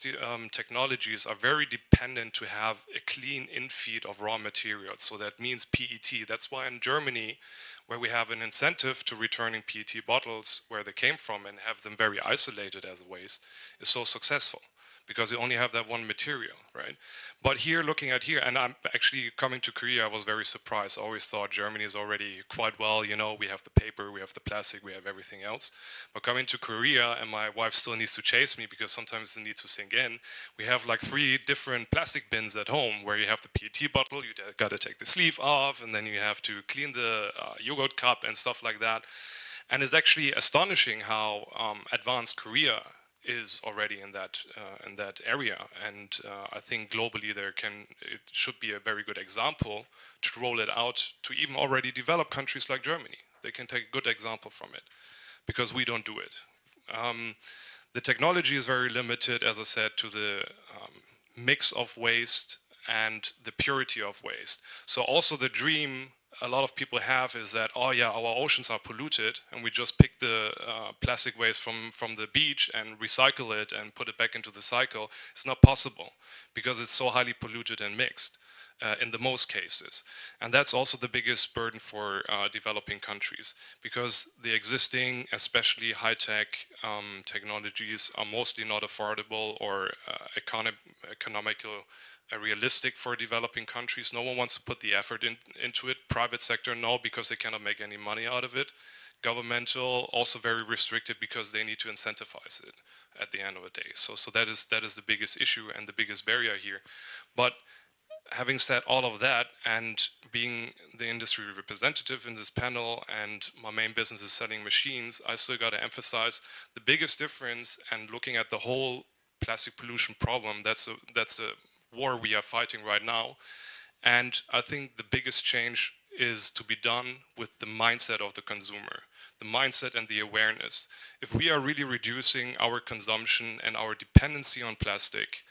technologies are very dependent to have a clean infeed of raw materials. So that means PET. That's why in Germany, where we have an incentive to returning PET bottles where they came from and have them very isolated as a waste, is so successful, because you only have that one material, right? But here, looking at here, and I'm actually coming to Korea, I was very surprised. I always thought Germany is already quite well, you know, we have the paper, we have the plastic, we have everything else. But coming to Korea, and my wife still needs to chase me because sometimes it needs to sink in, we have like 3 different plastic bins at home where you have the PET bottle, you gotta take the sleeve off, and then you have to clean the yogurt cup and stuff like that. And it's actually astonishing how advanced Korea is already in that area, and I think globally it should be a very good example to roll it out to even already developed countries like Germany. They can take a good example from it, because we don't do it. The technology is very limited, as I said, to the mix of waste and the purity of waste. So also the dream a lot of people have is that, oh yeah, our oceans are polluted and we just pick the plastic waste from the beach and recycle it and put it back into the cycle. It's not possible because it's so highly polluted and mixed in the most cases. And that's also the biggest burden for developing countries, because the existing, especially high-tech technologies are mostly not affordable or economical realistic for developing countries. No one wants to put the effort into it. Private sector, no, because they cannot make any money out of it. Governmental, also very restricted because they need to incentivize it at the end of the day. So that is the biggest issue and the biggest barrier here. But having said all of that, and being the industry representative in this panel, and my main business is selling machines, I still got to emphasize the biggest difference. And looking at the whole plastic pollution problem, that's a war we are fighting right now. And I think the biggest change is to be done with the mindset of the consumer, the mindset and the awareness. If we are really reducing our consumption and our dependency on plastic,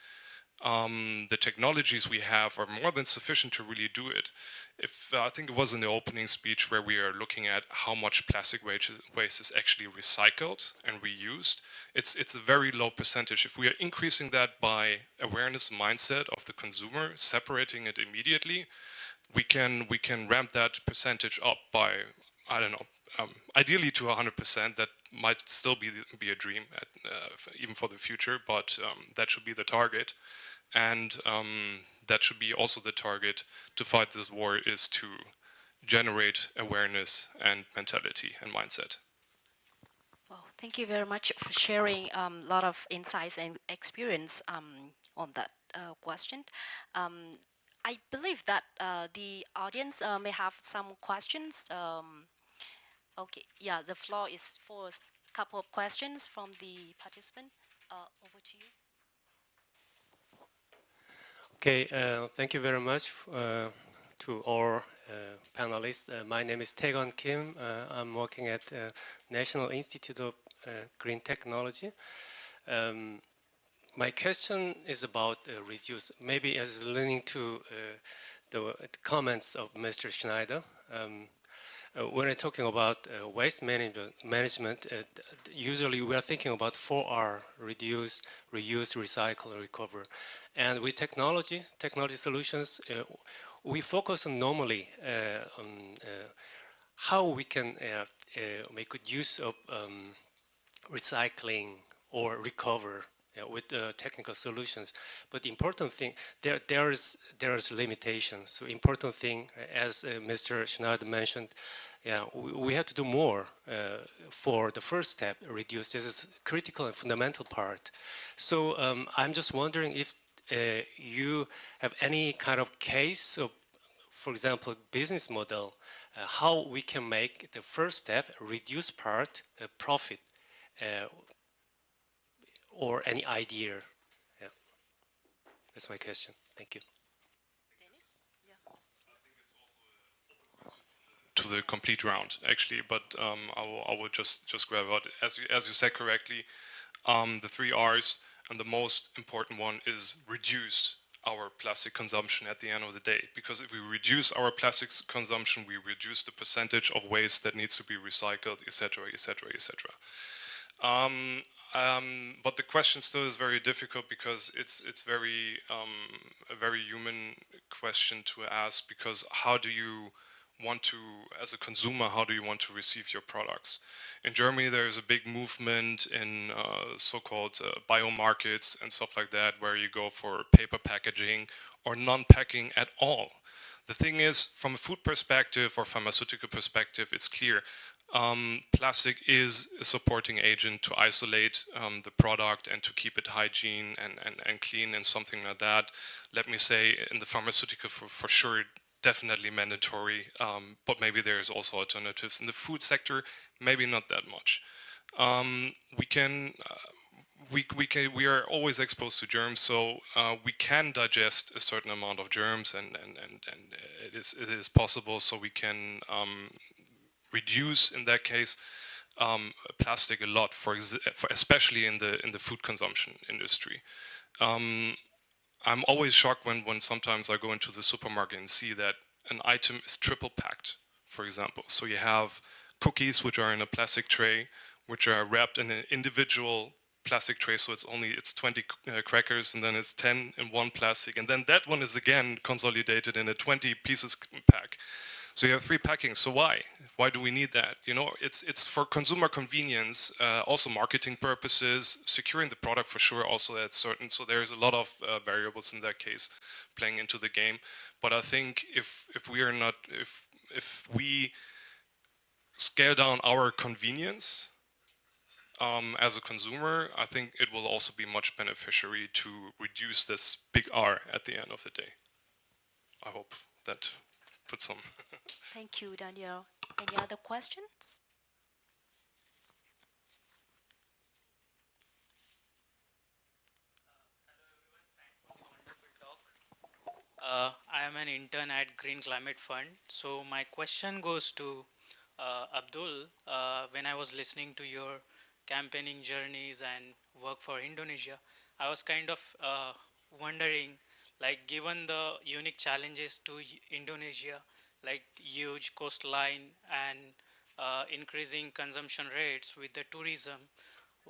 the technologies we have are more than sufficient to really do it. If I think it was in the opening speech where we are looking at how much plastic waste is actually recycled and reused, it's a very low percentage. If we are increasing that by awareness mindset of the consumer, separating it immediately, we can ramp that percentage up by, I don't know, ideally to 100%. That might still be a dream even for the future, but that should be the target. And that should be also the target to fight this war, is to generate awareness and mentality and mindset. Well, thank you very much for sharing a lot of insights and experience on that question. I believe that the audience may have some questions. Okay, yeah, the floor is for a couple of questions from the participant. Over to you. Okay, thank you very much to all panelists. My name is Taegon Kim. I'm working at National Institute of Green Technology. My question is about reduce, maybe as leaning to the comments of Mr. Schneider. When I'm talking about waste management, usually we are thinking about 4R: reduce, reuse, recycle, and recover. And with technology solutions, we focus on normally on how we can make good use of recycling or recover with technical solutions. But the important thing, there is limitations. So important thing, as Mr. Schneider mentioned, yeah, we have to do more for the first step, reduce. This is critical and fundamental part. So I'm just wondering if you have any kind of case of, for example, business model, how we can make the first step, reduce part, profit, or any idea. Yeah. That's my question. Thank you. To the complete round, actually, but I will just grab out, as you said correctly, the 3 R's, and the most important one is reduce our plastic consumption at the end of the day. Because if we reduce our plastics consumption, we reduce the percentage of waste that needs to be recycled, etc., etc., etc. But the question still is very difficult, because it's very a very human question to ask. Because how do you want to, as a consumer, how do you want to receive your products? In Germany, there is a big movement in so-called biomarkets and stuff like that, where you go for paper packaging or non-packing at all. The thing is, from a food perspective or pharmaceutical perspective, it's clear. Plastic is a supporting agent to isolate the product and to keep it hygiene and clean and something like that. Let me say, in the pharmaceutical, for sure, definitely mandatory, but maybe there's also alternatives. In the food sector, maybe not that much. We are always exposed to germs, so we can digest a certain amount of germs, and it is possible. So we can reduce, in that case, plastic a lot, for especially in the food consumption industry. I'm always shocked when sometimes I go into the supermarket and see that an item is triple packed, for example. So you have cookies, which are in a plastic tray, which are wrapped in an individual plastic tray. So it's 20 crackers, and then it's 10 in one plastic. And then that one is again consolidated in a 20 pieces pack. So you have 3 packings. So why? Why do we need that? You know, it's for consumer convenience, also marketing purposes, securing the product for sure. Also at certain. So there is a lot of variables in that case playing into the game. But I think if we scale down our convenience as a consumer, I think it will also be much beneficiary to reduce this big R at the end of the day. I hope that put some. Thank you, Daniel. Any other questions? I am an intern at Green Climate Fund. So my question goes to Abdul. When I was listening to your campaigning journeys and work for Indonesia, I was kind of wondering, like given the unique challenges to Indonesia, like huge coastline and increasing consumption rates with the tourism,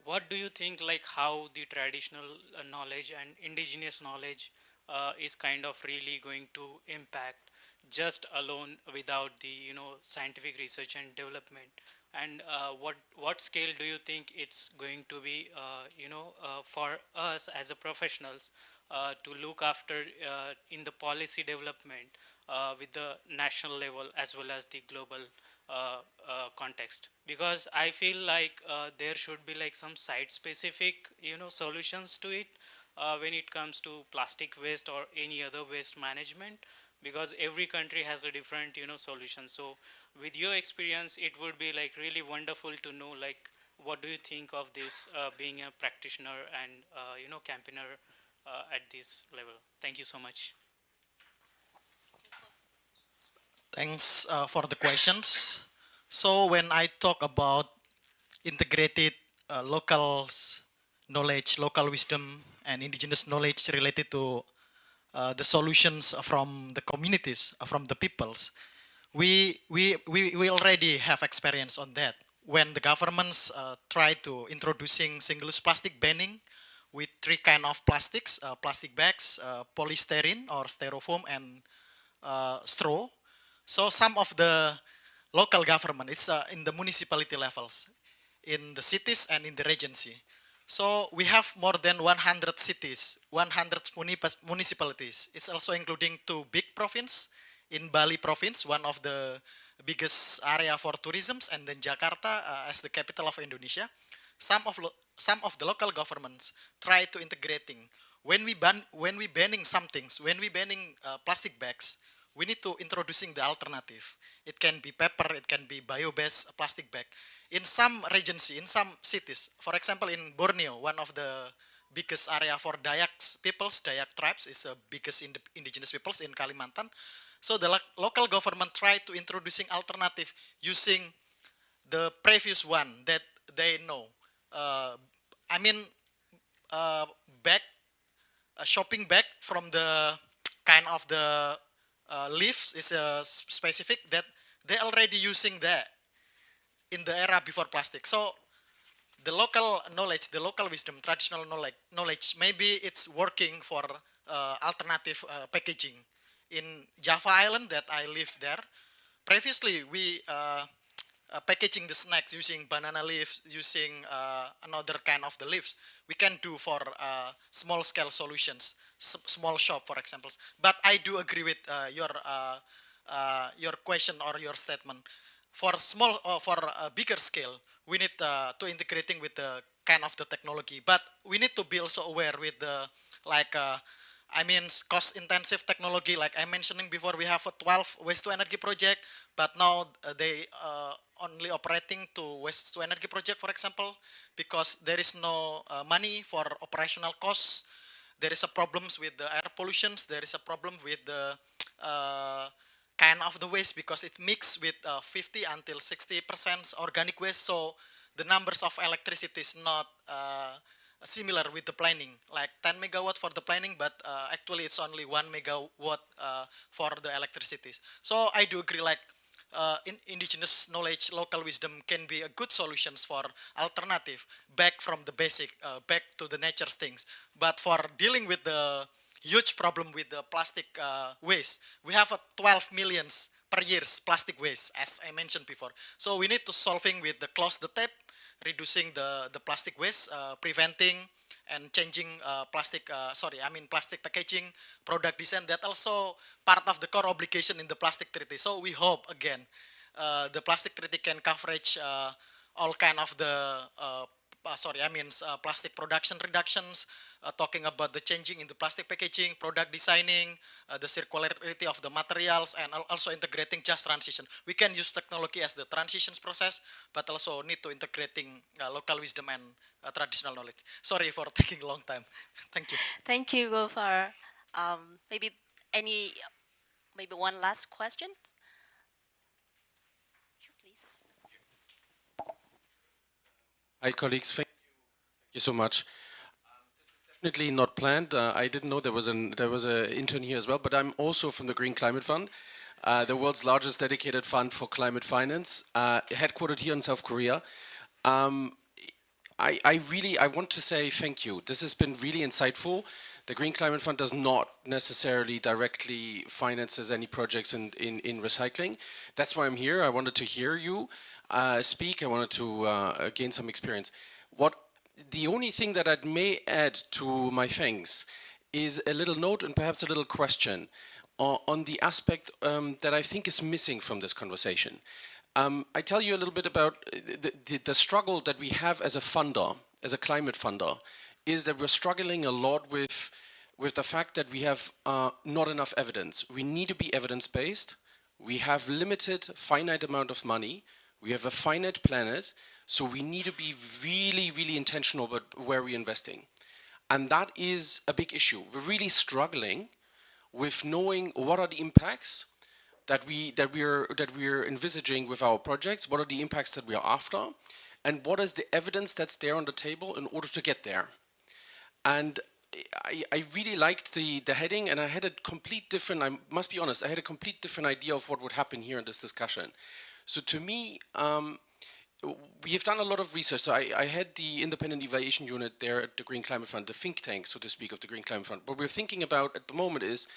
what do you think, like how the traditional knowledge and indigenous knowledge is kind of really going to impact just alone without the scientific research and development? And what scale do you think it's going to be for us as a professionals to look after in the policy development with the national level as well as the global context? Because I feel like there should be like some site specific solutions to it when it comes to plastic waste or any other waste management, because every country has a different solution. So with your experience, it would be like really wonderful to know, like what do you think of this being a practitioner and campaigner at this level? Thank you so much. Thanks for the questions. So when I talk about integrated local knowledge, local wisdom, and indigenous knowledge related to the solutions from the communities, from the peoples, we already have experience on that. When the governments try to introducing single-use plastic banning with three kind of plastics, plastic bags, polystyrene or styrofoam, and straw. So some of the local government, it's in the municipality levels, in the cities and in the regency. So we have more than 100 cities, 100 municipalities. It's also including two big provinces, in Bali province, one of the biggest area for tourism, and then Jakarta as the capital of Indonesia. Some of the local governments try to integrating. When we banning some things, when we banning plastic bags, we need to introducing the alternative. It can be paper, it can be bio-based plastic bag. In some regency, in some cities, for example, in Borneo, one of the biggest area for Dayak peoples, Dayak tribes is the biggest indigenous peoples in Kalimantan. So the local government tried to introducing alternative using the previous one that they know. I mean, bag, a shopping bag from the kind of the leaves is specific that they already using that in the era before plastic. So the local knowledge, the local wisdom, traditional knowledge, maybe it's working for alternative packaging. In Java Island that I live there, previously we packaging the snacks using banana leaves, using another kind of the leaves. We can do for small scale solutions, small shop for examples. But I do agree with your question or your statement. For small or for a bigger scale, we need to integrating with the kind of the technology. But we need to be also aware with the like. I mean, cost-intensive technology, like I mentioning before, we have a 12 waste-to-energy project, but now they only operating to waste-to-energy project, for example, because there is no money for operational costs. There is a problems with the air pollutions. There is a problem with the kind of the waste because it mixed with 50 until 60% organic waste. So the numbers of electricity is not similar with the planning, like 10 megawatt for the planning, but actually it's only 1 megawatt for the electricity. So I do agree, like indigenous knowledge, local wisdom can be a good solutions for alternative, back from the basic, back to the nature's things. But for dealing with the huge problem with the plastic waste, we have 12 millions per year plastic waste, as I mentioned before. So we need to solving with the close the tap, reducing the plastic waste, preventing and changing plastic packaging, product design. That also part of the core obligation in the plastic treaty. So we hope again the plastic treaty can coverage all kind of the plastic production reductions, talking about the changing in the plastic packaging, product designing, the circularity of the materials, and also integrating just transition. We can use technology as the transitions process, but also need to integrating local wisdom and traditional knowledge. Sorry for taking a long time. Thank you. Thank you, Gofar. Maybe one last question, please. Hi, colleagues. Thank you so much. This is Definitely not planned. I didn't know there was an intern here as well, but I'm also from the Green Climate Fund, the world's largest dedicated fund for climate finance, headquartered here in South Korea. I want to say thank you. This has been really insightful. The Green Climate Fund does not necessarily directly finances any projects in recycling. That's why I'm here. I wanted to hear you speak. I wanted to gain some experience. The only thing that I may add to my thanks is a little note and perhaps a little question on the aspect that I think is missing from this conversation. I tell you a little bit about the struggle that we have as a funder, as a climate funder, is that we're struggling a lot with the fact that we have not enough evidence. We need to be evidence-based. We have limited, finite amount of money. We have a finite planet. So we need to be really, really intentional about where we're investing. And that is a big issue. We're really struggling with knowing what are the impacts that we're envisaging with our projects, what are the impacts that we are after, and what is the evidence that's there on the table in order to get there. And I really liked the heading, and I had a complete different, I must be honest, I had a complete different idea of what would happen here in this discussion. So to me, we have done a lot of research. So I had the independent evaluation unit there at the Green Climate Fund, the think tank, so to speak, of the Green Climate Fund. What we're thinking about at the moment is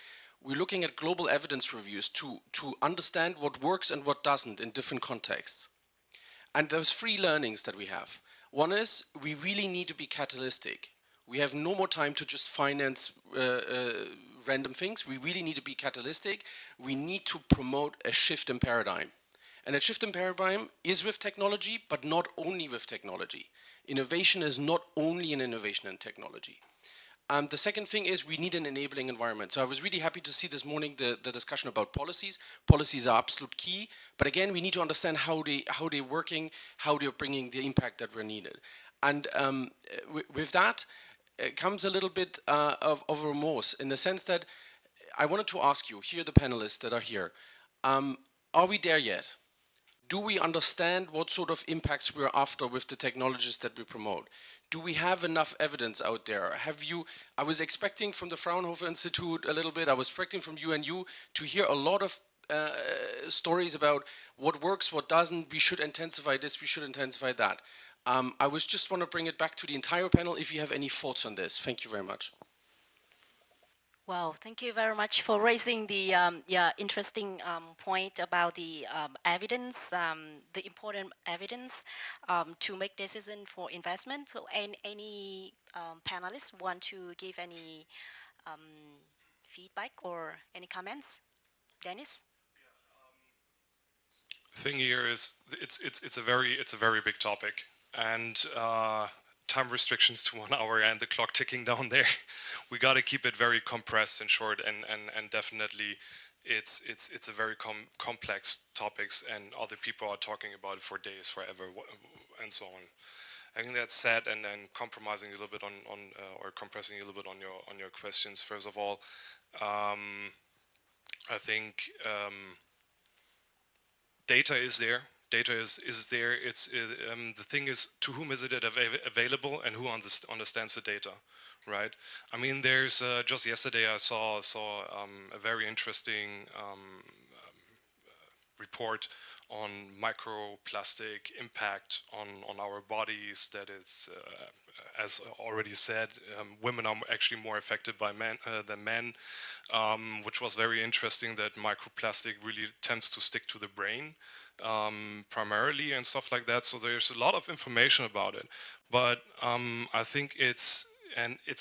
we're looking at global evidence reviews to understand what works and what doesn't in different contexts. And there's 3 learnings that we have. One is we really need to be catalytic. We have no more time to just finance random things. We really need to be catalytic. We need to promote a shift in paradigm. And a shift in paradigm is with technology, but not only with technology. Innovation is not only an innovation in technology. The second thing is we need an enabling environment. So I was really happy to see this morning the discussion about policies. Policies are absolute key, but again, we need to understand how they're working, how they're bringing the impact that we're needed. And with that comes a little bit of remorse in the sense that I wanted to ask you, here the panelists that are here, are we there yet? Do we understand what sort of impacts we're after with the technologies that we promote? Do we have enough evidence out there? I was expecting from the Fraunhofer Institute a little bit, I was expecting from UNU to hear a lot of stories about what works, what doesn't, we should intensify this, we should intensify that. I was just want to bring it back to the entire panel if you have any thoughts on this. Thank you very much. Well, thank you very much for raising the interesting point about the evidence, the important evidence to make decision for investment. So, any panelists want to give any feedback or any comments? Dennis? The thing here is it's a very big topic, and time restrictions to 1 hour and the clock ticking down there. We got to keep it very compressed and short, and definitely it's a very complex topics, and other people are talking about it for days, forever, and so on. I think that's sad, and then compromising a little bit on or compressing a little bit on your questions. First of all, I think data is there. Data is there. It's the thing is, to whom is it available, and who understands the data, right? I mean, there's just yesterday I saw a very interesting report on microplastic impact on our bodies. That is, as already said, women are actually more affected by than men, which was very interesting. That microplastic really tends to stick to the brain. Primarily and stuff like that, so there's a lot of information about it, but I think it's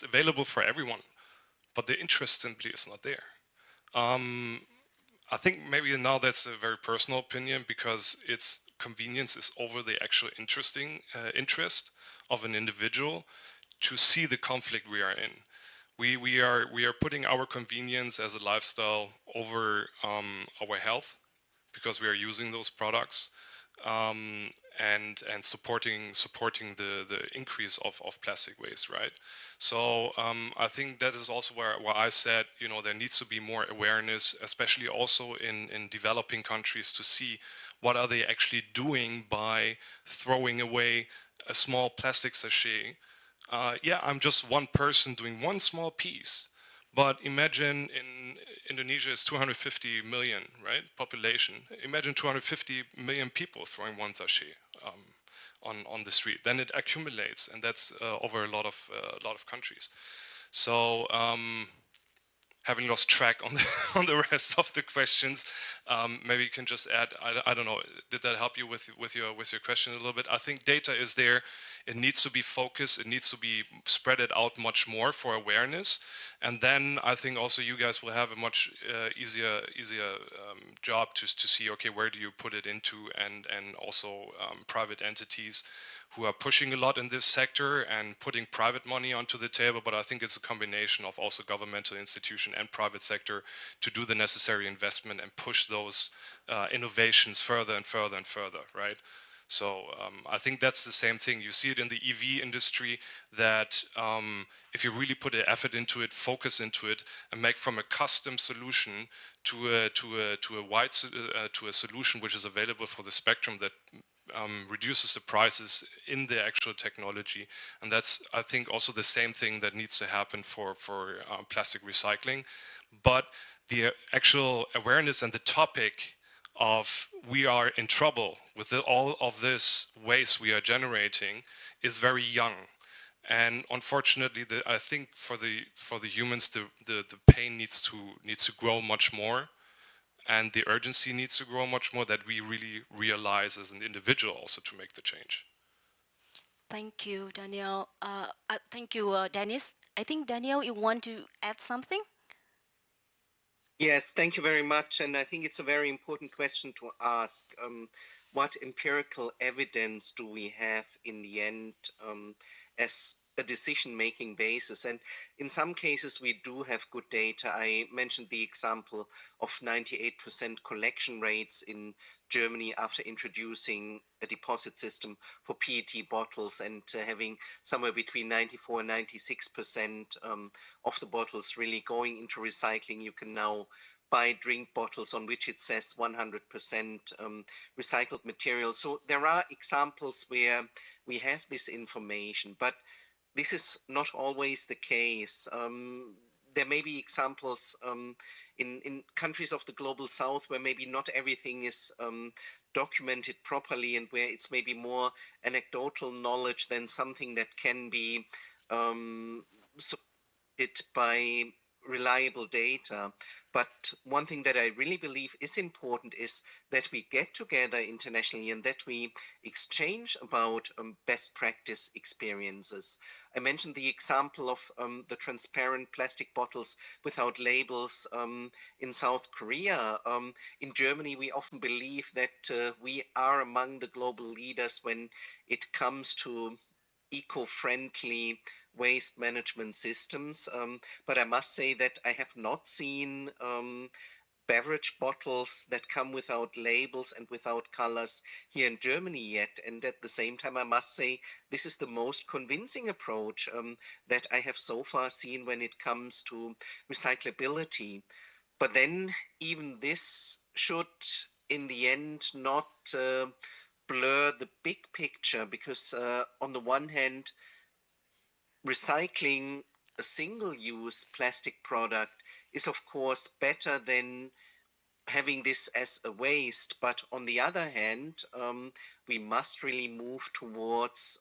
available for everyone, but the interest simply is not there. I think maybe now that's a very personal opinion, because its convenience is over the actual interest of an individual to see the conflict we are in. We are putting our convenience as a lifestyle over our health, because we are using those products, and supporting the increase of plastic waste, right? So I think that is also where I said, there needs to be more awareness, especially also in developing countries, to see what are they actually doing by throwing away a small plastic sachet yeah, I'm just one person doing one small piece. But imagine in Indonesia is 250 million, right, population. Imagine 250 million people throwing one sachet on the street. Then it accumulates, and that's over a lot of countries. So having lost track on the, on the rest of the questions, maybe you can just add. I don't know. Did that help you with your question a little bit? I think data is there. It needs to be focused. It needs to be spread it out much more for awareness, and then I think also you guys will have a much easier job to see, okay, where do you put it into, and also private entities who are pushing a lot in this sector and putting private money onto the table, but I think it's a combination of also governmental institution and private sector to do the necessary investment and push those innovations further and further and further, right? So I think that's the same thing. You see it in the EV industry that if you really put an effort into it, focus into it, and make from a custom solution to a solution which is available for the spectrum that reduces the prices in the actual technology, and that's, I think, also the same thing that needs to happen for plastic recycling. But the actual awareness and the topic of we are in trouble with all of this waste we are generating is very young, and unfortunately, I think for the humans, the pain needs to grow much more. And the urgency needs to grow much more, that we really realize as an individual also to make the change. Thank you, Daniel. Thank you, Dennis. I think, Daniel, you want to add something? Yes, thank you very much. And I think it's a very important question to ask. What empirical evidence do we have in the end as a decision-making basis? And in some cases, we do have good data. I mentioned the example of 98% collection rates in Germany after introducing a deposit system for PET bottles, and having somewhere between 94 and 96% of the bottles really going into recycling. You can now buy drink bottles on which it says 100% recycled material. So there are examples where we have this information, but this is not always the case. There may be examples in countries of the global south where maybe not everything is documented properly, and where it's maybe more anecdotal knowledge than something that can be supported by reliable data. But one thing that I really believe is important is that we get together internationally and that we exchange about best practice experiences. I mentioned the example of the transparent plastic bottles without labels in South Korea. In Germany, we often believe that we are among the global leaders when it comes to eco-friendly waste management systems. But I must say that I have not seen beverage bottles that come without labels and without colors here in Germany yet. And at the same time, I must say this is the most convincing approach that I have so far seen when it comes to recyclability. But then even this should, in the end, not blur the big picture, because on the one hand, recycling a single-use plastic product is of course better than having this as a waste, but on the other hand, we must really move towards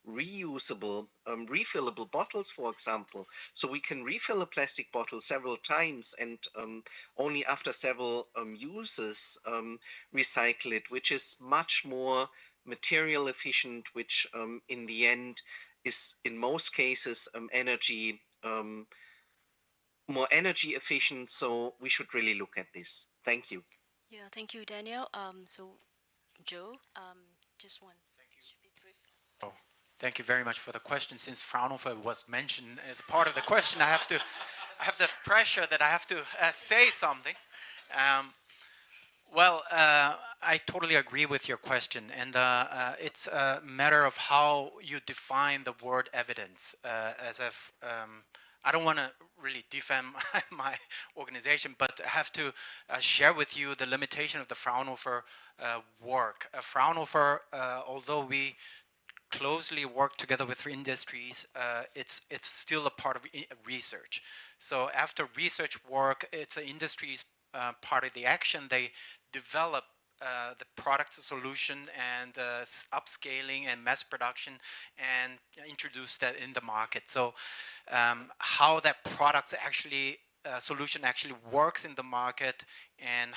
reusable, refillable bottles, for example. So we can refill a plastic bottle several times and only after several uses recycle it, which is much more material efficient, which in the end is in most cases energy more energy efficient. So we should really look at this. Thank you. Yeah, thank you, Daniel. So, Joe, just one. Should be brief. Oh, thank you very much for the question. Since Fraunhofer was mentioned as part of the question, I have the pressure that I have to say something. Well, I totally agree with your question, and it's a matter of how you define the word evidence. I don't want to really defend my organization, but I have to share with you the limitation of the Fraunhofer work. Fraunhofer, although we closely work together with industries, it's still a part of research. So after research work, it's the industry's part of the action. They develop the product solution and upscaling and mass production and introduce that in the market. So how that product actually, solution actually works in the market and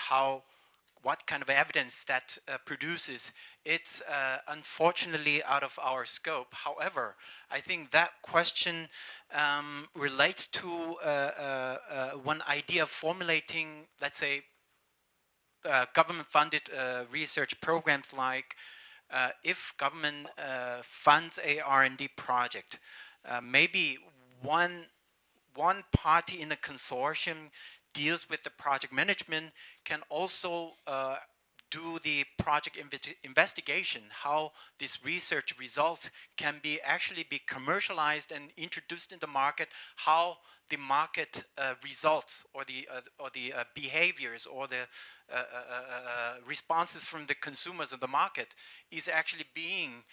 what kind of evidence that produces, it's unfortunately out of our scope. However, I think that question relates to one idea of formulating, let's say, government-funded research programs, like if government funds a R&D project, maybe one party in a consortium deals with the project management, can also do the project investigation, how these research results can be actually be commercialized and introduced in the market, how the market results or the behaviors or the responses from the consumers of the market is actually being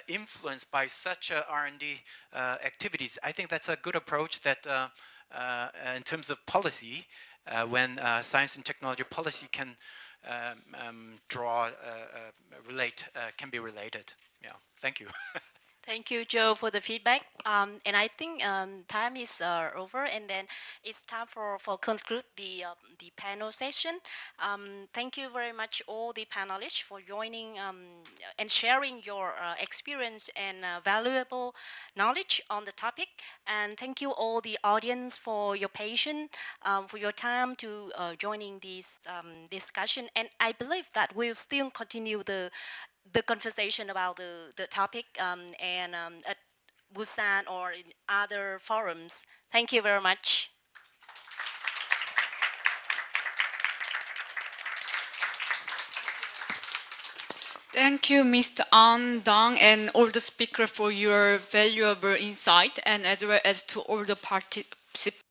influenced by such R&D activities. I think that's a good approach that in terms of policy, when science and technology policy can can be related. Yeah, thank you. Thank you, Joe, for the feedback. And I think time is over, and then it's time for conclude the panel session. Thank you very much, all the panelists, for joining and sharing your experience and valuable knowledge on the topic. And thank you all the audience for your patience, for your time to joining this discussion. And I believe that we'll still continue the conversation about the topic and at Busan or in other forums. Thank you very much. Thank you, Mr. An Dang, and all the speakers for your valuable insight, and as well as to all the participants.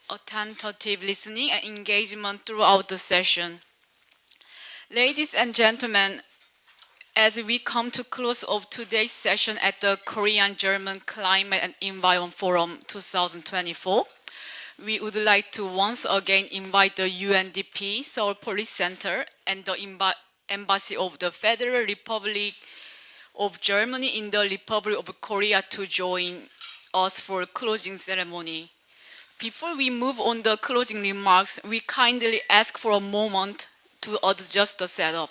Attentive listening and engagement throughout the session. Ladies and gentlemen, as we come to close of today's session at the Korean-German Climate and Environment Forum 2024, we would like to once again invite the UNDP Seoul Police Center and the Embassy of the Federal Republic of Germany in the Republic of Korea to join us for closing ceremony. Before we move on the closing remarks, we kindly ask for a moment to adjust the setup.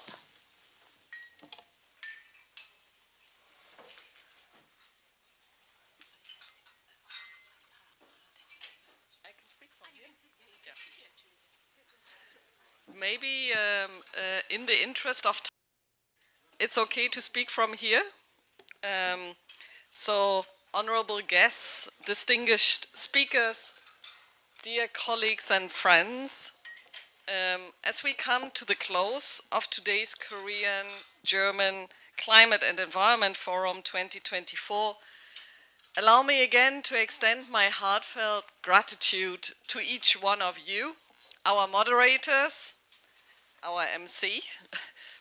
Maybe in the interest of time, it's okay to speak from here. So, honorable guests, distinguished speakers, dear colleagues and friends, as we come to the close of today's Korean-German Climate and Environment Forum 2024, allow me again to extend my heartfelt gratitude to each one of you, our moderators, our MC,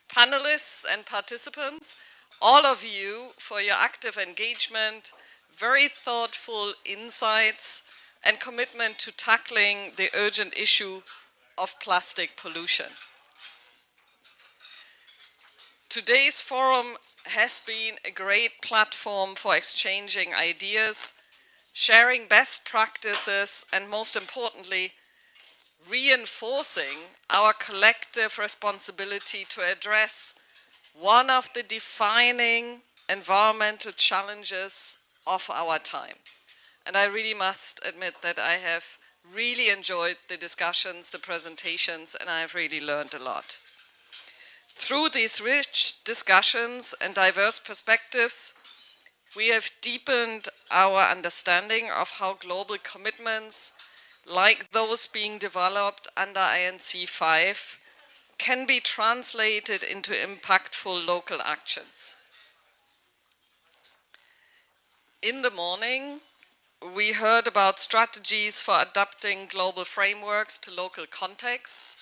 panelists and participants, all of you for your active engagement, very thoughtful insights, and commitment to tackling the urgent issue of plastic pollution. Today's forum has been a great platform for exchanging ideas, sharing best practices, and most importantly, reinforcing our collective responsibility to address one of the defining environmental challenges of our time. And I really must admit that I have really enjoyed the discussions, the presentations, and I have really learned a lot. Through these rich discussions and diverse perspectives, we have deepened our understanding of how global commitments, like those being developed under INC 5, can be translated into impactful local actions. In the morning, we heard about strategies for adapting global frameworks to local contexts.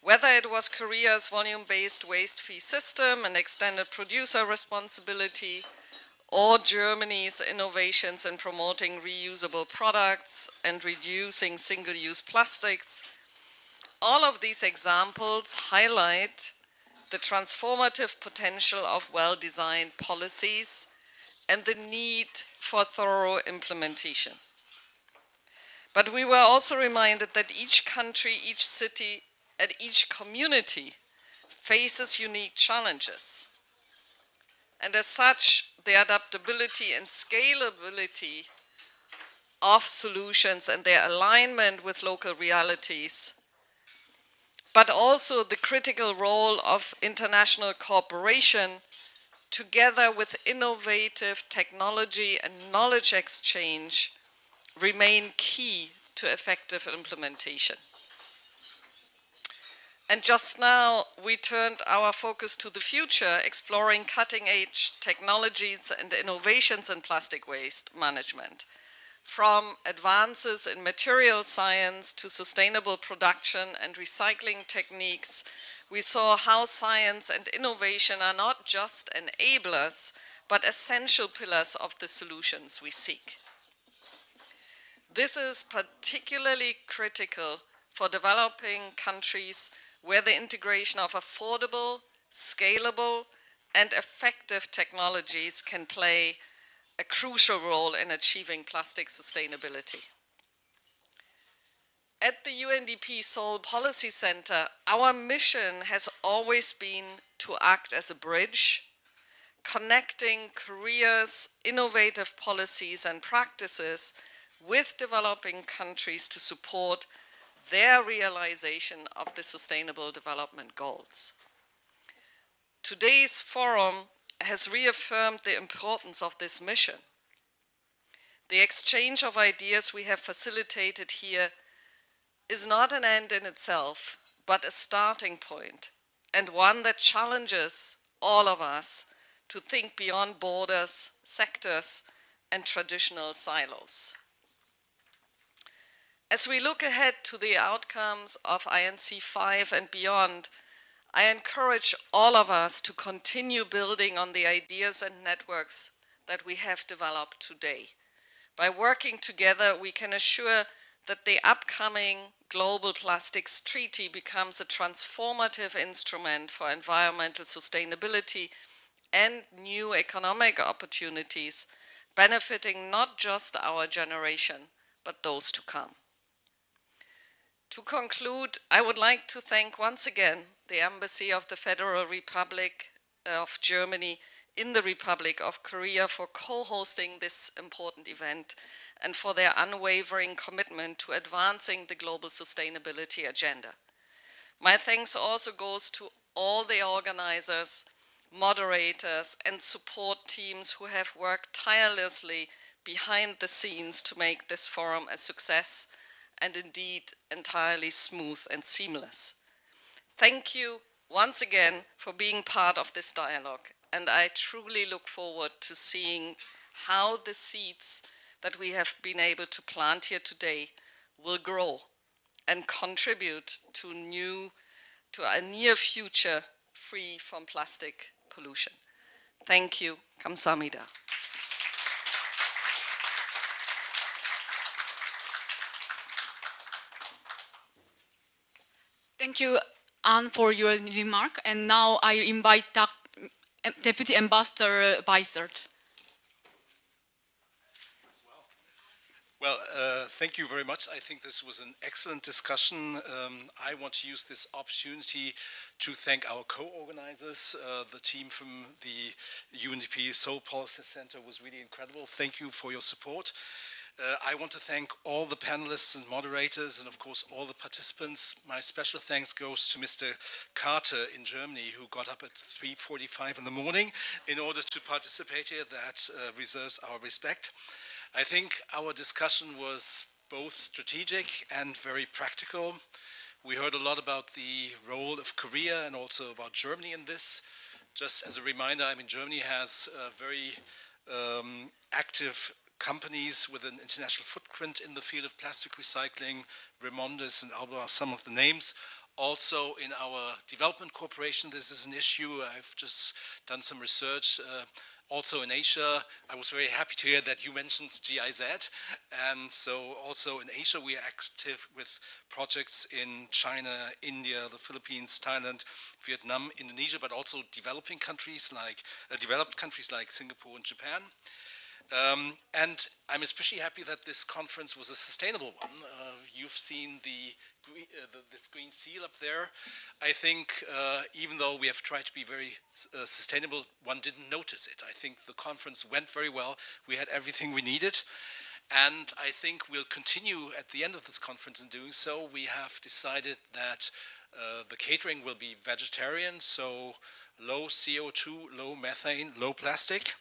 Whether it was Korea's volume-based waste fee system and extended producer responsibility, or Germany's innovations in promoting reusable products and reducing single-use plastics, all of these examples highlight the transformative potential of well-designed policies and the need for thorough implementation. But we were also reminded that each country, each city, and each community faces unique challenges. And as such, the adaptability and scalability of solutions and their alignment with local realities, but also the critical role of international cooperation together with innovative technology and knowledge exchange remain key to effective implementation. And just now, we turned our focus to the future, exploring cutting-edge technologies and innovations in plastic waste management. From advances in material science to sustainable production and recycling techniques, we saw how science and innovation are not just enablers, but essential pillars of the solutions we seek. This is particularly critical for developing countries where the integration of affordable, scalable, and effective technologies can play a crucial role in achieving plastic sustainability. At the UNDP Seoul Policy Center, our mission has always been to act as a bridge, connecting Korea's innovative policies and practices with developing countries to support their realization of the Sustainable Development Goals. Today's forum has reaffirmed the importance of this mission. The exchange of ideas we have facilitated here is not an end in itself, but a starting point, and one that challenges all of us to think beyond borders, sectors, and traditional silos. As we look ahead to the outcomes of INC 5 and beyond, I encourage all of us to continue building on the ideas and networks that we have developed today. By working together, we can assure that the upcoming Global Plastics Treaty becomes a transformative instrument for environmental sustainability and new economic opportunities, benefiting not just our generation, but those to come. To conclude, I would like to thank once again the Embassy of the Federal Republic of Germany in the Republic of Korea for co-hosting this important event and for their unwavering commitment to advancing the global sustainability agenda. My thanks also goes to all the organizers, moderators, and support teams who have worked tirelessly behind the scenes to make this forum a success and indeed entirely smooth and seamless. Thank you once again for being part of this dialogue, and I truly look forward to seeing how the seeds that we have been able to plant here today will grow and contribute to a near future free from plastic pollution. Thank you. 감사합니다. Thank you, Anne, for your remark. And now I invite Deputy Ambassador Weissert. Well, thank you very much. I think this was an excellent discussion. I want to use this opportunity to thank our co-organizers. The team from the UNDP Seoul Policy Center was really incredible. Thank you for your support. I want to thank all the panelists and moderators and of course all the participants. My special thanks goes to Mr. Carter in Germany, who got up at 3:45 in the morning in order to participate here. That reserves our respect. I think our discussion was both strategic and very practical. We heard a lot about the role of Korea and also about Germany in this. Just as a reminder, I mean, Germany has very active companies with an international footprint in the field of plastic recycling. Remondis and Alba are some of the names. Also in our development cooperation, this is an issue. I've just done some research. Also in Asia, I was very happy to hear that you mentioned GIZ. And so also in Asia, we are active with projects in China, India, the Philippines, Thailand, Vietnam, Indonesia, but also developing countries like, developed countries like Singapore and Japan. And I'm especially happy that this conference was a sustainable one. You've seen this green seal up there. I think even though we have tried to be very sustainable, one didn't notice it. I think the conference went very well. We had everything we needed. And I think we'll continue at the end of this conference in doing so. We have decided that the catering will be vegetarian, so low CO2, low methane, low plastic.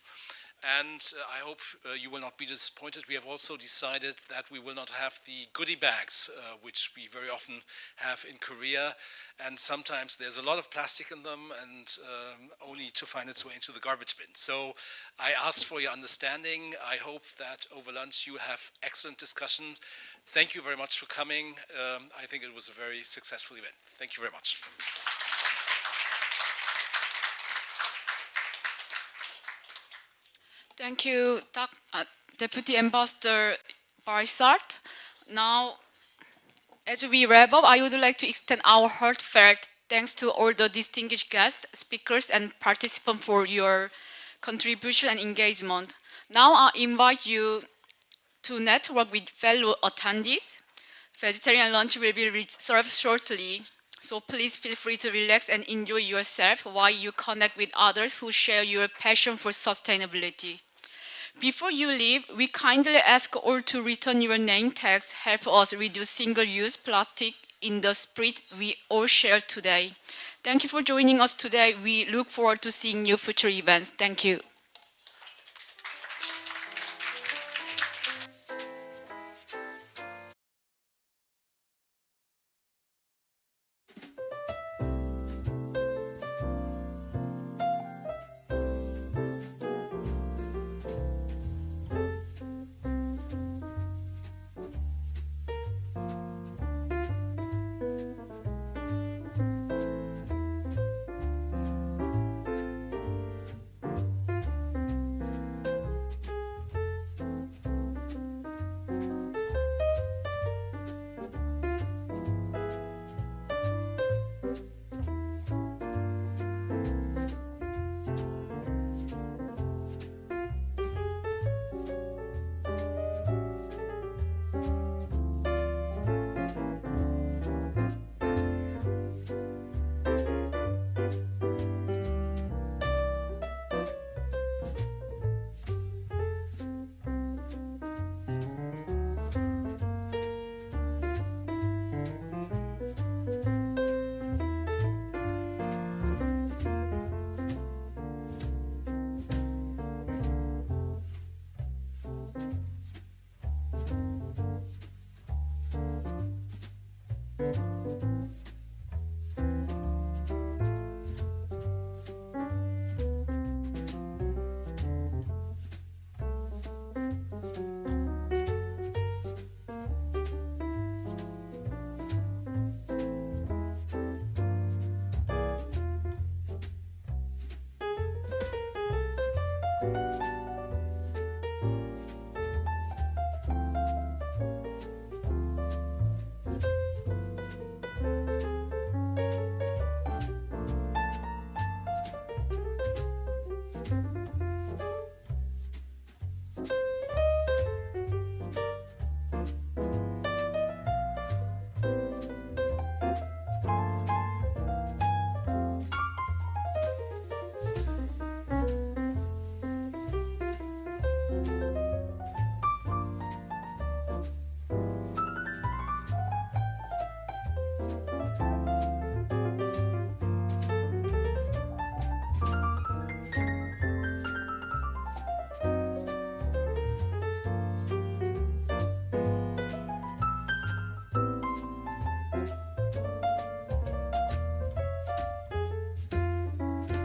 And I hope you will not be disappointed. We have also decided that we will not have the goodie bags, which we very often have in Korea. And sometimes there's a lot of plastic in them and only to find its way into the garbage bin. So I ask for your understanding. I hope that over lunch you have excellent discussions. Thank you very much for coming. I think it was a very successful event. Thank you very much. Thank you, Deputy Ambassador Barisart. Now, as we wrap up, I would like to extend our heartfelt thanks to all the distinguished guests, speakers, and participants for your contribution and engagement. Now, I invite you to network with fellow attendees. Vegetarian lunch will be served shortly, so please feel free to relax and enjoy yourself while you connect with others who share your passion for sustainability. Before you leave, we kindly ask all to return your name tags, help us reduce single-use plastic in the spirit we all share today. Thank you for joining us today. We look forward to seeing you future events. Thank you. you.